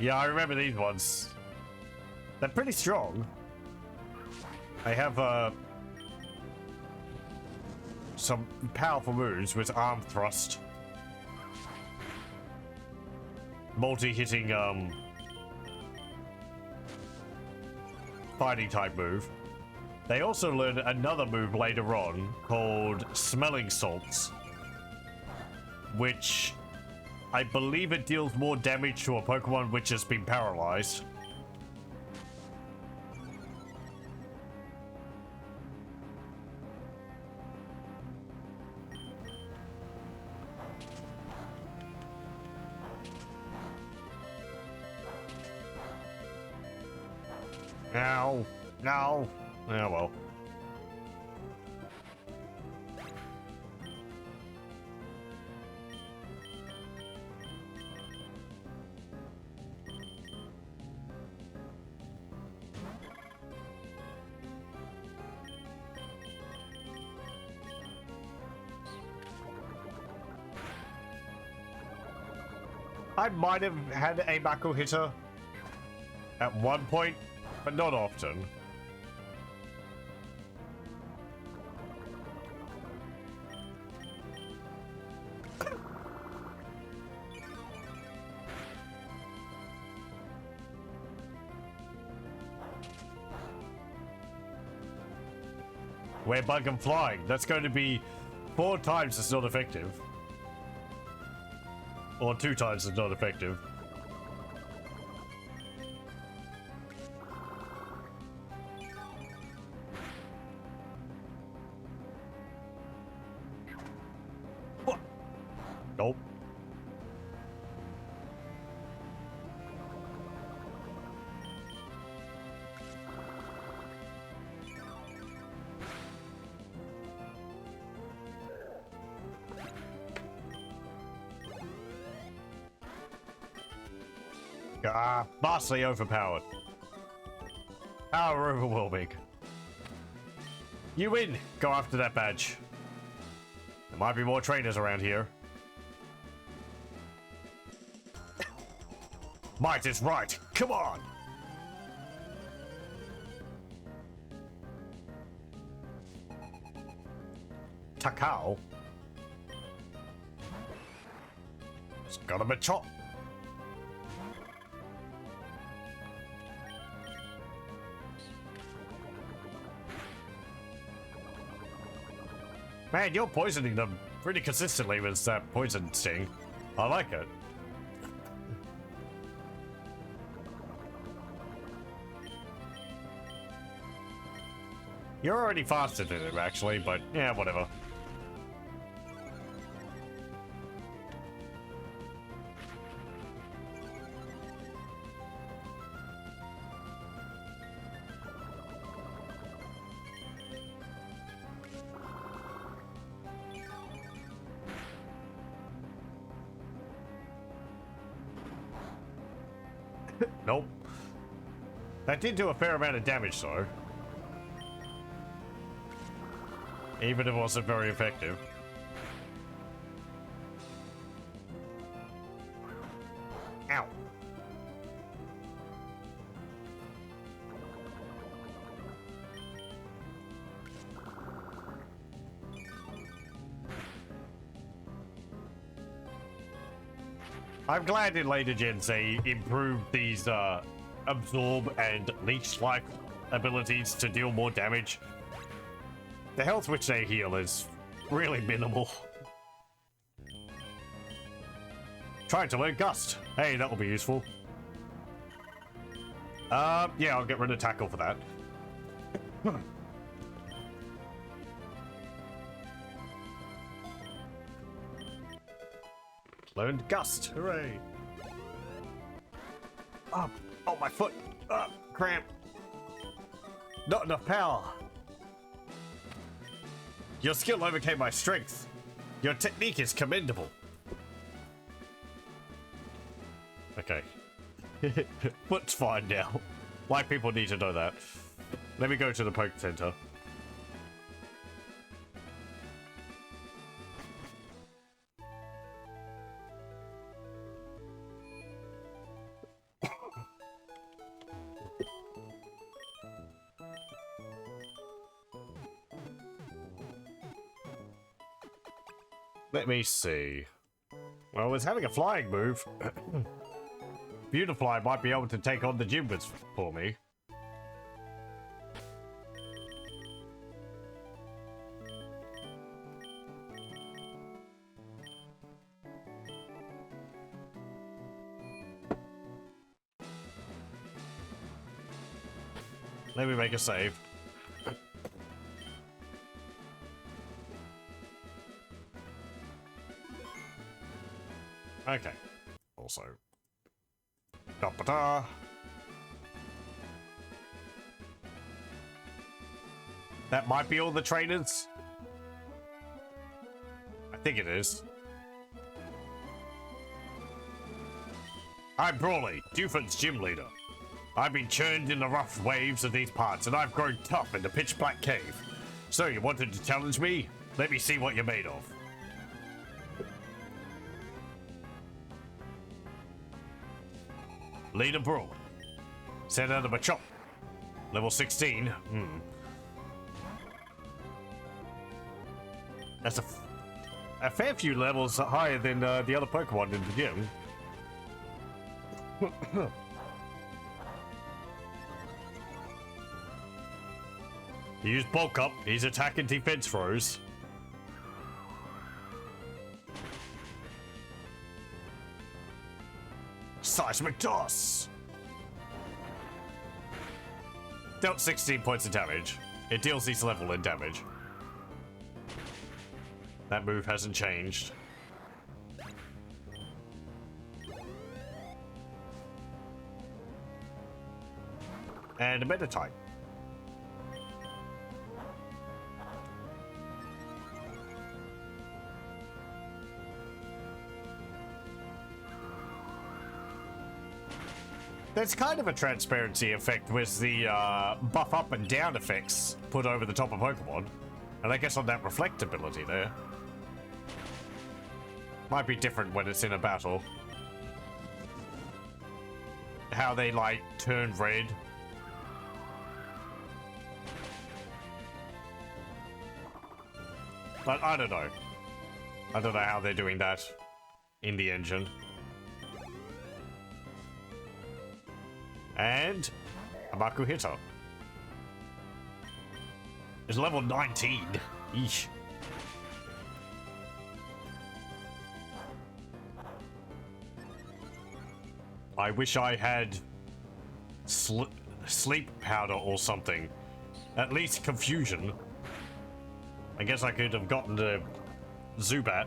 Yeah, I remember these ones. They're pretty strong. I have some powerful moves with Arm Thrust. Multi-hitting fighting type move. They also learn another move later on called Smelling Salts, which I believe it deals more damage to a Pokemon which has been paralyzed. No, no. Oh well. I might have had a Mako Hitter at one point, but not often. Where bug and flying. That's going to be 4 times as not effective. Or 2 times as not effective. What? Nope. Vastly overpowered. Power overwhelming. You win! Go after that badge. There might be more trainers around here. Might is right. Come on! Takao? It's got him a chop. Man, you're poisoning them pretty consistently with that poison sting. I like it. You're already faster than him, actually, but yeah, whatever. Nope. That did do a fair amount of damage, though. Even if it wasn't very effective. Ow. I'm glad in later gens they improved these absorb and leech-like abilities to deal more damage. The health which they heal is really minimal. Trying to learn Gust. Hey, that will be useful. Yeah, I'll get rid of Tackle for that. Learned Gust. Hooray. Oh, my foot. Cramp. Not enough power. Your skill overcame my strength. Your technique is commendable. Okay. Foot's fine now. Why people need to know that. Let me go to the Poke Center. Let me see. Well, it's having a flying move. Beautifly might be able to take on the Jimbers for me. Let me make a save. Okay. Also. Da-ba-da. That might be all the trainers. I think it is. I'm Brawley, Dufen's gym leader. I've been churned in the rough waves of these parts, and I've grown tough in the pitch black cave. So you wanted to challenge me? Let me see what you're made of. Leader Brawley. Set out of a chop. Level 16. That's a fair few levels higher than the other Pokemon in the gym. He used Bulk Up. His attack and defense froze. Seismic Toss! Dealt 16 points of damage. It deals each level in damage. That move hasn't changed. And a Meta type. There's kind of a transparency effect with the buff up and down effects put over the top of Pokemon. And I guess on that reflect ability there. Might be different when it's in a battle. How they, like, turn red. But I don't know. I don't know how they're doing that in the engine. And a Makuhita is level 19. Eesh. I wish I had sleep powder or something. At least confusion. I guess I could have gotten the Zubat.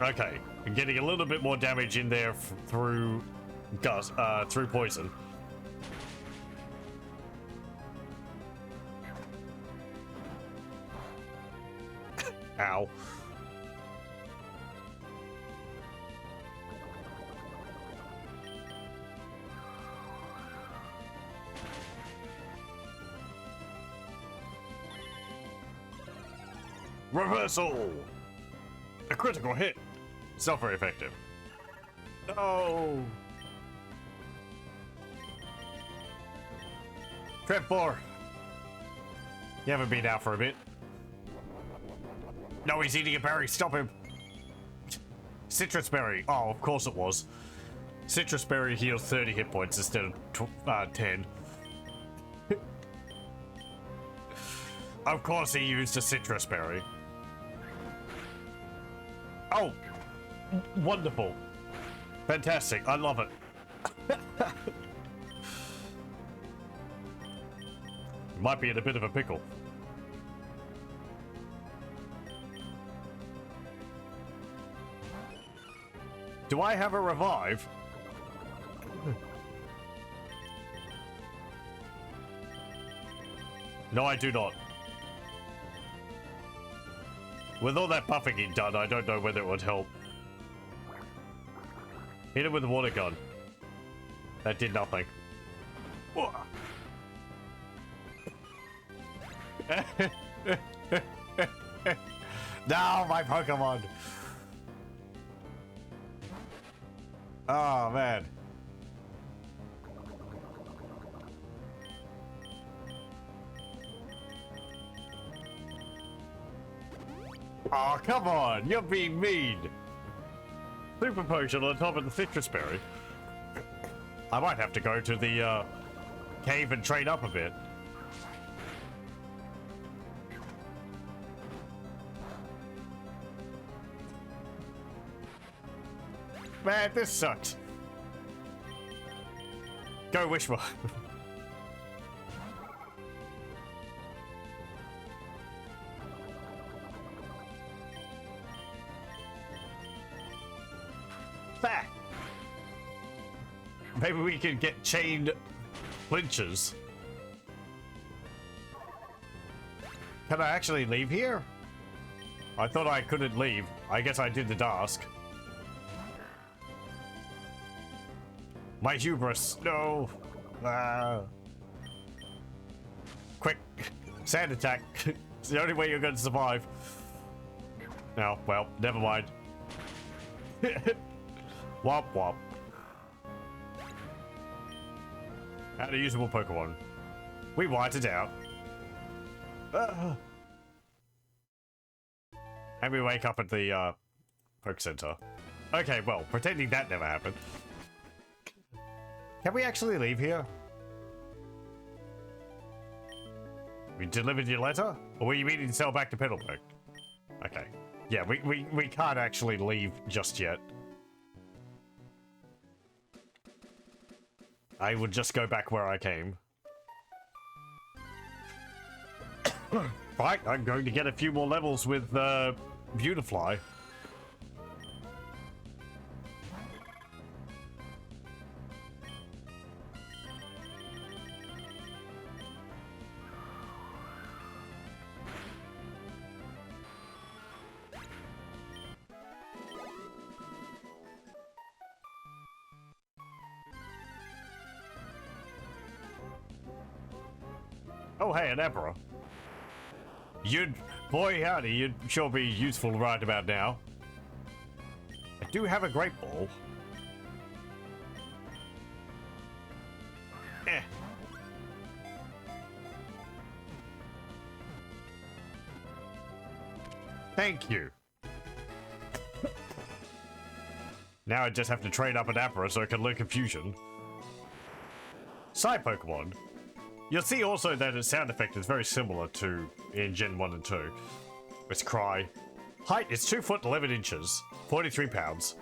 Okay, I'm getting a little bit more damage in there through through poison. Ow. Reversal! A critical hit. It's not very effective. No! Trap 4. You haven't been out for a bit. No, he's eating a berry. Stop him. Citrus berry. Oh, of course it was. Citrus berry heals 30 hit points instead of 10. Of course he used a citrus berry. Oh, wonderful. Fantastic. I love it. Might be in a bit of a pickle. Do I have a revive? No, I do not. With all that buffing he'd done, I don't know whether it would help. Hit him with the water gun. That did nothing. No, my Pokemon! Oh, man. Oh, come on! You're being mean! Super potion on top of the citrus berry. I might have to go to the cave and train up a bit. Man, this sucks. Go Wishma. Back. Maybe we can get chained flinches. Can I actually leave here? I thought I couldn't leave. I guess I did the task. My hubris, no. Quick, sand attack. It's the only way you're going to survive. No, well, never mind. Womp womp. How to usable Pokemon. We white it out. And we wake up at the Poke Center. Okay, well, pretending that never happened. Can we actually leave here? We delivered your letter? Or were you meaning to sell back to Petalburg? Okay. Yeah, we can't actually leave just yet. I would just go back where I came. Right, I'm going to get a few more levels with Beautifly. Oh, hey, an emperor. Boy howdy, you'd sure be useful right about now. I do have a great ball. Eh. Thank you. Now I just have to trade up an Apra so I can learn Confusion. Side Pokemon. You'll see also that its sound effect is very similar to in Gen 1 and 2. Its cry. Height is 2 foot 11 inches, 43 pounds.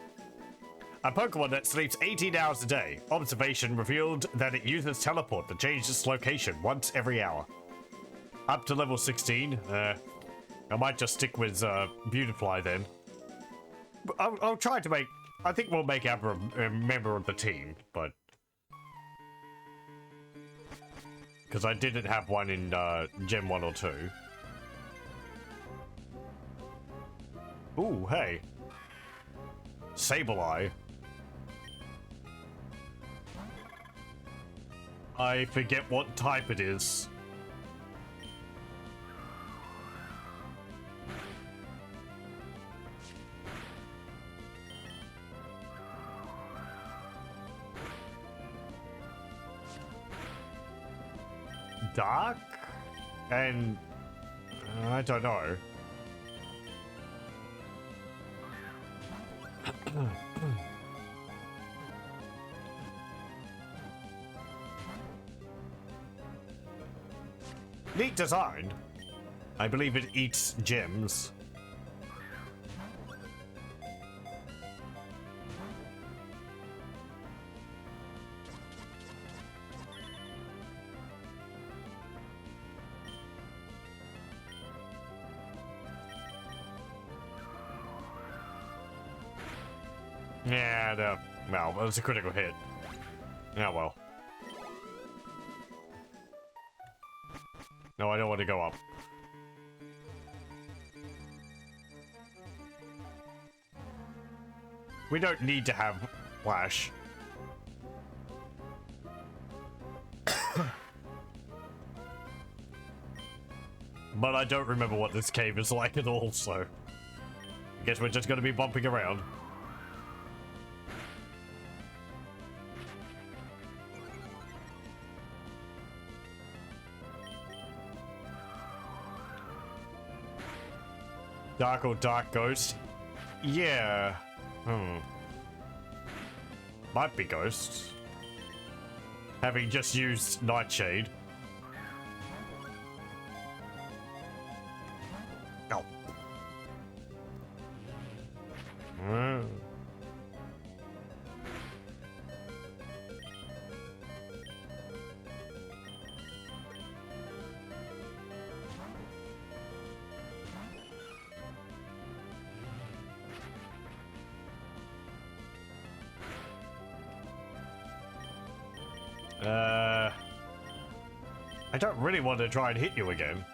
A Pokemon that sleeps 18 hours a day. Observation revealed that it uses teleport to change its location once every hour. Up to level 16. I might just stick with Beautifly then. I'll try to make... I think we'll make Abra a member of the team, but... Because I didn't have one in Gen 1 or 2. Ooh, hey. Sableye. I forget what type it is. Dark? And I don't know. Neat design. I believe it eats gems. Yeah, no. Well, it was a critical hit. Yeah, well. No, I don't want to go up. We don't need to have Flash. But I don't remember what this cave is like at all, so I guess we're just going to be bumping around. Dark or Dark Ghost? Yeah. Might be Ghost. Having just used Nightshade. Oh. I don't really want to try and hit you again.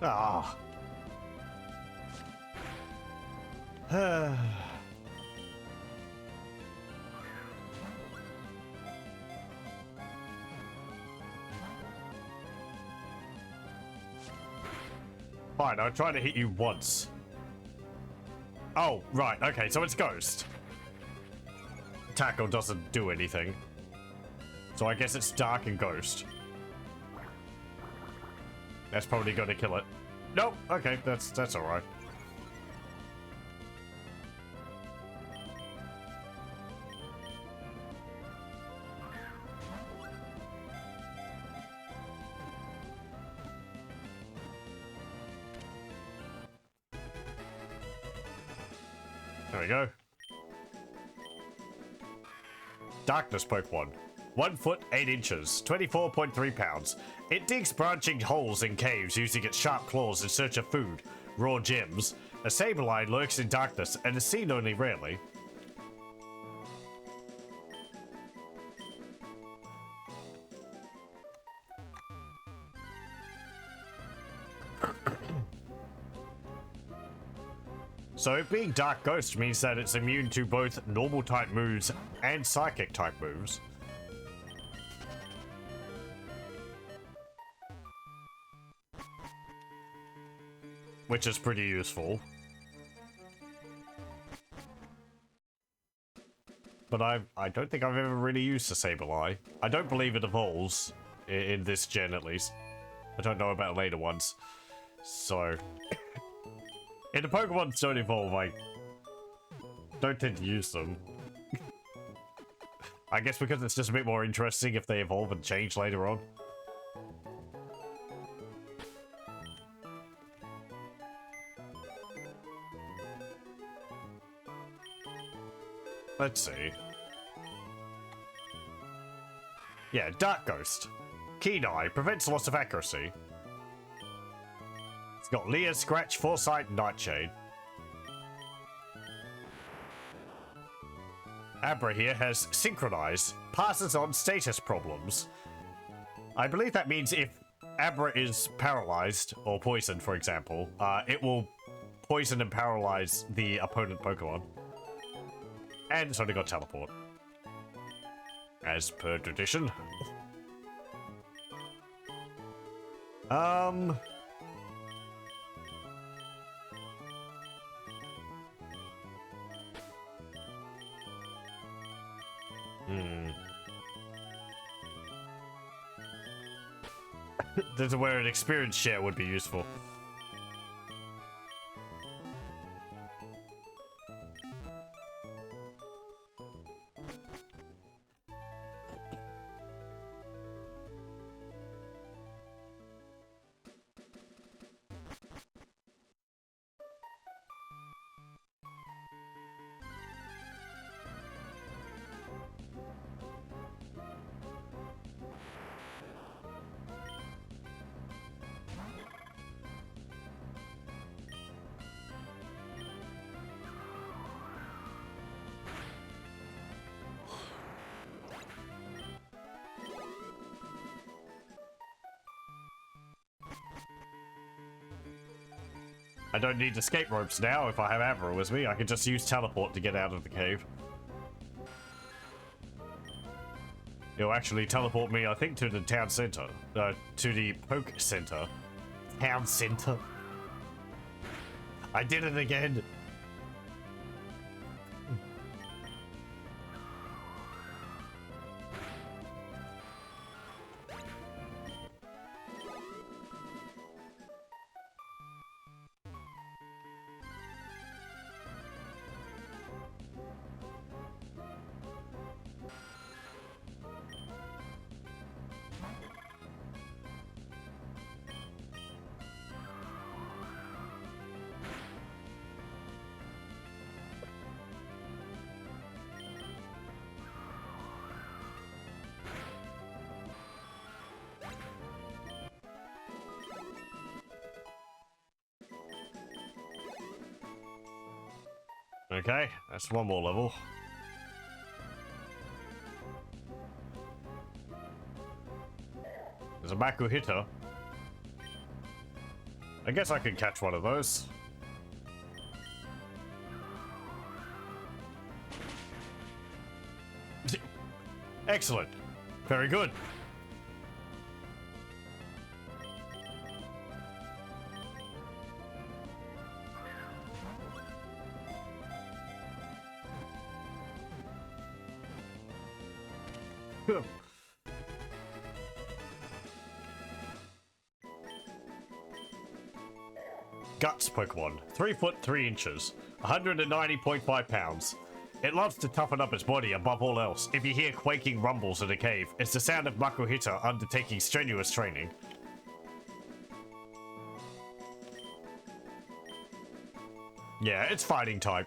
Ah. Fine, I'll try to hit you once. Oh, right, okay, so it's Ghost. Tackle doesn't do anything. So I guess it's Dark and Ghost. That's probably gonna kill it. Nope, okay, that's alright. There we go. Darkness Pokemon. 1 foot 8 inches, 24.3 pounds. It digs branching holes in caves using its sharp claws in search of food, raw gems. A Sableye lurks in darkness and is seen only rarely. So it being Dark Ghost means that it's immune to both normal type moves and psychic type moves. Which is pretty useful. But I don't think I've ever really used a Sableye. I don't believe it evolves, in this gen at least. I don't know about later ones. So... in the Pokemon don't evolve, I don't tend to use them. I guess because it's just a bit more interesting if they evolve and change later on. Let's see. Yeah, Dark Ghost. Keen Eye, prevents loss of accuracy. It's got Leer, Scratch, Foresight, and Nightshade. Abra here has synchronized, passes on status problems. I believe that means if Abra is paralyzed or poisoned, for example, it will poison and paralyze the opponent Pokemon. And it's only got teleport. As per tradition. This is where an experience share would be useful. I don't need escape ropes now if I have Avra with me. I can just use teleport to get out of the cave. It'll actually teleport me, I think, to the town center. To the Poke Center. Town center. I did it again. Okay, that's one more level. There's a Makuhita. I guess I could catch one of those. Excellent. Very good. Guts Pokemon, 3 foot 3 inches, 190.5 pounds. It loves to toughen up its body above all else. If you hear quaking rumbles in a cave, it's the sound of Makuhita undertaking strenuous training. Yeah, it's fighting type.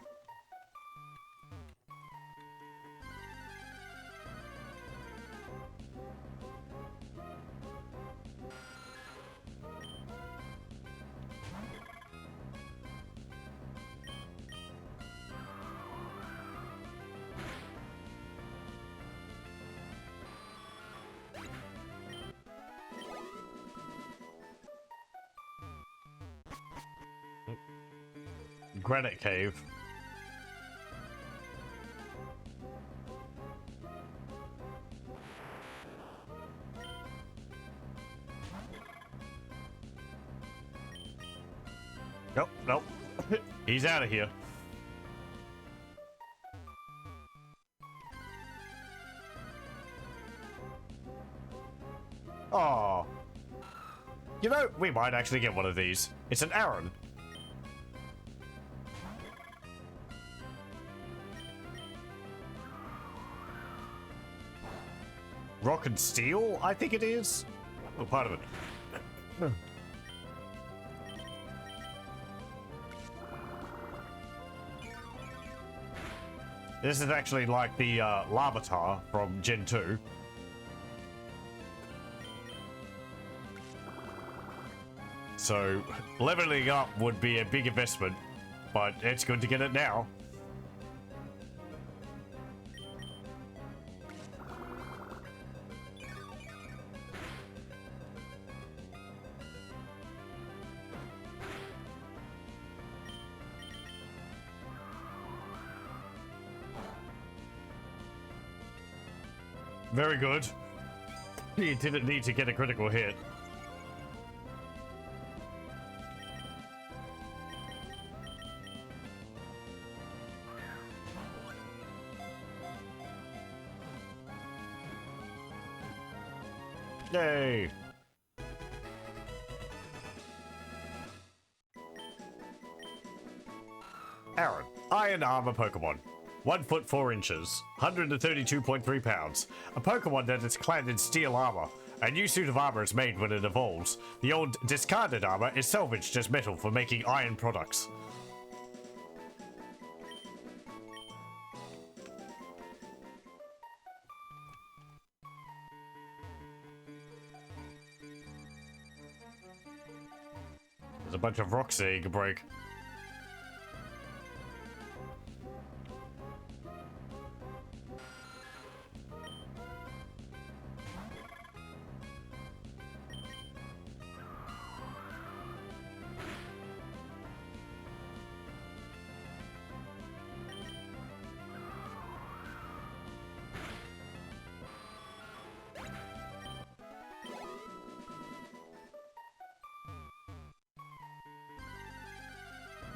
Granite Cave. Nope, nope. He's out of here. Oh. You know, we might actually get one of these. It's an Aaron. Rock and Steel, I think it is. Oh, part of it. This is actually like the Larvitar from Gen 2. So, leveling up would be a big investment, but it's good to get it now. Very good. You didn't need to get a critical hit. Yay! Aaron, Iron Armor Pokemon. 1 foot 4 inches, 132.3 pounds. A Pokemon that is clad in steel armor. A new suit of armor is made when it evolves. The old discarded armor is salvaged as metal for making iron products. There's a bunch of rocks there you can break.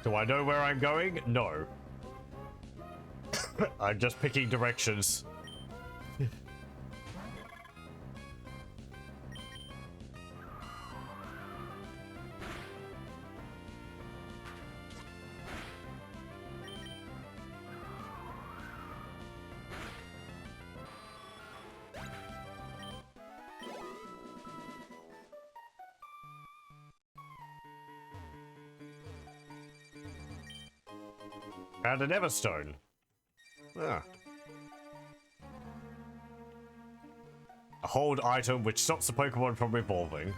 Do I know where I'm going? No. I'm just picking directions. Found an Everstone. Ah. A hold item which stops the Pokemon from evolving.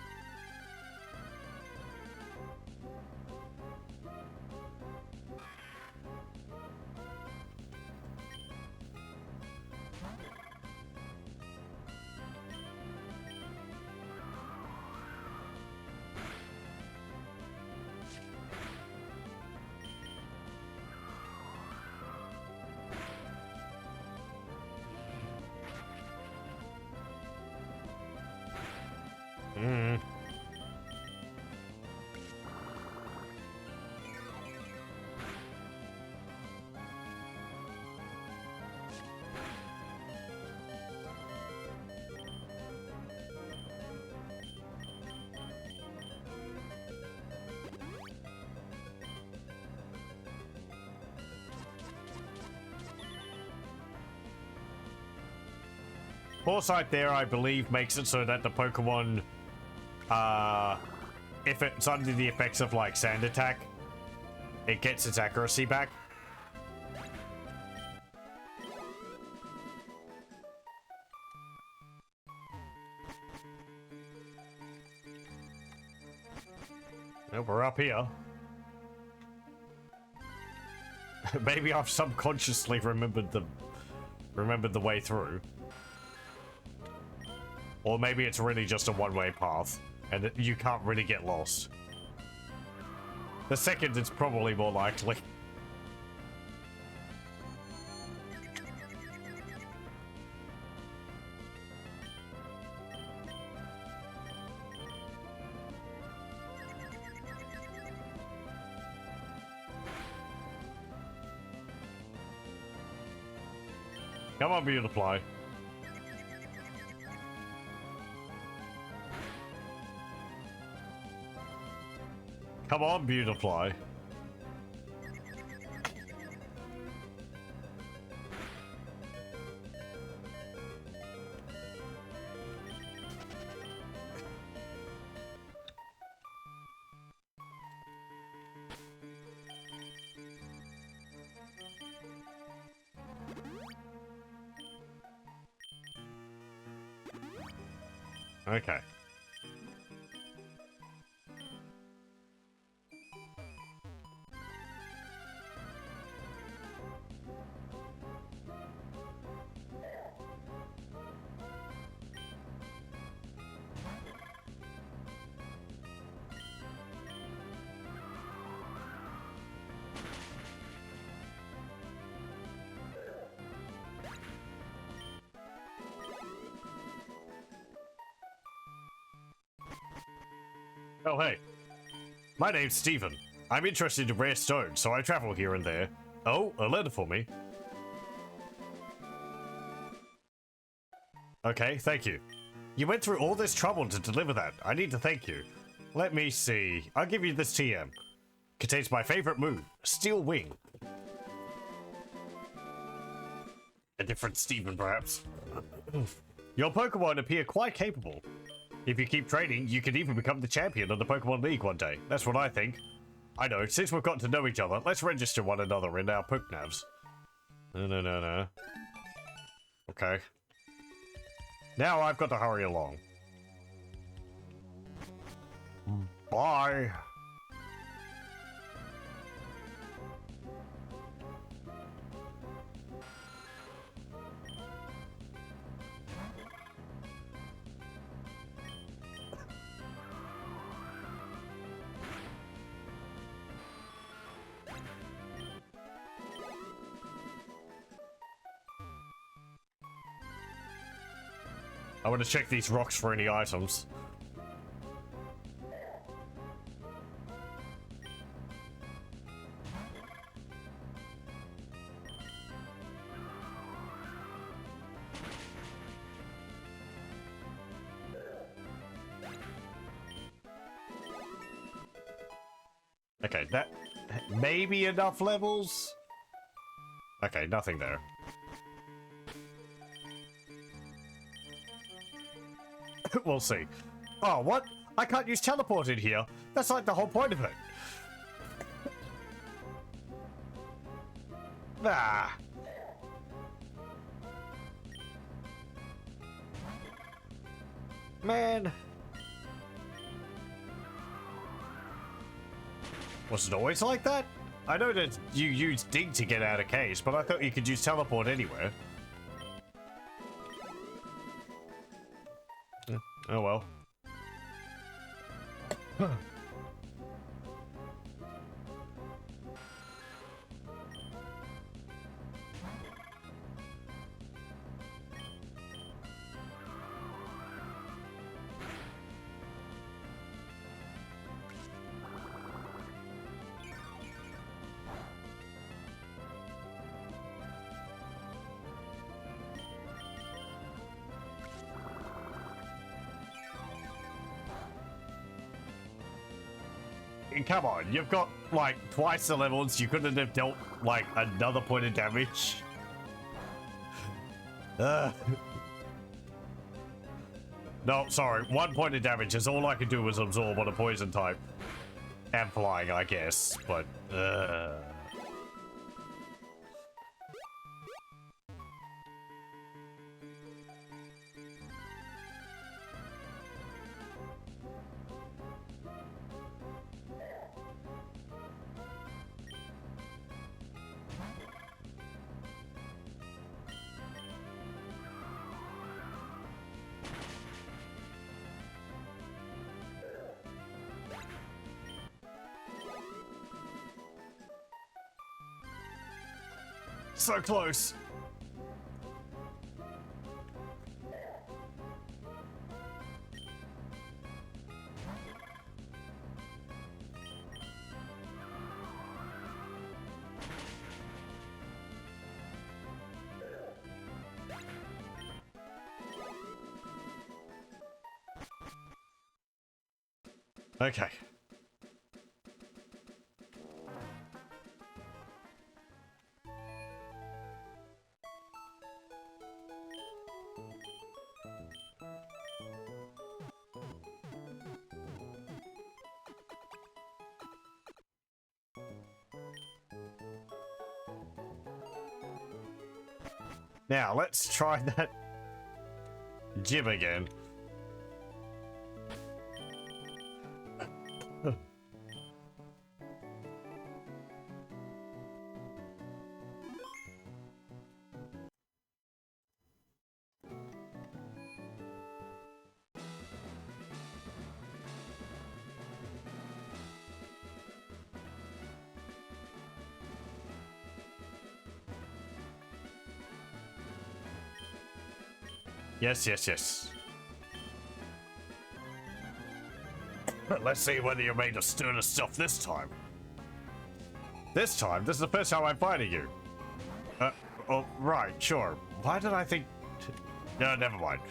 Foresight there, I believe, makes it so that the Pokemon, if it's under the effects of, like, Sand Attack, it gets its accuracy back. Well, we're up here. Maybe I've subconsciously remembered the way through. Or maybe it's really just a one-way path, and you can't really get lost. The second is probably more likely. Come on, Beautifly. Come on, Beautifly. Okay. Oh, hey. My name's Stephen. I'm interested in rare stones, so I travel here and there. Oh, a letter for me. Okay, thank you. You went through all this trouble to deliver that. I need to thank you. Let me see. I'll give you this TM. Contains my favorite move, Steel Wing. A different Stephen, perhaps. Your Pokemon appear quite capable. If you keep training, you could even become the champion of the Pokemon League one day. That's what I think. I know, since we've gotten to know each other, let's register one another in our Poknavs. No. Okay. Now I've got to hurry along. Bye. I want to check these rocks for any items. Okay, that maybe enough levels? Okay, nothing there. We'll see. Oh, what? I can't use teleport in here. That's like the whole point of it. Ah. Man. Was it always like that? I know that you use dig to get out of caves, but I thought you could use teleport anywhere. Oh well. Come on, you've got like twice the levels. You couldn't have dealt like another point of damage. No, sorry, 1 point of damage is all I could do was absorb on a poison type. And flying, I guess, but so close. Okay. Now, let's try that gym again. Yes. Let's see whether you're made of sterner stuff this time. This time? This is the first time I'm fighting you. Oh, right, sure. Why did I think... No, never mind.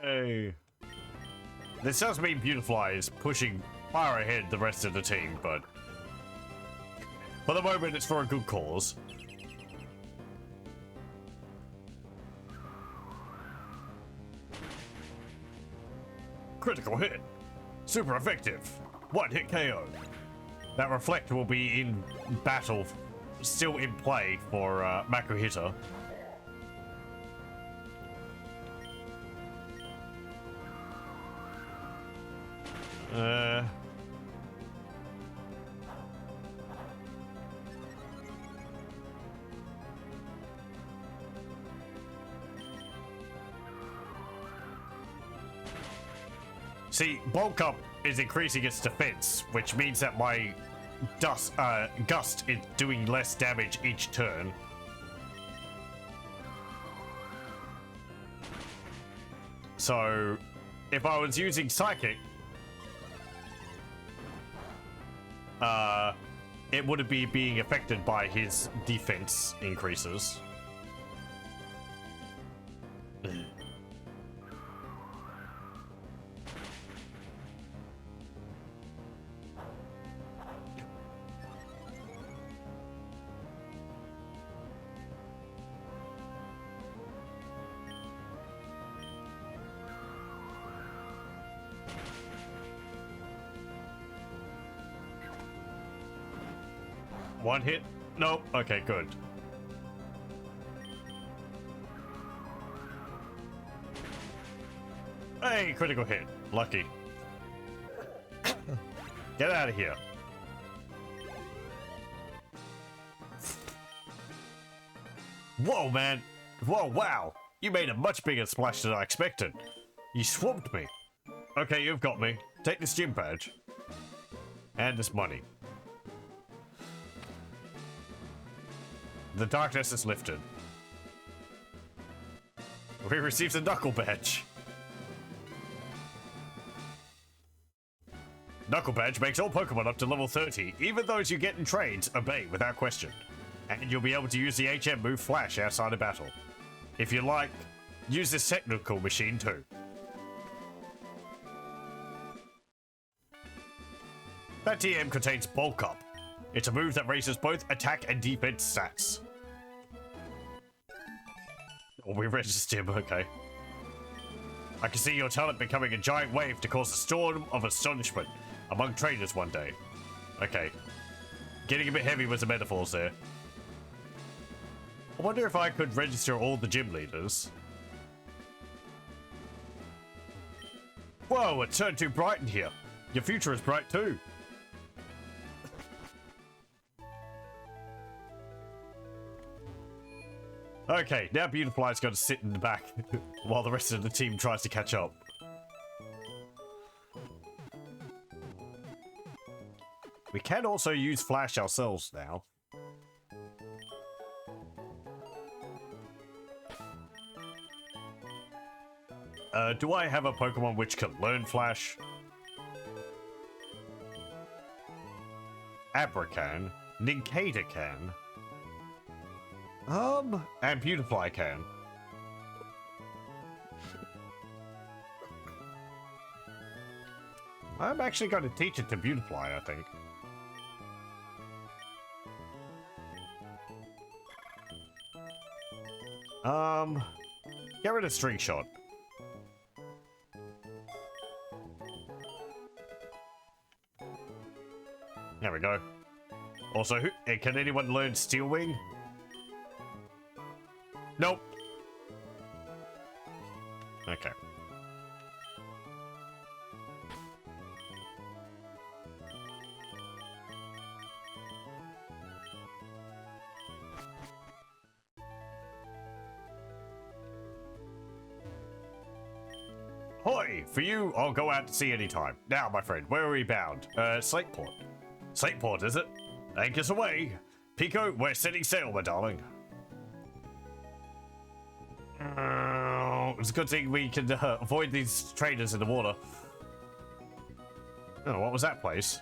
Hey. This does mean Beautifly is pushing far ahead the rest of the team, but for the moment it's for a good cause. Critical hit. Super effective. One hit KO. That reflect will be in battle, still in play for Makuhita. See, bulk up is increasing its defense, which means that my gust is doing less damage each turn. So, if I was using Psychic, it wouldn't be being affected by his defense increases. One hit? Nope. Okay, good. Hey, critical hit. Lucky. Get out of here. Whoa, man. Whoa, wow. You made a much bigger splash than I expected. You swamped me. Okay, you've got me. Take this gym badge. And this money. The darkness is lifted. We received a knuckle badge. Knuckle badge makes all Pokemon up to level 30, even those you get in trades, obey without question. And you'll be able to use the HM move Flash outside of battle. If you like, use this technical machine too. That TM contains Bulk Up. It's a move that raises both attack and defense stats. Oh, we registered him, okay. I can see your talent becoming a giant wave to cause a storm of astonishment among trainers one day. Okay. Getting a bit heavy with the metaphors there. I wonder if I could register all the gym leaders. Whoa, it turned too bright in here. Your future is bright too. Okay, now Beautifly's got to sit in the back while the rest of the team tries to catch up. We can also use Flash ourselves now. Do I have a Pokemon which can learn Flash? Abra can. Nincada can. And Beautifly can. I'm actually going to teach it to Beautifly, I think. Get rid of String Shot. There we go. Also, can anyone learn Steel Wing? Nope. Okay. Hoy! For you, I'll go out to sea anytime. Now, my friend, where are we bound? Slateport. Slateport, is it? Anchors away. Pico, we're setting sail, my darling. It's a good thing we can avoid these traders in the water. Oh, what was that place?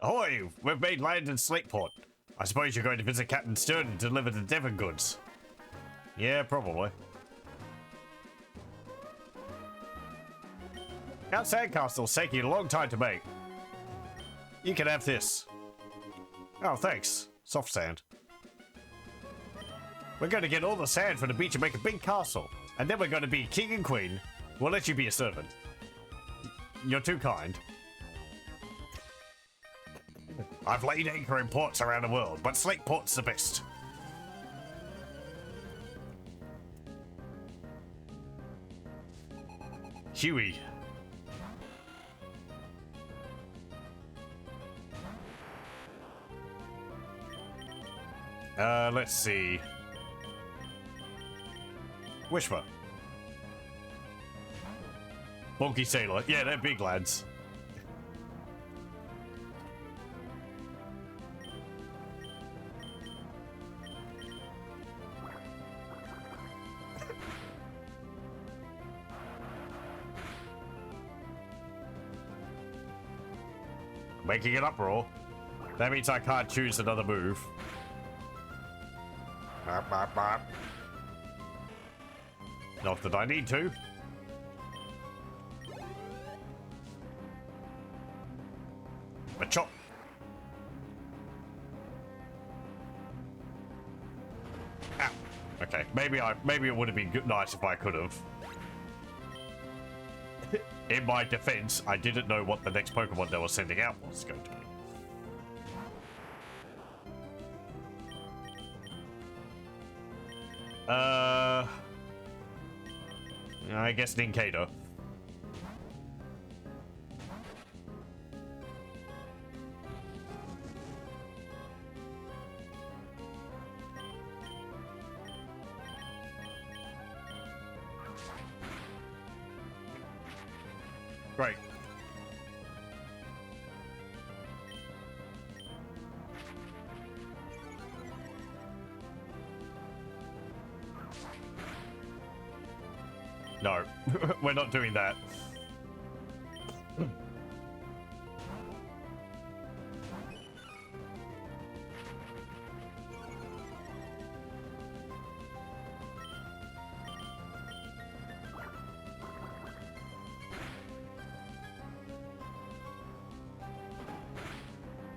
Ahoy! We've made land in Slateport. I suppose you're going to visit Captain Stern and deliver the Devon goods. Yeah, probably. Our sandcastle's taking a long time to make. You can have this. Oh, thanks. Soft sand. We're going to get all the sand from the beach and make a big castle. And then we're going to be king and queen. We'll let you be a servant. You're too kind. I've laid anchor in ports around the world, but Slateport's the best. Huey. Let's see. Wishma. Bulky Sailor. Yeah, they're big lads. Making an uproar. That means I can't choose another move. Bop, bop, bop. Not that I need to. But chop. Ow. Okay, maybe it would have been nice if I could have. In my defense, I didn't know what the next Pokemon they were sending out was going to be. I guess Ninkado. Right. No, we're not doing that.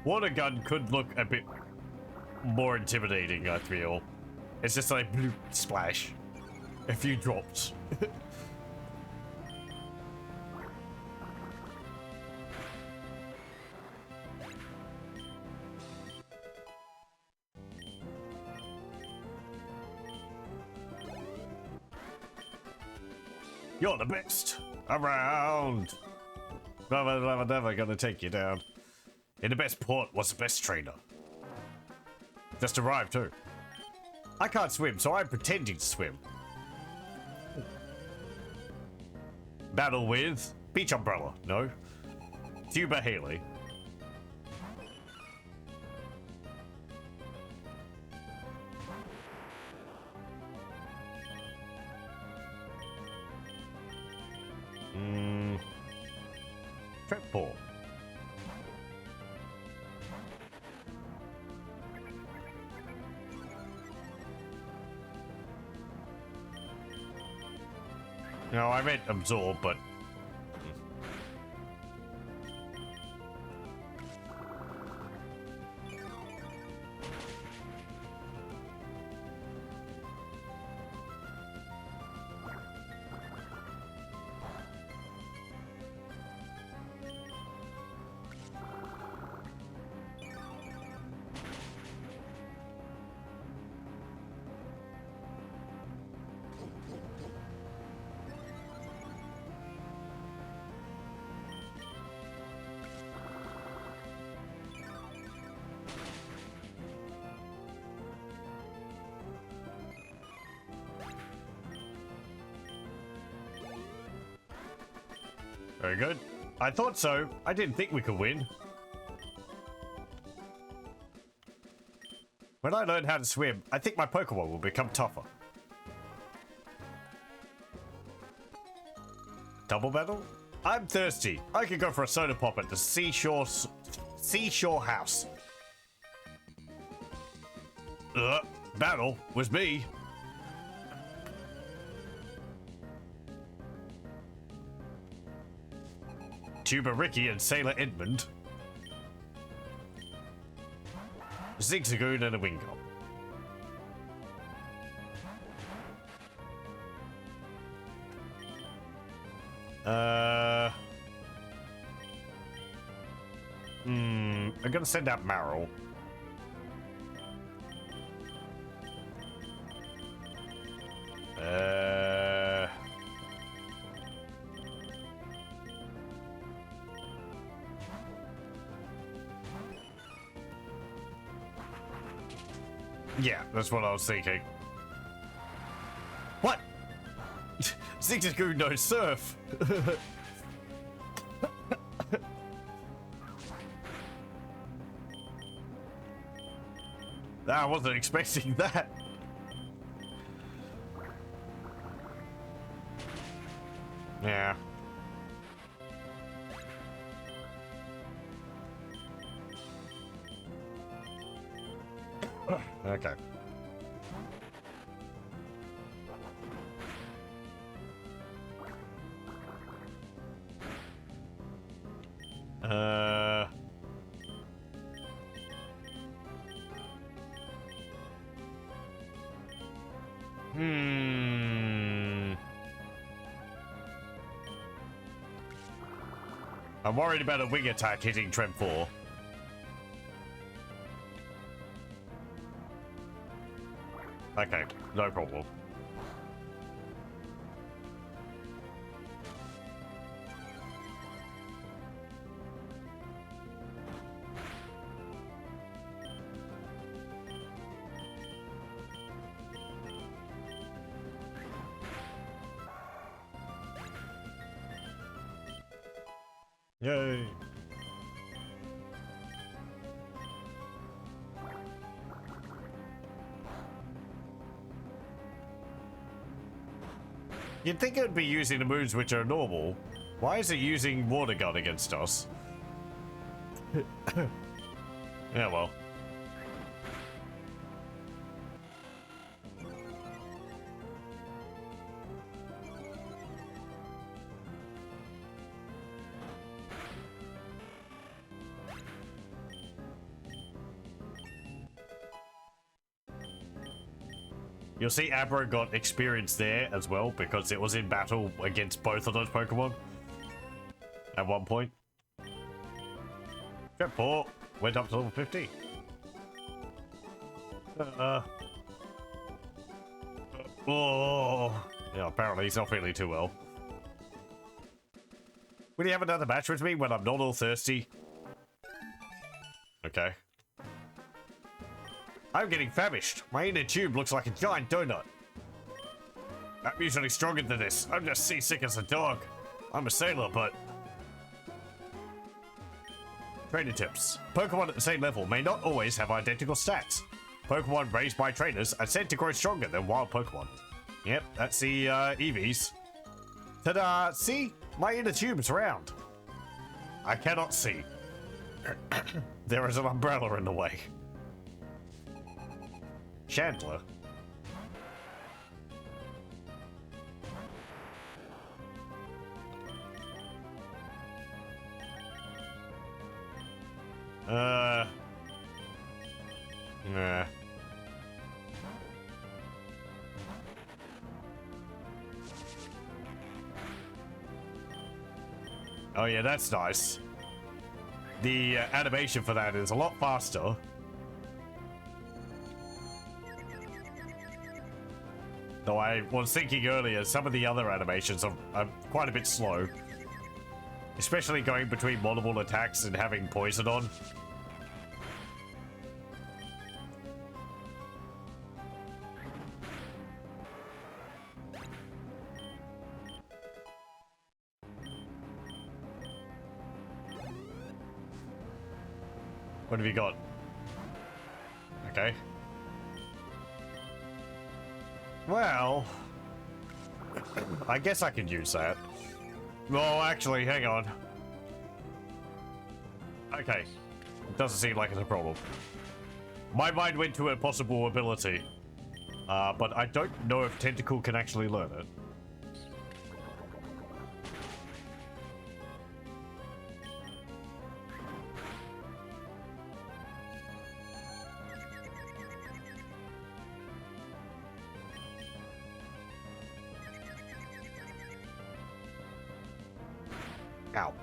Water gun could look a bit more intimidating, I feel. It's just like bloop, splash. A few drops. You're the best around. Never gonna take you down. In the best port was the best trainer. Just arrived too. I can't swim, so I'm pretending to swim. Battle with Beach Umbrella. No. Tuba Haley. Trap ball. No, I meant absorb, but Very good. I thought so. I didn't think we could win. When I learn how to swim, I think my Pokemon will become tougher. Double battle? I'm thirsty. I could go for a soda pop at the seashore house. Battle was me. Tuber Ricky and Sailor Edmund. Zigzagoon and a Wingull. I'm gonna send out Marrow. Yeah, that's what I was thinking. What? Zigzagoon no surf. I wasn't expecting that. Yeah. Okay. I'm worried about a wing attack hitting Trem 4. Okay, no problem. Yay. You'd think it would be using the moves which are normal. Why is it using water gun against us? Yeah, well. You'll see Abra got experience there as well because it was in battle against both of those Pokemon at one point. Trem 4 went up to level 50. Oh, yeah, apparently he's not feeling too well. Will you have another match with me when I'm not all thirsty? Okay. I'm getting famished. My inner tube looks like a giant donut. I'm usually stronger than this. I'm just seasick as a dog. I'm a sailor, but... Training tips. Pokemon at the same level may not always have identical stats. Pokemon raised by trainers are said to grow stronger than wild Pokemon. Yep, that's the EVs. Ta-da! See? My inner tube's round. I cannot see. There is an umbrella in the way. Chandler. Nah. Oh yeah, that's nice. The animation for that is a lot faster. Though I was thinking earlier, some of the other animations are quite a bit slow. Especially going between multiple attacks and having poison on. What have you got? Okay. Well, I guess I could use that. Well, actually, hang on. Okay. Doesn't seem like it's a problem. My mind went to a possible ability. But I don't know if Tentacle can actually learn it. Ow.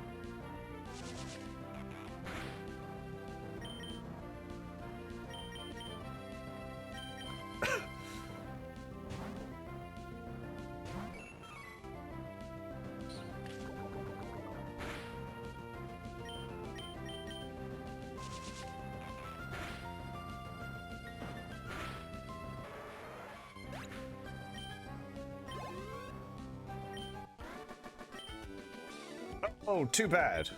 Oh, too bad.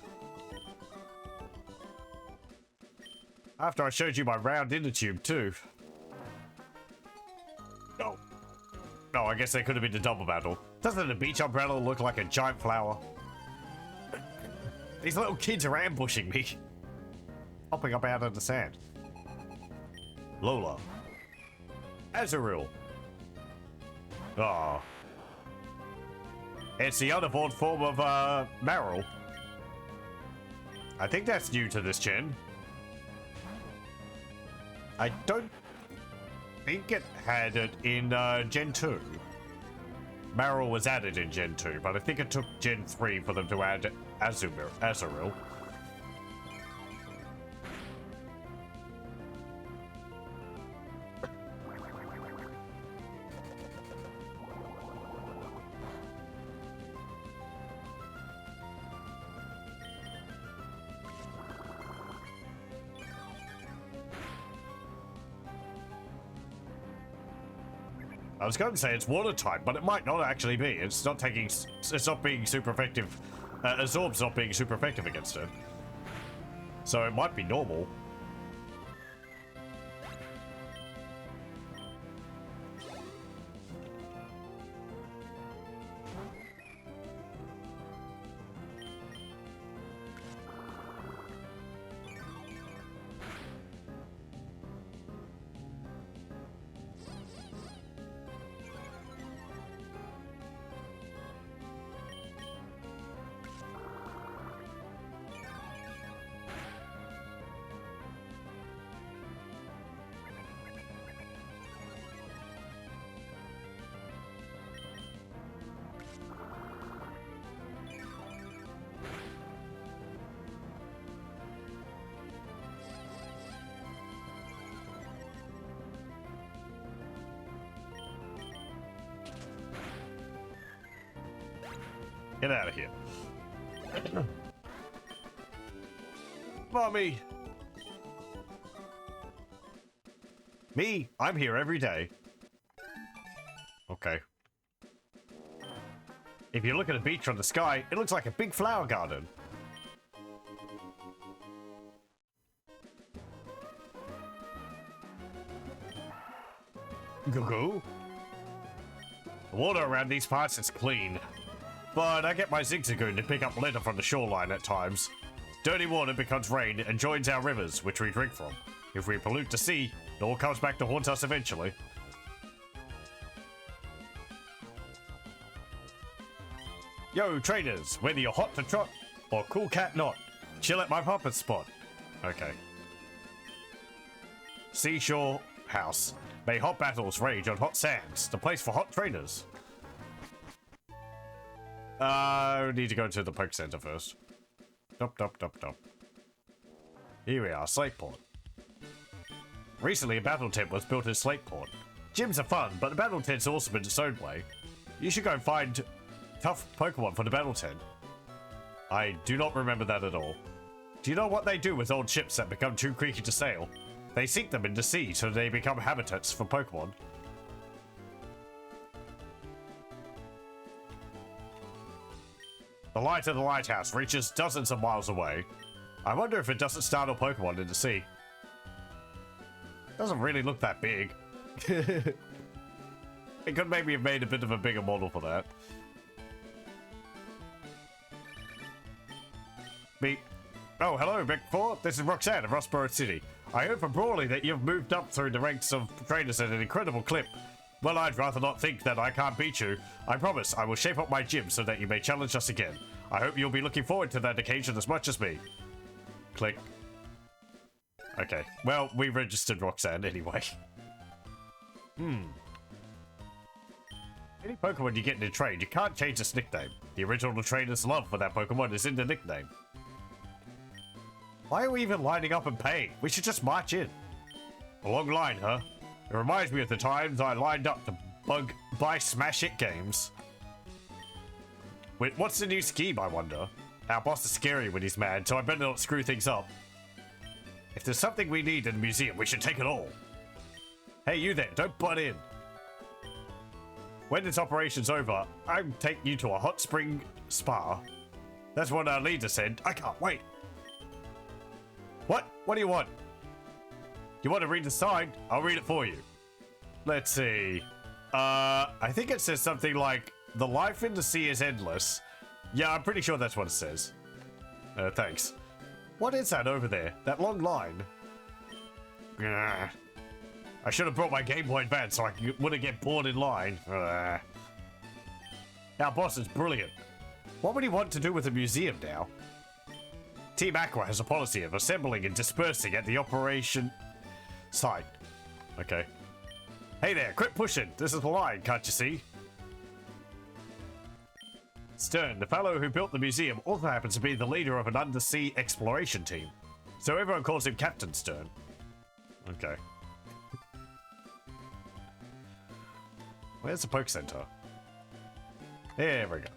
After I showed you my round inner tube, too. Oh. Oh, I guess they could have been a double battle. Doesn't the beach umbrella look like a giant flower? These little kids are ambushing me. Popping up out of the sand. Lola. Azurill. Ah. It's the unevolved form of, Meryl. I think that's new to this gen. I don't think it had it in, Gen 2. Meryl was added in Gen 2, but I think it took Gen 3 for them to add Azurill. I was going to say it's water type, but it might not actually be. It's not being super effective. Absorb's not being super effective against it. So it might be normal. Get out of here. Mommy! Me? I'm here every day. Okay. If you look at a beach from the sky, it looks like a big flower garden. Goo-goo? The water around these parts is clean. But I get my Zigzagoon to pick up litter from the shoreline at times. Dirty water becomes rain and joins our rivers, which we drink from. If we pollute the sea, it all comes back to haunt us eventually. Yo, traders, whether you're hot to trot or cool cat not, chill at my puppet spot. Okay. Seashore House. May hot battles rage on hot sands, the place for hot traders. We need to go to the Poke Center first. Dup. Here we are, Slateport. Recently, a battle tent was built in Slateport. Gyms are fun, but the battle tent's awesome in its own way. You should go and find tough Pokemon for the battle tent. I do not remember that at all. Do you know what they do with old ships that become too creaky to sail? They sink them into sea so they become habitats for Pokemon. The light of the lighthouse reaches dozens of miles away. I wonder if it doesn't startle Pokemon in the sea. Doesn't really look that big. It could maybe have made a bit of a bigger model for that. Beep. Oh, hello, Big Four. This is Roxanne of Rossborough City. I heard from Brawley that you've moved up through the ranks of trainers at an incredible clip. Well, I'd rather not think that I can't beat you. I promise I will shape up my gym so that you may challenge us again. I hope you'll be looking forward to that occasion as much as me. Click. Okay. Well, we registered Roxanne anyway. Any Pokemon you get in a trade, you can't change its nickname. The original trainer's love for that Pokemon is in the nickname. Why are we even lining up and paying? We should just march in. A long line, huh? It reminds me of the times I lined up to buy Smash It games. Wait, what's the new scheme, I wonder? Our boss is scary when he's mad, so I better not screw things up. If there's something we need in the museum, we should take it all. Hey, you there, don't butt in. When this operation's over, I'll take you to a hot spring spa. That's what our leader said. I can't wait. What? What do you want? You want to read the sign? I'll read it for you. Let's see. I think it says something like, the life in the sea is endless. Yeah, I'm pretty sure that's what it says. Thanks. What is that over there? That long line? I should have brought my Game Boy Advance so I wouldn't get bored in line. Our boss is brilliant. What would he want to do with a museum now? Team Aqua has a policy of assembling and dispersing at the operation site. Okay. Hey there, quit pushing. This is the line, can't you see? Stern, the fellow who built the museum, also happens to be the leader of an undersea exploration team. So everyone calls him Captain Stern. Okay. Where's the Poke Center? There we go.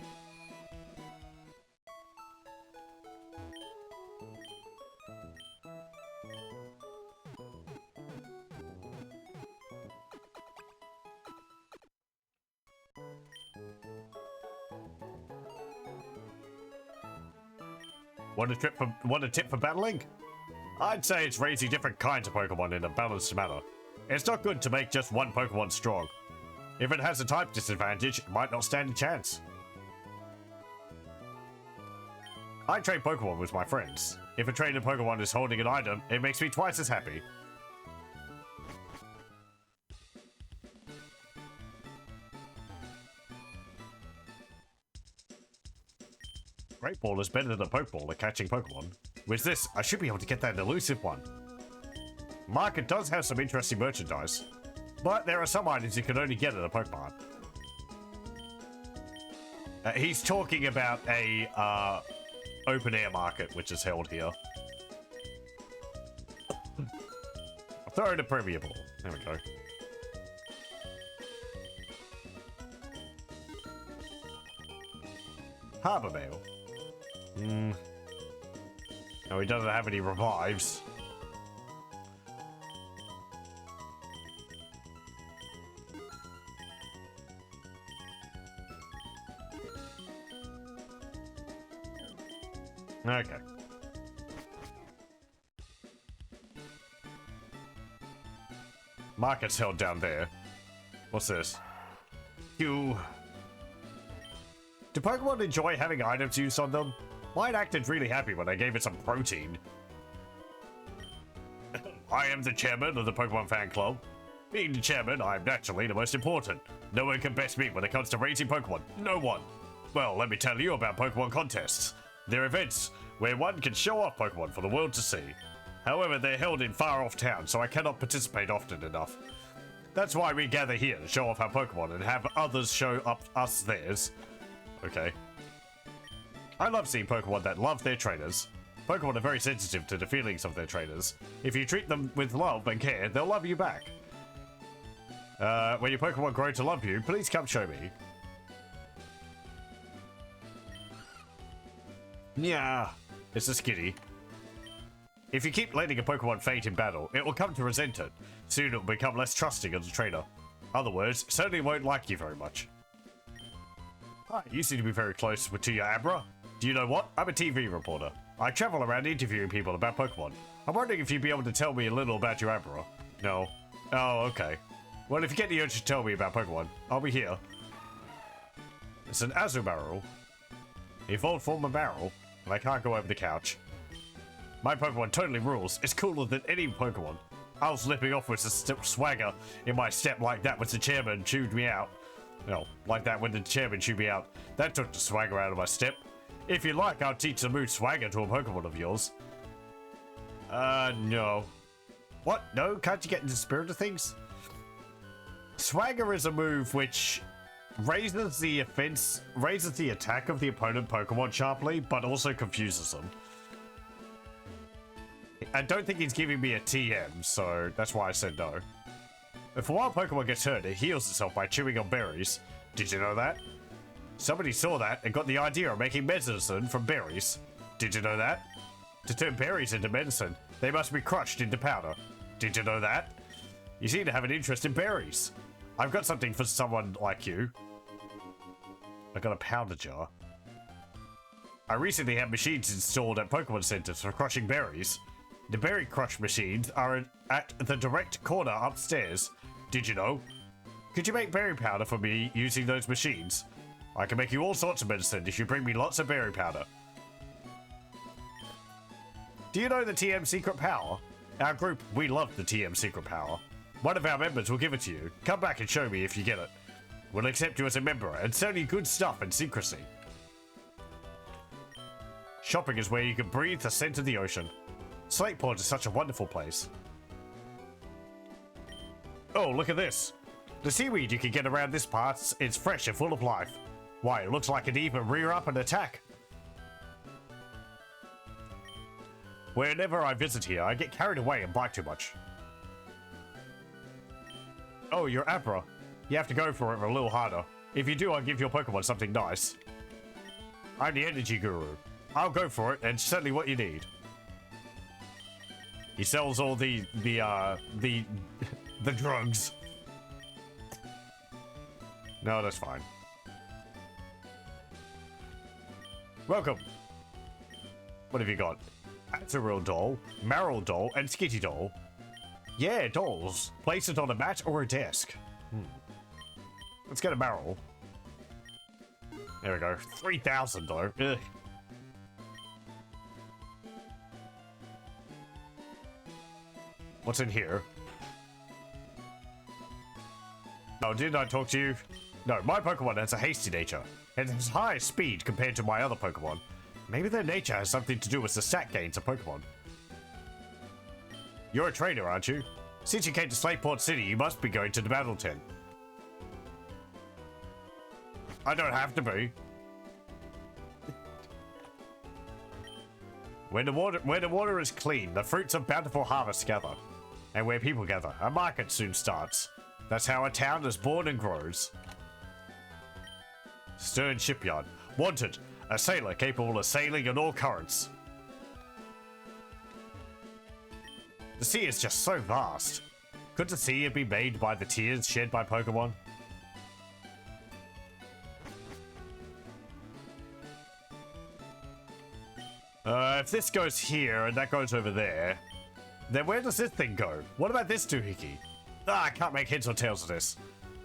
Want a tip for battling? I'd say it's raising different kinds of Pokemon in a balanced manner. It's not good to make just one Pokemon strong. If it has a type disadvantage, it might not stand a chance. I trade Pokemon with my friends. If a traded Pokemon is holding an item, it makes me twice as happy. Great Ball is better than a Pokeball at catching Pokemon. With this, I should be able to get that elusive one. Market does have some interesting merchandise, but there are some items you can only get at a Pokemon. He's talking about a open air market which is held here. I'll throw in a Premier Ball. There we go. Harbor Mail. No, he doesn't have any revives. Okay. Market's held down there. What's this? Do Pokemon enjoy having items used on them? Mine acted really happy when I gave it some protein. I am the chairman of the Pokemon fan club. Being the chairman, I am naturally the most important. No one can best me when it comes to raising Pokemon. No one. Well, let me tell you about Pokemon contests. They're events where one can show off Pokemon for the world to see. However, they're held in far-off towns, so I cannot participate often enough. That's why we gather here to show off our Pokemon and have others show up us theirs. Okay. I love seeing Pokemon that love their trainers. Pokemon are very sensitive to the feelings of their trainers. If you treat them with love and care, they'll love you back. When your Pokemon grow to love you, please come show me. Yeah, it's a skitty. If you keep letting a Pokemon faint in battle, it will come to resent it. Soon it will become less trusting as a trainer. Other words, it certainly won't like you very much. Hi, you seem to be very close to your Abra. Do you know what? I'm a TV reporter. I travel around interviewing people about Pokemon. I'm wondering if you'd be able to tell me a little about your Abra. No. Oh, okay. Well, if you get the urge to tell me about Pokemon, I'll be here. It's an Azumarill. Evolved from a barrel, and I can't go over the couch. My Pokemon totally rules. It's cooler than any Pokemon. I was slipping off with a swagger in my step like that when the chairman chewed me out. No, like that when the chairman chewed me out. That took the swagger out of my step. If you like, I'll teach the move swagger to a Pokemon of yours. No. What? No? Can't you get into the spirit of things? Swagger is a move which raises the attack of the opponent Pokemon sharply, but also confuses them. I don't think he's giving me a TM, so that's why I said no. If a wild Pokemon gets hurt, it heals itself by chewing on berries. Did you know that? Somebody saw that and got the idea of making medicine from berries. Did you know that? To turn berries into medicine, they must be crushed into powder. Did you know that? You seem to have an interest in berries. I've got something for someone like you. I got a powder jar. I recently had machines installed at Pokemon centers for crushing berries. The berry crush machines are at the direct corner upstairs. Did you know? Could you make berry powder for me using those machines? I can make you all sorts of medicine if you bring me lots of berry powder. Do you know the TM secret power? Our group, we love the TM secret power. One of our members will give it to you. Come back and show me if you get it. We'll accept you as a member and sell you good stuff in secrecy. Shopping is where you can breathe the scent of the ocean. Slateport is such a wonderful place. Oh, look at this. The seaweed you can get around this part is fresh and full of life. Why, it looks like it even rear up and attack. Whenever I visit here, I get carried away and bite too much. Oh, you're Abra. You have to go for it a little harder. If you do, I'll give your Pokemon something nice. I'm the energy guru. I'll go for it and sell you what you need. He sells all the drugs. No, that's fine. Welcome. What have you got? Azurill doll, Marill doll, and Skitty doll. Yeah, dolls. Place it on a mat or a desk. Let's get a Marill. There we go. 3,000 though. Ugh. What's in here? Oh, didn't I talk to you? No, my Pokemon has a hasty nature, and has high speed compared to my other Pokemon. Maybe their nature has something to do with the stat gains of Pokemon. You're a trainer, aren't you? Since you came to Slateport City, you must be going to the battle tent. I don't have to be. When the water is clean, the fruits of bountiful harvest gather. And where people gather, a market soon starts. That's how a town is born and grows. Stern Shipyard. Wanted, a sailor capable of sailing in all currents. The sea is just so vast. Could the sea be made by the tears shed by Pokemon? If this goes here and that goes over there, then where does this thing go? What about this doohickey? Ah, I can't make heads or tails of this.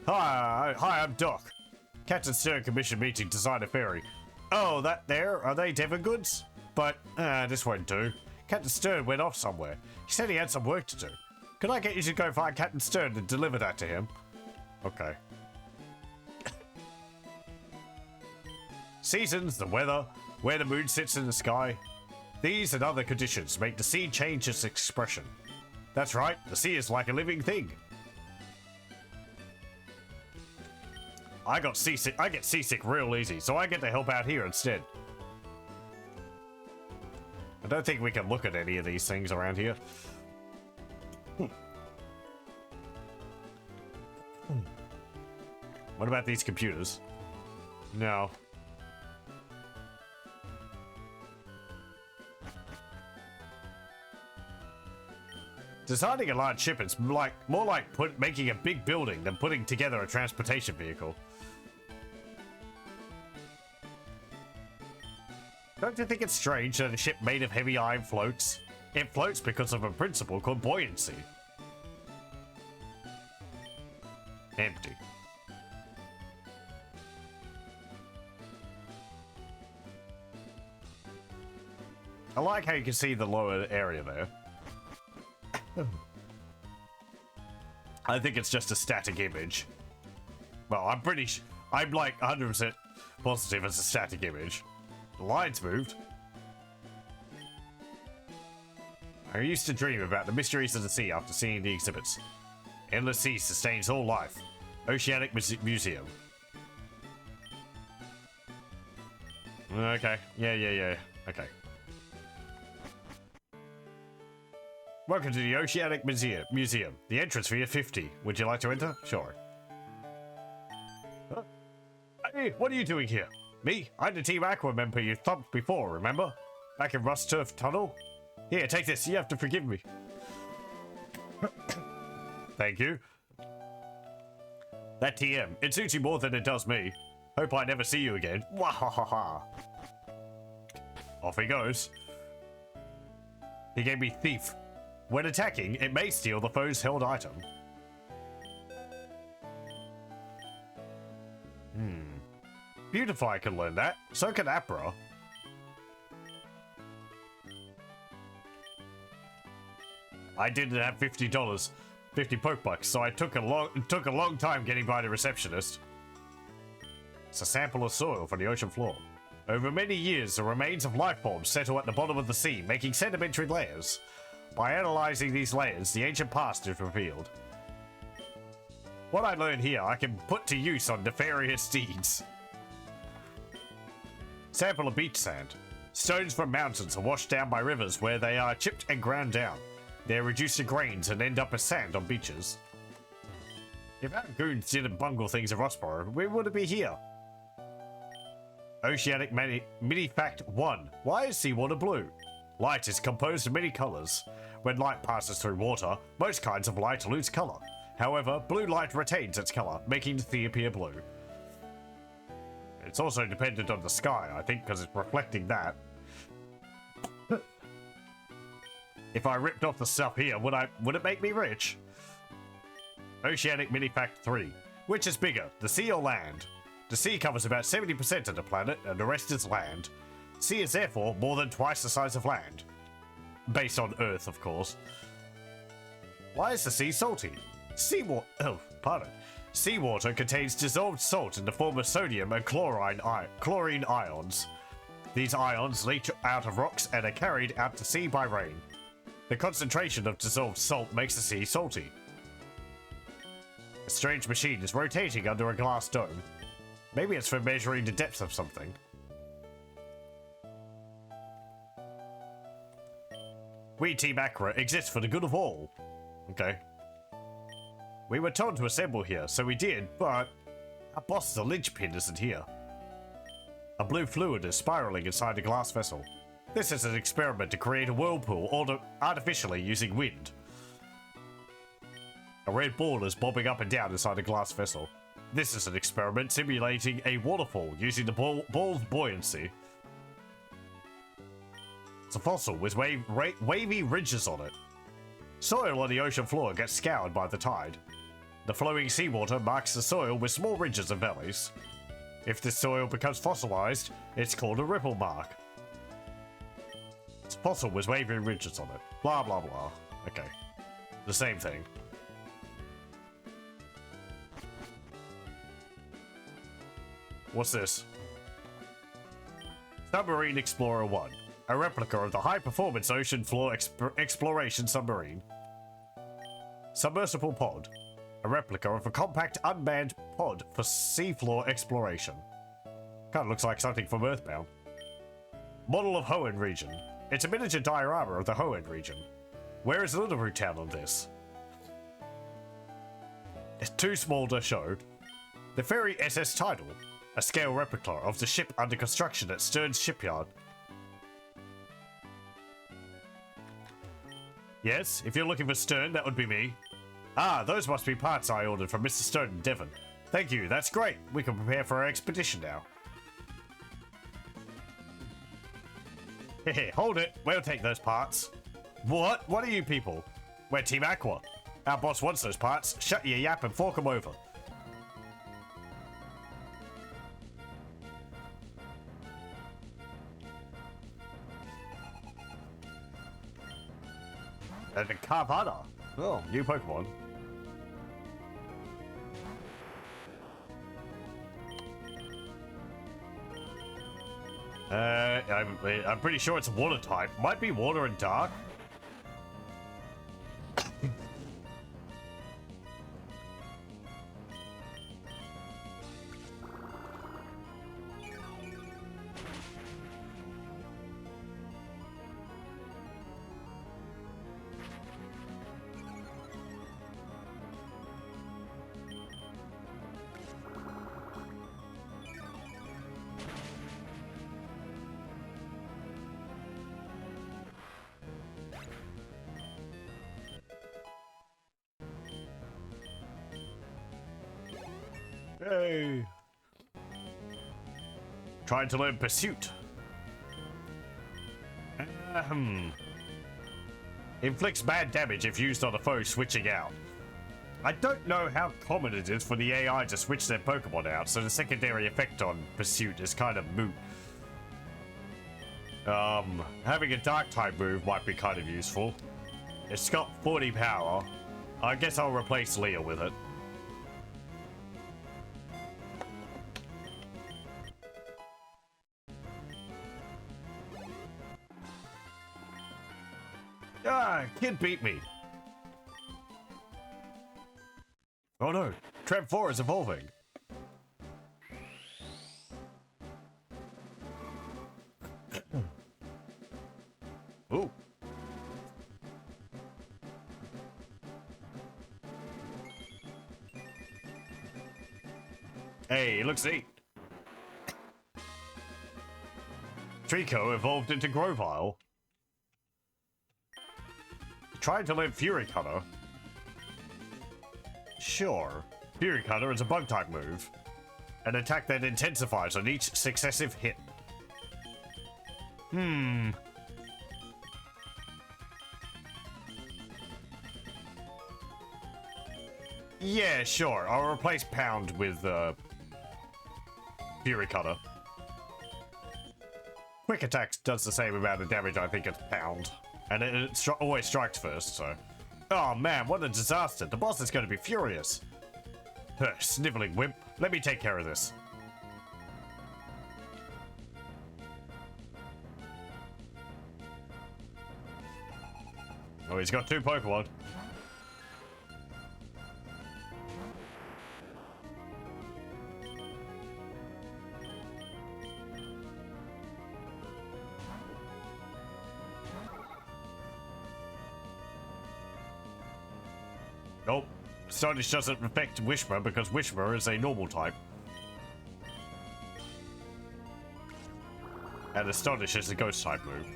Hi, I'm Doc. Captain Stern commissioned me to design a ferry. Oh, that there? Are they Devon goods? But, this won't do. Captain Stern went off somewhere. He said he had some work to do. Could I get you to go find Captain Stern and deliver that to him? Okay. Seasons, the weather, where the moon sits in the sky. These and other conditions make the sea change its expression. That's right, the sea is like a living thing. I get seasick real easy, so I get to help out here instead. I don't think we can look at any of these things around here. What about these computers? No. Designing a large ship is more like making a big building than putting together a transportation vehicle. Don't you think it's strange that a ship made of heavy iron floats? It floats because of a principle called buoyancy. Empty. I like how you can see the lower area there. I think it's just a static image. Well, I'm like 100% positive it's a static image. The lines moved. I used to dream about the mysteries of the sea after seeing the exhibits. Endless sea sustains all life. Oceanic Museum. Okay. Yeah. Okay. Welcome to the Oceanic Museum. The entrance fee is 50. Would you like to enter? Sure. Huh? Hey, what are you doing here? Me? I'm the Team Aqua member you thumped before, remember? Back in Rust Turf Tunnel? Here, take this. You have to forgive me. Thank you. That TM, it suits you more than it does me. Hope I never see you again. Wahahaha. Off he goes. He gave me thief. When attacking, it may steal the foe's held item. Beautify can learn that. So can Apra. I didn't have $50, 50 poke bucks, so it took a long time getting by the receptionist. It's a sample of soil from the ocean floor. Over many years, the remains of life forms settle at the bottom of the sea, making sedimentary layers. By analyzing these layers, the ancient past is revealed. What I learned here, I can put to use on nefarious deeds. Sample of beach sand. Stones from mountains are washed down by rivers where they are chipped and ground down. They're reduced to grains and end up as sand on beaches. If our goons didn't bungle things in Rossborough, we wouldn't be here. Oceanic Mini Fact 1. Why is seawater blue? Light is composed of many colors. When light passes through water, most kinds of light lose color. However, blue light retains its color, making the sea appear blue. It's also dependent on the sky, I think, because it's reflecting that. If I ripped off the stuff here, would it make me rich? Oceanic Mini Fact 3. Which is bigger, the sea or land? The sea covers about 70% of the planet, and the rest is land. Sea is therefore more than twice the size of land. Based on Earth, of course. Why is the sea salty? Seawater contains dissolved salt in the form of sodium and chlorine ions. These ions leach out of rocks and are carried out to sea by rain. The concentration of dissolved salt makes the sea salty. A strange machine is rotating under a glass dome. Maybe it's for measuring the depth of something. We, Team Aqua, exist for the good of all. Okay. We were told to assemble here, so we did, but our boss, the linchpin, isn't here. A blue fluid is spiraling inside a glass vessel. This is an experiment to create a whirlpool artificially using wind. A red ball is bobbing up and down inside a glass vessel. This is an experiment simulating a waterfall using the ball's buoyancy. It's a fossil with wavy ridges on it. Soil on the ocean floor gets scoured by the tide. The flowing seawater marks the soil with small ridges and valleys. If this soil becomes fossilized, it's called a ripple mark. It's a fossil with wavy ridges on it. Blah blah blah. Okay. The same thing. What's this? Submarine Explorer 1. A replica of the high-performance ocean floor exploration submarine. Submersible Pod. A replica of a compact unmanned pod for seafloor exploration. Kinda looks like something from Earthbound. Model of Hoenn region. It's a miniature diorama of the Hoenn region. Where is Littleroot Town on this? It's too small to show. The ferry SS Tidal. A scale replica of the ship under construction at Stern's shipyard. Yes, if you're looking for Stern, that would be me. Ah, those must be parts I ordered from Mr. Stern in Devon. Thank you, that's great. We can prepare for our expedition now. Hey, hold it. We'll take those parts. What? What are you people? We're Team Aqua. Our boss wants those parts. Shut your yap and fork them over. And the Carvana. Oh, new Pokemon. I'm pretty sure it's water type. Might be water and dark. Hey. Trying to learn Pursuit. Inflicts bad damage if used on a foe switching out. I don't know how common it is for the AI to switch their Pokemon out, so the secondary effect on Pursuit is kind of moot. Having a Dark type move might be kind of useful. It's got 40 power. I guess I'll replace Leah with it. Kid beat me. Oh no, Trap 4 is evolving. Ooh. Hey, it looks neat. Trico evolved into Grovyle. Trying to learn Fury Cutter. Sure. Fury Cutter is a bug type move. An attack that intensifies on each successive hit. Yeah, sure. I'll replace Pound with Fury Cutter. Quick Attack does the same amount of damage, I think, as Pound. And it always strikes first, so... Oh man, what a disaster. The boss is going to be furious. Sniveling wimp. Let me take care of this. Oh, he's got 2 Pokemon. Nope. Stardust doesn't affect Wishmer because Wishmer is a normal type. And Astonish is a ghost type move.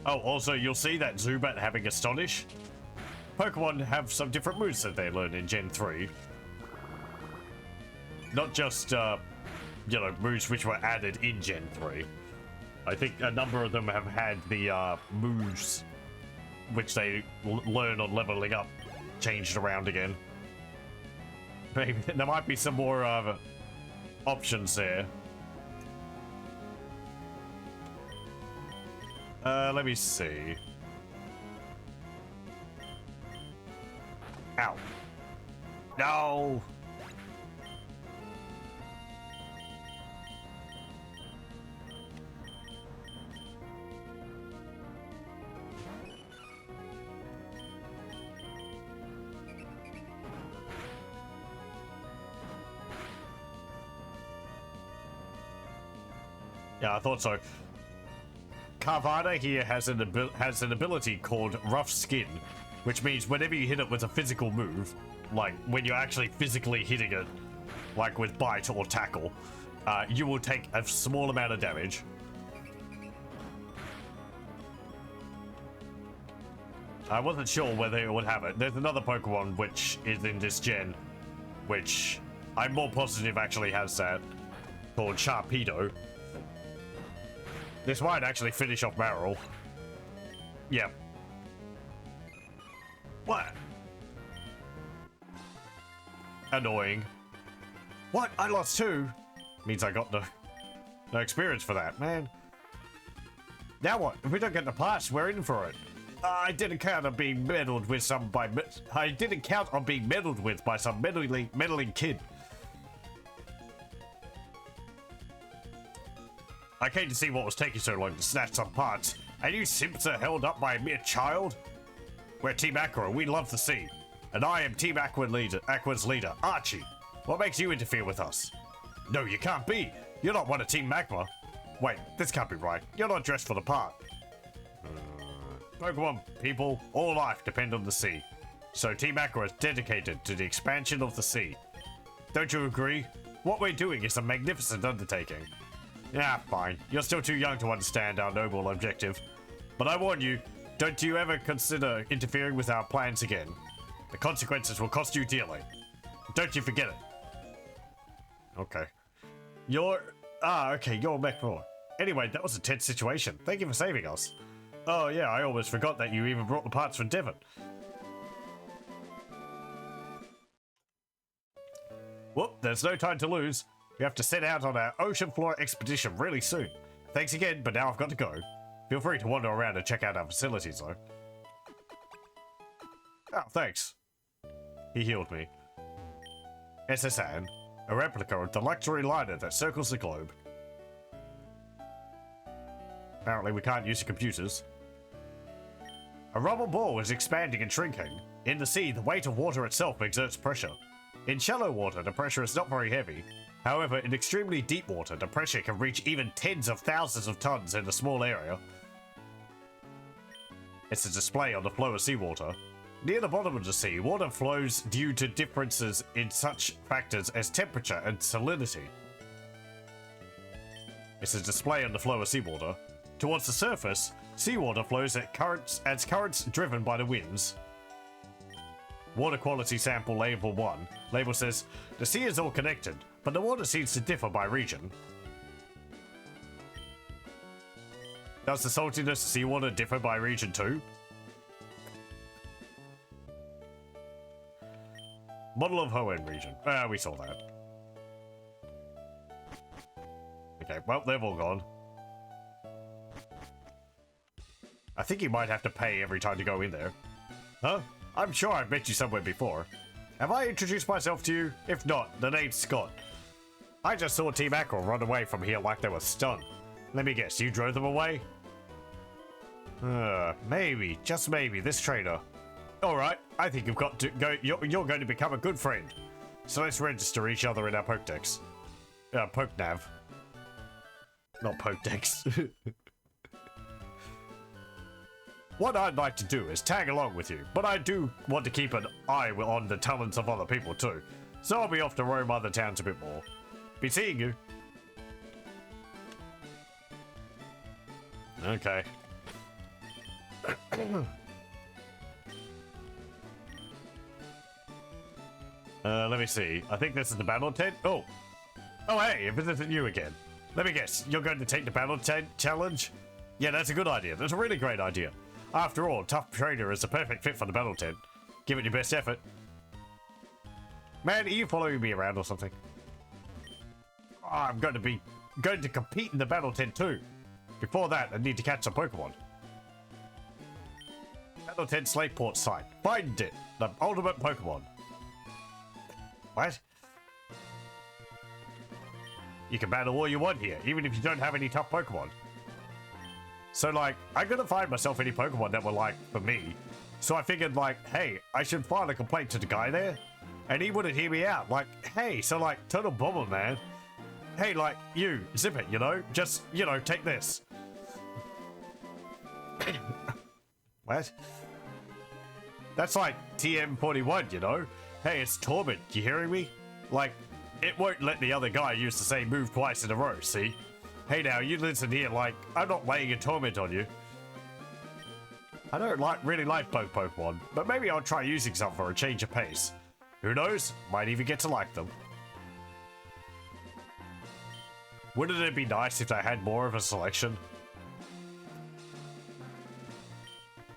Oh, also, you'll see that Zubat having Astonish. Pokemon have some different moves that they learn in Gen 3. Not just, you know, moves which were added in Gen 3. I think a number of them have had the moves which they learn on leveling up changed around again. Maybe there might be some more options there. Let me see. Ow. No! Yeah, I thought so. Carvana here has an ability called Rough Skin, which means whenever you hit it with a physical move, like when you're actually physically hitting it, like with bite or tackle, you will take a small amount of damage. I wasn't sure whether it would have it. There's another Pokemon which is in this gen, which I'm more positive actually has that, called Sharpedo. This might actually finish off Marill. Yep. What? Annoying. What? I lost 2? Means I got no experience for that, man. Now what? If we don't get the pass, we're in for it. I didn't count on being meddled with I didn't count on being meddled with by some meddling kid. I came to see what was taking so long to snatch some parts, and you simps are held up by a mere child? We're Team Aqua, we love the sea. And I am Team Aqua's leader, Archie. What makes you interfere with us? No, you can't be. You're not one of Team Magma. Wait, this can't be right. You're not dressed for the part. Pokemon, people, all life depend on the sea. So Team Aqua is dedicated to the expansion of the sea. Don't you agree? What we're doing is a magnificent undertaking. Yeah, fine. You're still too young to understand our noble objective. But I warn you, don't you ever consider interfering with our plans again. The consequences will cost you dearly. Don't you forget it. Okay. Okay, you're Mech4. Anyway, that was a tense situation. Thank you for saving us. Oh yeah, I almost forgot that you even brought the parts from Devon. Whoop, there's no time to lose. We have to set out on our ocean floor expedition really soon. Thanks again, but now I've got to go. Feel free to wander around and check out our facilities though. Oh, thanks. He healed me. SSN, a replica of the luxury liner that circles the globe. Apparently we can't use the computers. A rubber ball is expanding and shrinking. In the sea, the weight of water itself exerts pressure. In shallow water, the pressure is not very heavy. However, in extremely deep water, the pressure can reach even tens of thousands of tons in a small area. It's a display on the flow of seawater. Near the bottom of the sea, water flows due to differences in such factors as temperature and salinity. It's a display on the flow of seawater. Towards the surface, seawater flows as currents driven by the winds. Water quality sample label 1. Label says, the sea is all connected, but the water seems to differ by region. Does the saltiness of seawater differ by region too? Model of Hoenn region. We saw that. Okay, well, they've all gone. I think you might have to pay every time to go in there. Huh? I'm sure I've met you somewhere before. Have I introduced myself to you? If not, the name's Scott. I just saw Team Aqua run away from here like they were stunned. Let me guess, you drove them away? Maybe, just maybe, this trainer. Alright, I think you've got to go. You're going to become a good friend. So let's register each other in our Pokedex. Pokenav. Not Pokedex. What I'd like to do is tag along with you, but I do want to keep an eye on the talents of other people too. So I'll be off to roam other towns a bit more. Be seeing you. Okay. Let me see. I think this is the battle tent. Oh, hey, if this isn't you again. Let me guess, you're going to take the battle tent challenge? Yeah, that's a good idea. That's a really great idea. After all, Tough Trainer is the perfect fit for the battle tent. Give it your best effort. Man, are you following me around or something? Oh, I'm going to compete in the battle tent too. Before that, I need to catch some Pokemon. Battle tent Slateport site. Find it. The ultimate Pokemon. What? You can battle all you want here, even if you don't have any tough Pokemon. So, like, I'm gonna find myself any Pokemon that were, like, for me. So I figured, like, hey, I should file a complaint to the guy there. And he wouldn't hear me out. Like, hey, so, like, total bummer, man. Hey, like, you, zip it, you know? Just, you know, take this. What? That's like TM41, you know? Hey, it's Torment, you hearing me? Like, it won't let the other guy use the same move twice in a row, see? Hey now, you listen here, like, I'm not laying a torment on you. I don't really like bug Pokemon, but maybe I'll try using some for a change of pace. Who knows? Might even get to like them. Wouldn't it be nice if I had more of a selection?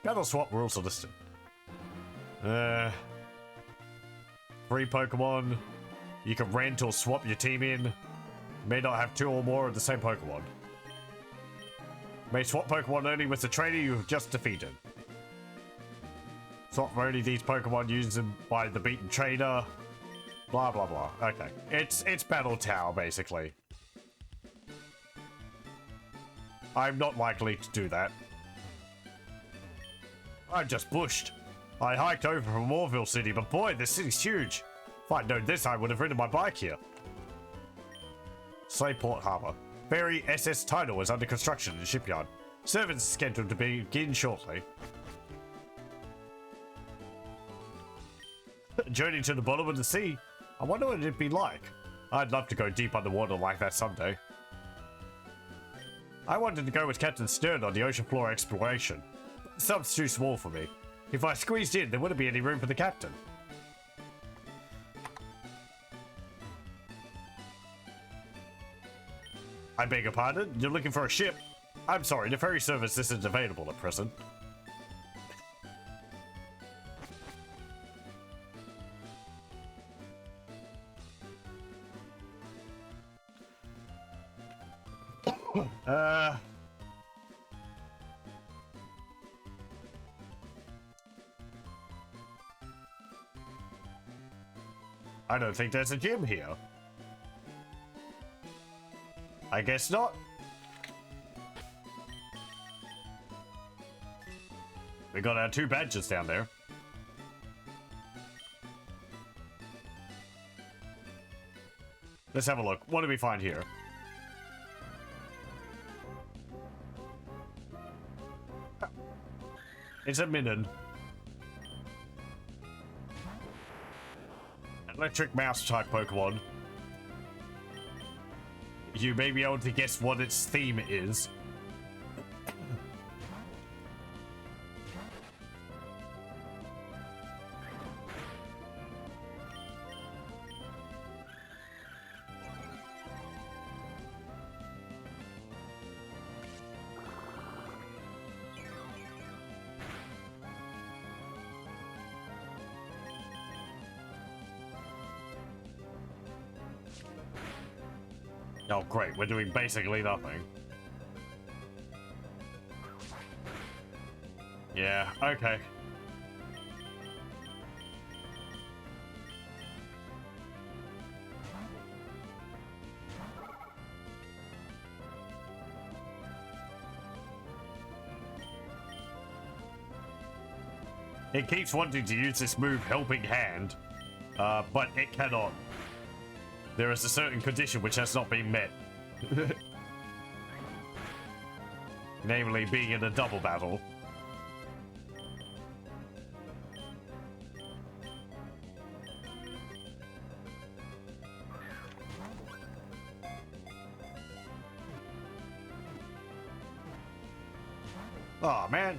Battle swap rules are listed. 3 Pokemon. You can rent or swap your team in. May not have 2 or more of the same Pokemon. May swap Pokemon only with the trainer you have just defeated. Swap for only these Pokemon used by the beaten trainer. Blah blah blah. Okay. It's Battle Tower basically. I'm not likely to do that. I'm just bushed. I hiked over from Moorville City, but boy, this city's huge. If I'd known this, I would have ridden my bike here. Slayport Harbor. Ferry SS Tidal is under construction in the shipyard. Service is scheduled to begin shortly. Journey to the bottom of the sea. I wonder what it'd be like. I'd love to go deep underwater like that someday. I wanted to go with Captain Stern on the ocean floor exploration. But the sub's too small for me. If I squeezed in, there wouldn't be any room for the captain. I beg your pardon? You're looking for a ship? I'm sorry, the ferry service isn't available at present. I don't think there's a gym here. I guess not. We got our 2 badges down there. Let's have a look. What do we find here? It's a Minun. Electric mouse type Pokemon. You may be able to guess what its theme is. Oh great, we're doing basically nothing. Yeah, okay. It keeps wanting to use this move, Helping Hand, but it cannot. There is a certain condition which has not been met. Namely, being in a double battle. Oh man.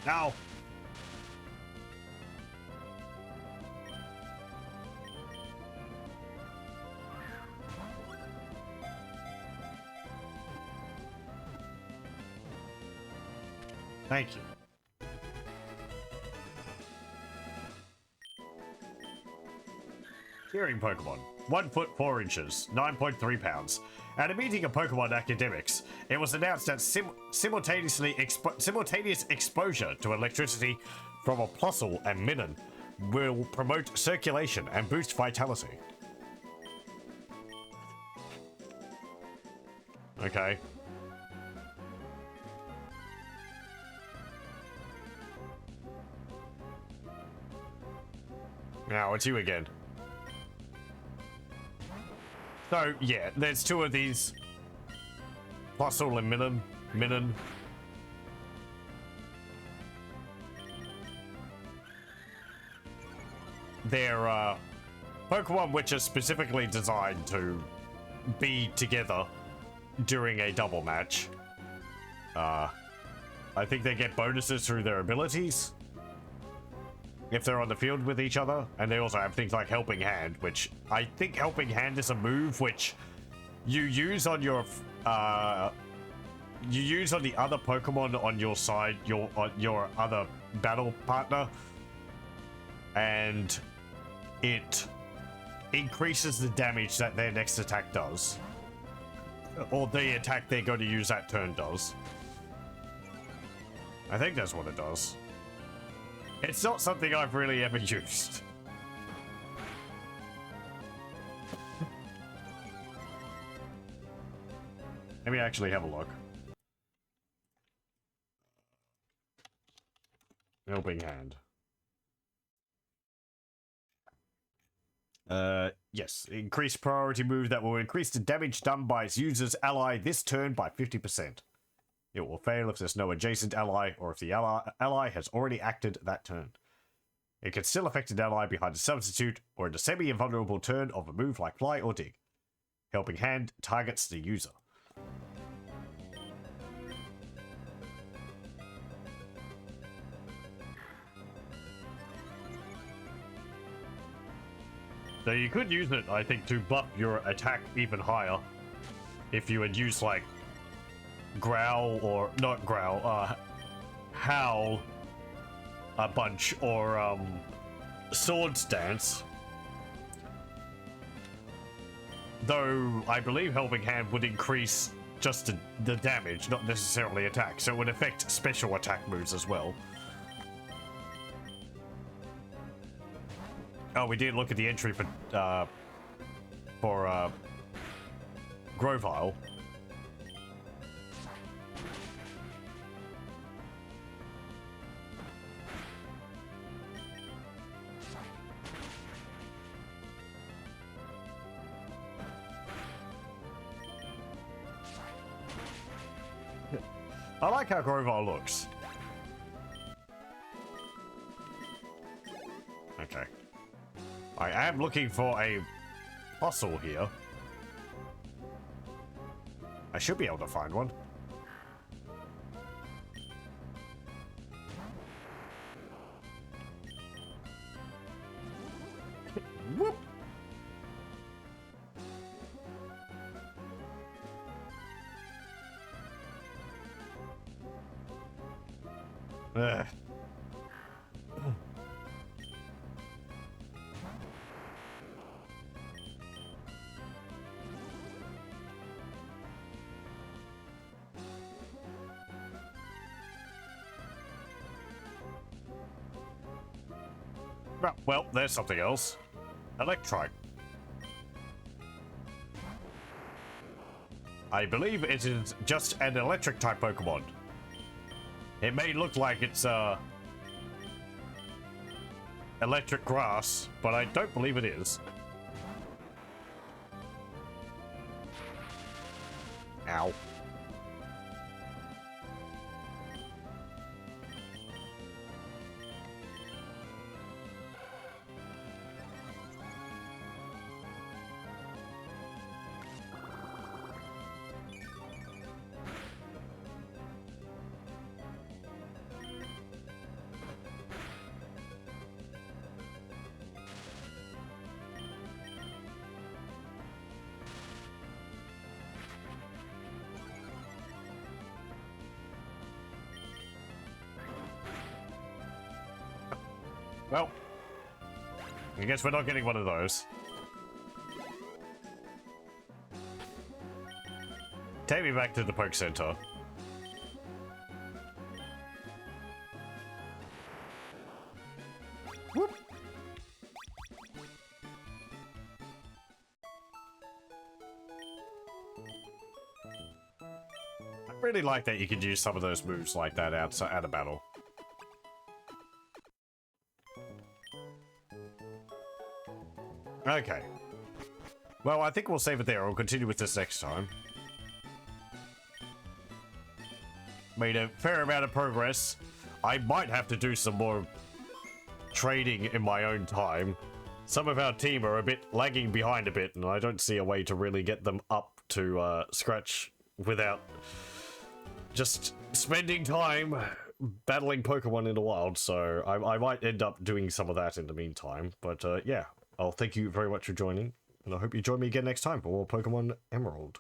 Now. Thank you. Hearing Pokemon. 1 foot 4 inches, 9.3 pounds. At a meeting of Pokemon academics, it was announced that simultaneous exposure to electricity from a Plusle and Minun will promote circulation and boost vitality. Okay. Now it's you again. So yeah, there's 2 of these. Plusle and Minun. They're Pokemon which are specifically designed to be together during a double match. I think they get bonuses through their abilities if they're on the field with each other, and they also have things like Helping Hand, which I think Helping Hand is a move which you use on your you use on the other Pokemon on your side, your other battle partner, and it increases the damage that their next attack does, or the attack they're going to use that turn does. I think that's what it does. It's not something I've really ever used. Let me actually have a look. Helping Hand. Yes. Increased priority move that will increase the damage done by its user's ally this turn by 50%. It will fail if there's no adjacent ally, or if the ally has already acted that turn. It can still affect an ally behind a substitute, or in a semi-invulnerable turn of a move like Fly or Dig. Helping Hand targets the user. So you could use it, I think, to buff your attack even higher. If you had used, like, Growl, or not Growl, Howl a bunch, or Swords Dance. Though I believe Helping Hand would increase just the damage, not necessarily attack, so it would affect special attack moves as well. Oh, we did look at the entry for Grovyle. I like how Grovyle looks. Okay. I am looking for a fossil here. I should be able to find one. Whoop. Ugh. Well, there's something else. Electrike. I believe it is just an electric type Pokemon. It may look like it's electric grass, but I don't believe it is. Ow. Well, I guess we're not getting one of those. Take me back to the Poke Center. Whoop. I really like that you could use some of those moves like that outside at a battle. Okay. Well, I think we'll save it there. We'll continue with this next time. Made a fair amount of progress. I might have to do some more trading in my own time. some of our team are a bit lagging behind a bit, and I don't see a way to really get them up to scratch without just spending time battling Pokemon in the wild. So I might end up doing some of that in the meantime. But yeah, I'll thank you very much for joining, and I hope you join me again next time for more Pokemon Emerald.